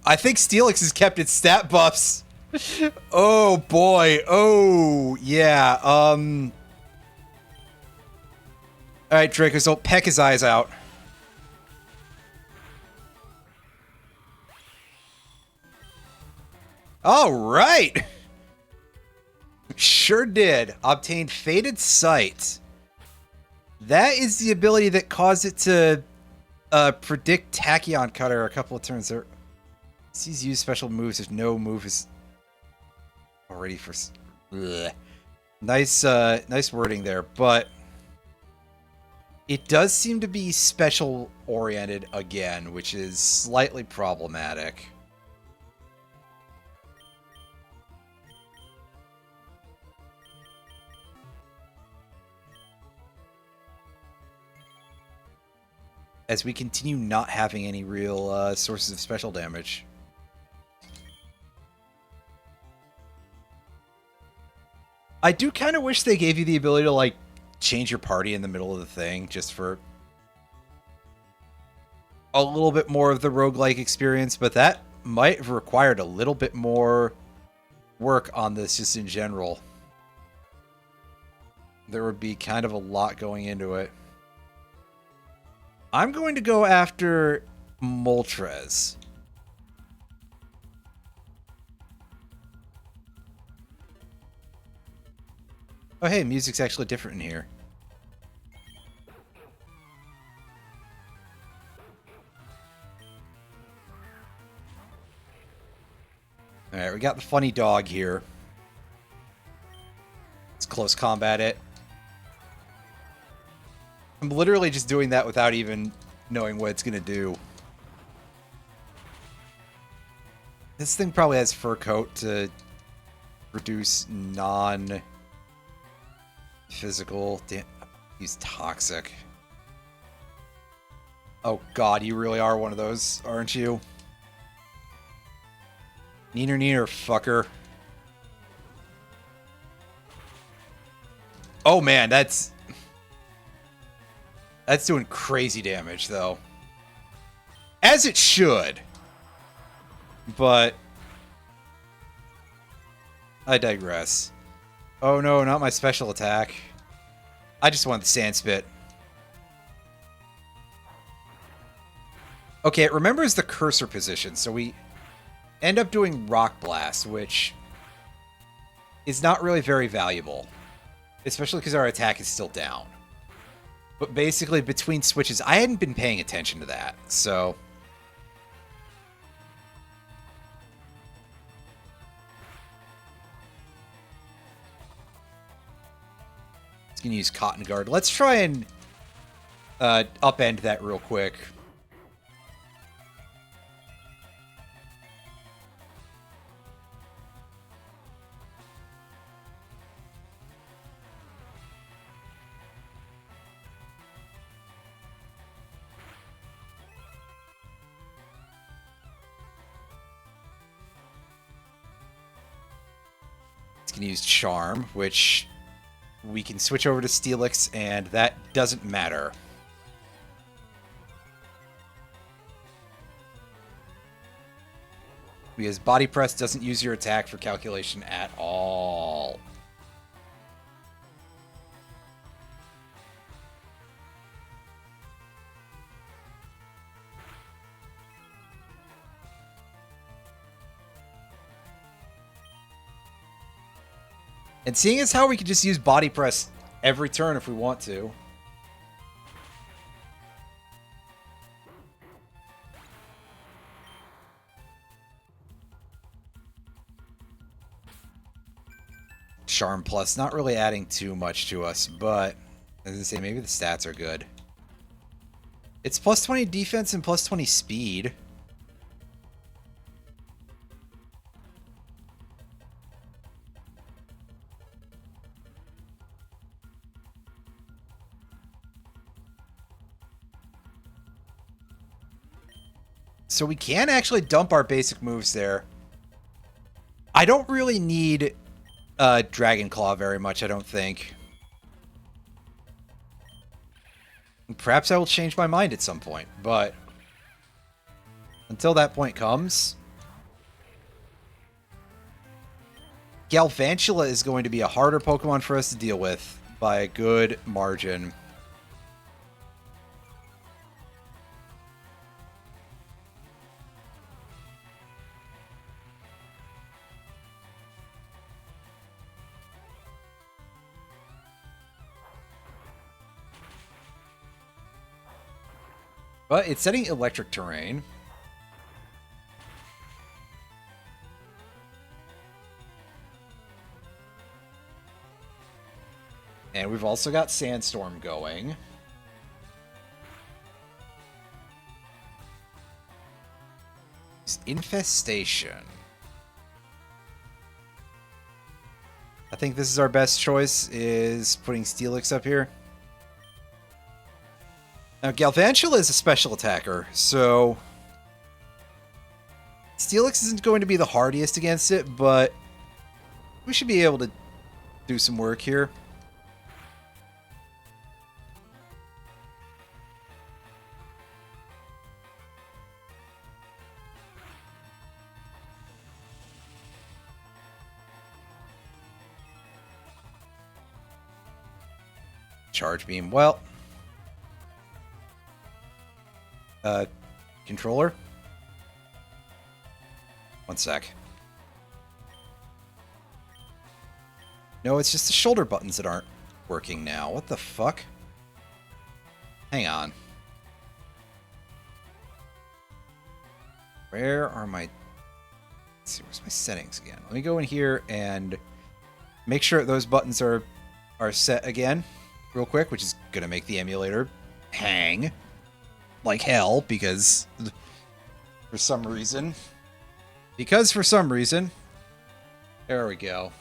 I think Steelix has kept its stat buffs. Oh boy. Oh yeah. Alright, Dracos, don't peck his eyes out. Alright! Sure did. Obtained Fated Sight. That is the ability that caused it to predict Tachyon Cutter a couple of turns there. He's used special moves if no move is already for... Ugh. Nice wording there, but... It does seem to be special-oriented again, which is slightly problematic. As we continue not having any real sources of special damage. I do kind of wish they gave you the ability to, like, change your party in the middle of the thing, just for a little bit more of the roguelike experience, but that might have required a little bit more work on this just in general. There would be kind of a lot going into it. I'm going to go after Moltres. Oh hey, music's actually different in here. Alright, we got the funny dog here. Let's close combat it. I'm literally just doing that without even knowing what it's gonna do. This thing probably has fur coat to reduce non-physical. Damn, he's toxic. Oh god, you really are one of those, aren't you? Neener, neener, fucker. Oh man, that's doing crazy damage, though. As it should. But I digress. Oh no, not my special attack. I just want the sand spit. Okay, it remembers the cursor position, so we end up doing Rock Blast, which is not really very valuable. Especially because our attack is still down. But basically, between switches, I hadn't been paying attention to that, so... It's gonna use Cotton Guard. Let's try and upend that real quick. Can use Charm, which we can switch over to Steelix, and that doesn't matter. Because Body Press doesn't use your attack for calculation at all. And seeing as how we could just use body press every turn if we want to. Charm plus, not really adding too much to us, but as I say, maybe the stats are good. It's plus 20 defense and plus 20 speed. So we can actually dump our basic moves there. I don't really need Dragon Claw very much, I don't think. Perhaps I will change my mind at some point, but until that point comes, Galvantula is going to be a harder Pokemon for us to deal with by a good margin. But it's setting electric terrain. And we've also got Sandstorm going. Infestation. I think this is our best choice, is putting Steelix up here. Now, Galvantula is a special attacker, so Steelix isn't going to be the hardiest against it, but we should be able to do some work here. Charge Beam. Well, controller? One sec. No, it's just the shoulder buttons that aren't working now. What the fuck? Hang on. Where are my... Let's see, where's my settings again? Let me go in here and make sure those buttons are set again real quick, which is going to make the emulator hang like hell because for some reason. There we go.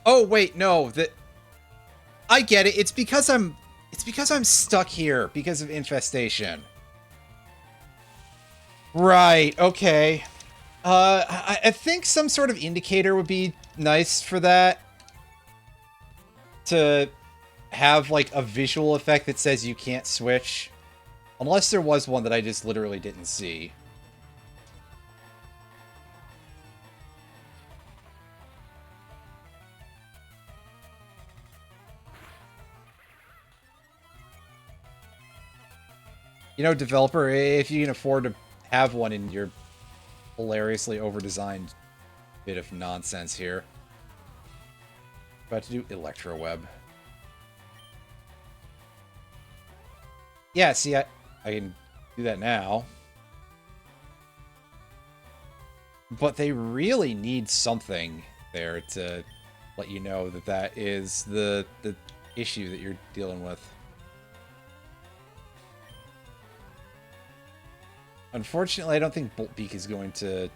Oh wait, no, I get it. It's because I'm stuck here because of infestation. Right, okay. I think some sort of indicator would be nice for that. To have, like, a visual effect that says you can't switch. Unless there was one that I just literally didn't see. You know, developer, if you can afford to have one in your hilariously over-designed bit of nonsense here. About to do Electro Web. Yeah, see, I can do that now. But they really need something there to let you know that that is the issue that you're dealing with. Unfortunately, I don't think Bolt Beak is going to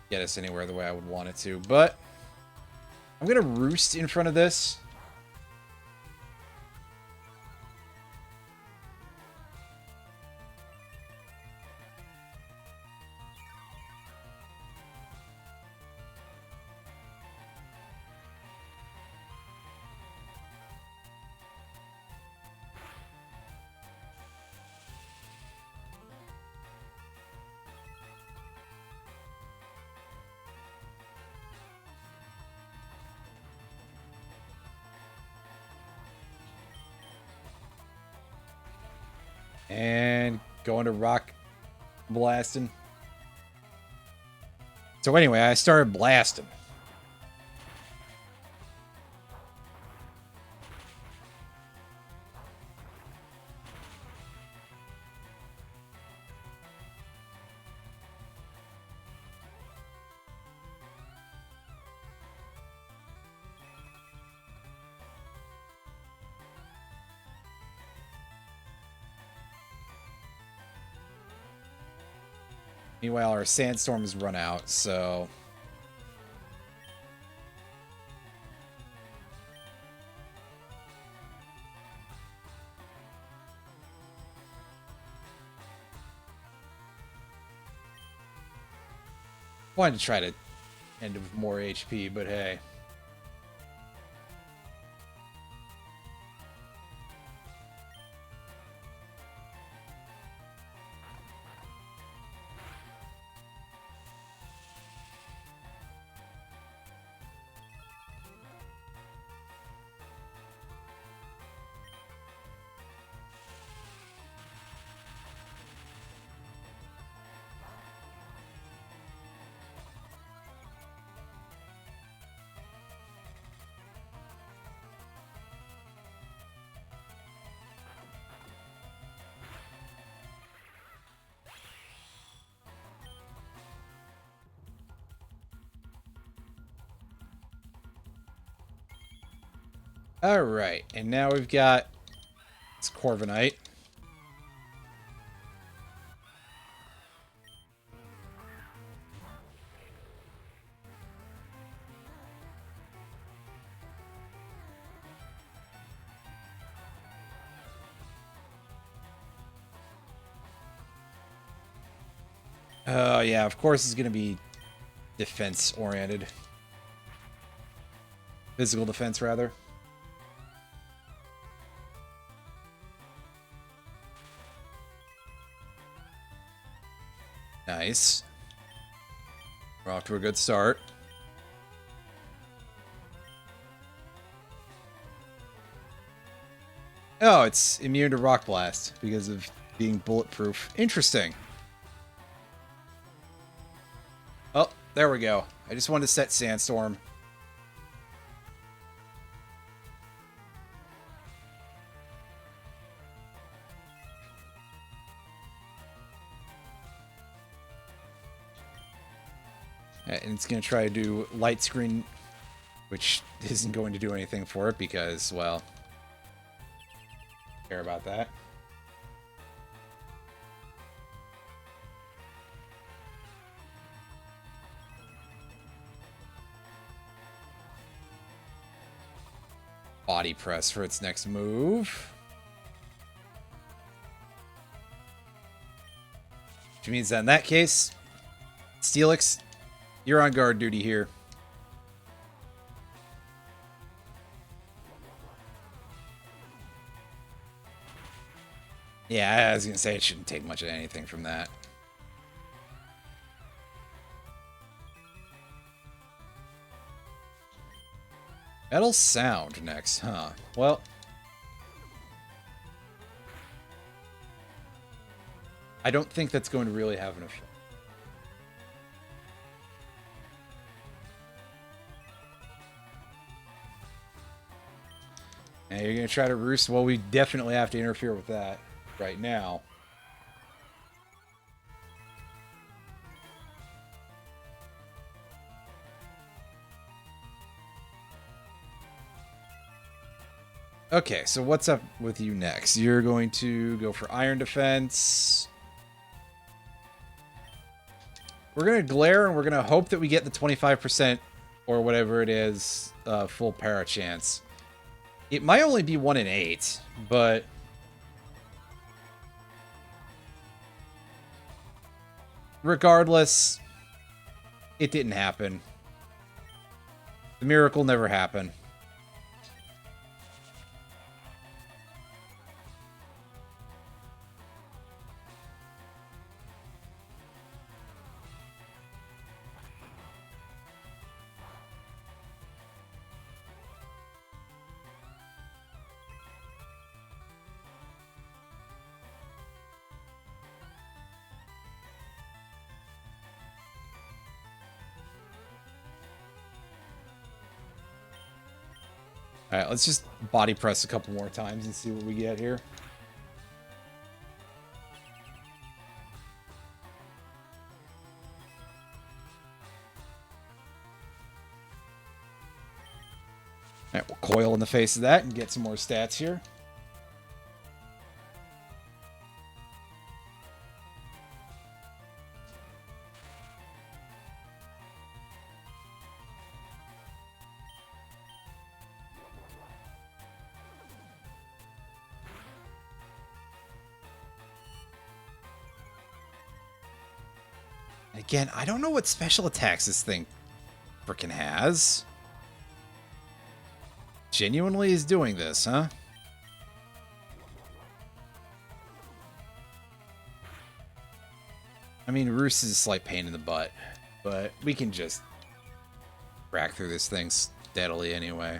get us anywhere the way I would want it to, but I'm going to roost in front of this. And going to rock blasting. So anyway, I started blasting. Meanwhile, our sandstorms run out, so... Wanted to try to end with more HP, but hey. Alright, and now we've got this Corviknight. Oh, yeah, of course it's going to be defense-oriented. Physical defense, rather. Nice. We're off to a good start. Oh, it's immune to Rock Blast because of being bulletproof. Interesting. Oh, there we go. I just wanted to set Sandstorm. And it's going to try to do light screen, which isn't going to do anything for it because, well, care about that. Body press for its next move. Which means that in that case, Steelix, you're on guard duty here. Yeah, I was going to say it shouldn't take much of anything from that. Metal Sound next, huh? Well, I don't think that's going to really have an effect. And you're going to try to roost? Well, we definitely have to interfere with that right now. Okay, so what's up with you next? You're going to go for Iron Defense. We're going to Glare, and we're going to hope that we get the 25% or whatever it is full para chance. It might only be 1 in 8, but... regardless, it didn't happen. The miracle never happened. Alright, let's just body press a couple more times and see what we get here. Alright, we'll coil in the face of that and get some more stats here. Again, I don't know what special attacks this thing frickin' has. Genuinely is doing this, huh? I mean, Roost is a slight pain in the butt, but we can just crack through this thing steadily anyway.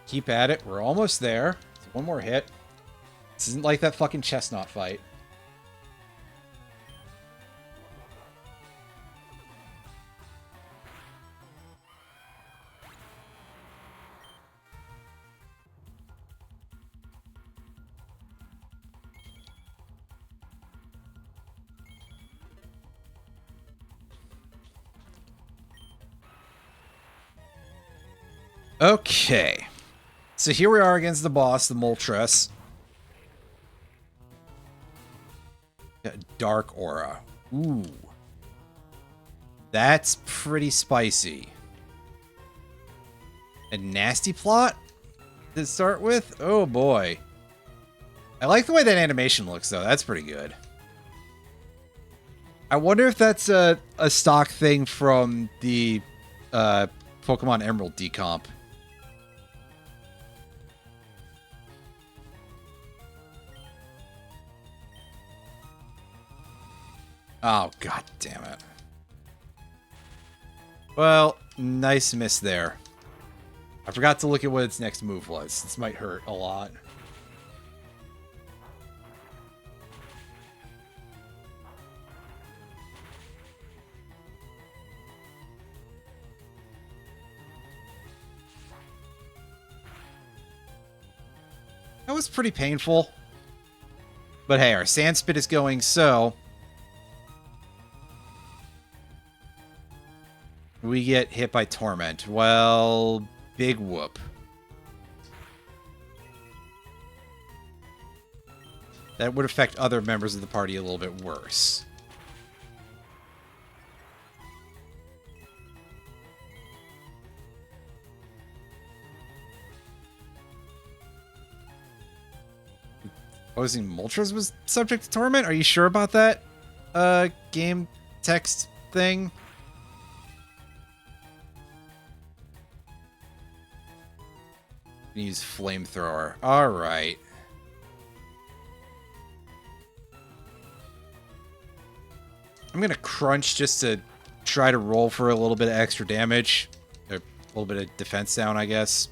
Keep at it. We're almost there. One more hit. This isn't like that fucking chestnut fight. Okay. So here we are against the boss, the Moltres. Dark Aura. Ooh. That's pretty spicy. A nasty plot to start with? Oh boy. I like the way that animation looks though. That's pretty good. I wonder if that's a stock thing from the Pokemon Emerald decomp. Oh, god damn it. Well, nice miss there. I forgot to look at what its next move was. This might hurt a lot. That was pretty painful. But hey, our Sand Spit is going, so we get hit by Torment. Well, big whoop. That would affect other members of the party a little bit worse. Opposing Moltres was subject to Torment? Are you sure about that? Game text thing? Use Flamethrower. Alright. I'm gonna crunch just to try to roll for a little bit of extra damage. Or a little bit of defense down, I guess.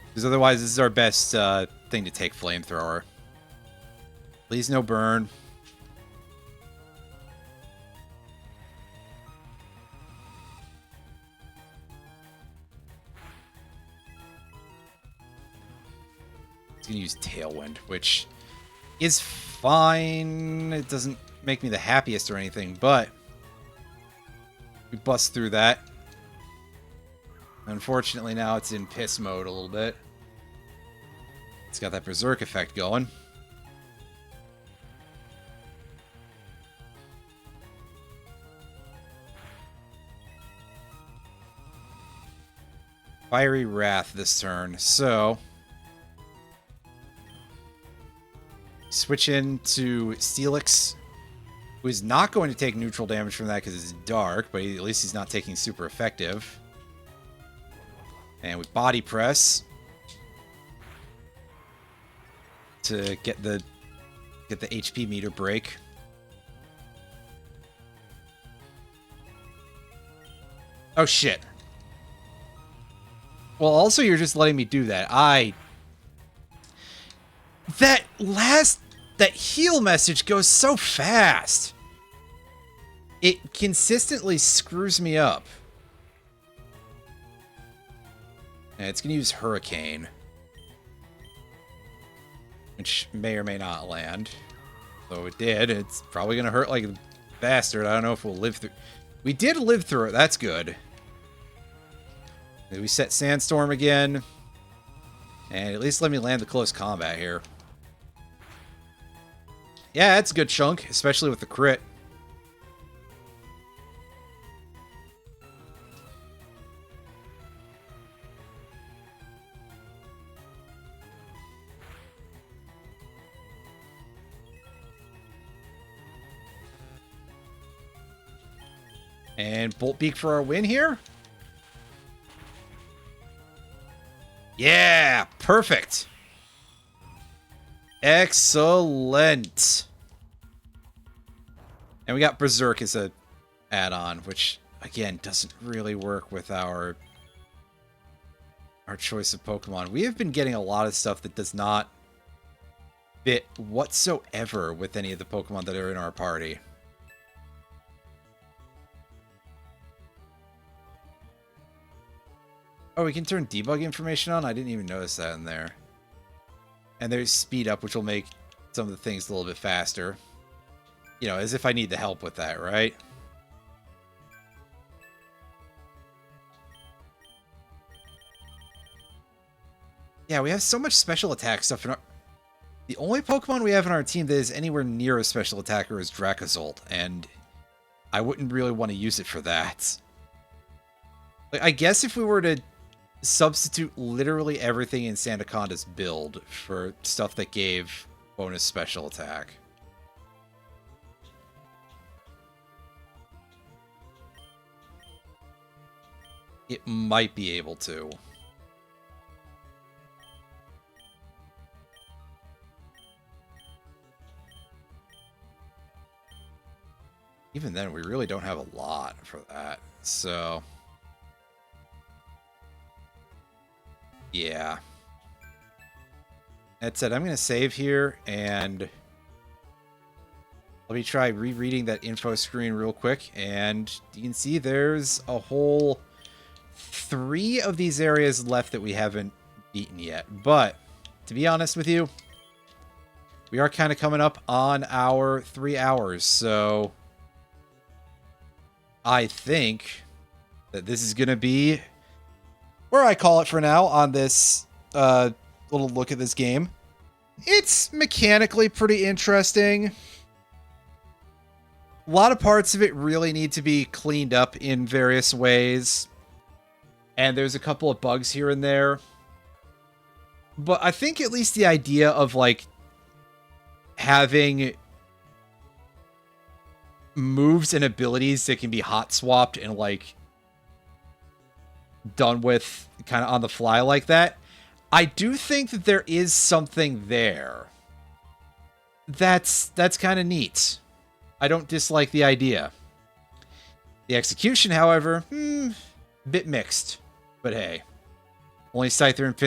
Because otherwise, this is our best thing to take Flamethrower. Please no burn. It's going to use Tailwind, which is fine. It doesn't make me the happiest or anything, but we bust through that. Unfortunately, now it's in piss mode a little bit. It's got that Berserk effect going. Fiery Wrath this turn, so switch into Steelix, who is not going to take neutral damage from that because it's dark, but at least he's not taking super effective. And with Body Press to get the HP meter break. Oh, shit. Well, also, you're just letting me do that. That heal message goes so fast. It consistently screws me up. And it's going to use Hurricane. Which may or may not land. Though it did, it's probably going to hurt like a bastard. I don't know if we'll live through... We did live through it. That's good. We set Sandstorm again. And at least let me land the close combat here. Yeah, that's a good chunk, especially with the crit. And Bolt Beak for our win here. Yeah, perfect. Excellent. And we got Berserk as a add-on, which again doesn't really work with our choice of Pokemon. We have been getting a lot of stuff that does not fit whatsoever with any of the Pokemon that are in our party. Oh, we can turn debug information on? I didn't even notice that in there. And there's speed up, which will make some of the things a little bit faster. You know, as if I need the help with that, right? Yeah, we have so much special attack stuff in our... The only Pokemon we have in our team that is anywhere near a special attacker is Dracozolt, and I wouldn't really want to use it for that. Like, I guess if we were to substitute literally everything in Sandaconda's build for stuff that gave bonus special attack. It might be able to. Even then, we really don't have a lot for that, so... Yeah. That said, I'm going to save here, and let me try rereading that info screen real quick, and you can see there's a whole 3 of these areas left that we haven't beaten yet. But, to be honest with you, we are kind of coming up on our 3 hours, so I think that this is going to be where I call it for now on this little look at this game. It's mechanically pretty interesting. A lot of parts of it really need to be cleaned up in various ways. And there's a couple of bugs here and there. But I think at least the idea of, like, having moves and abilities that can be hot swapped and, like, done with kind of on the fly like that, I do think that there is something there. That's kind of neat. I don't dislike the idea. The execution, however, bit mixed. But hey, only Scyther and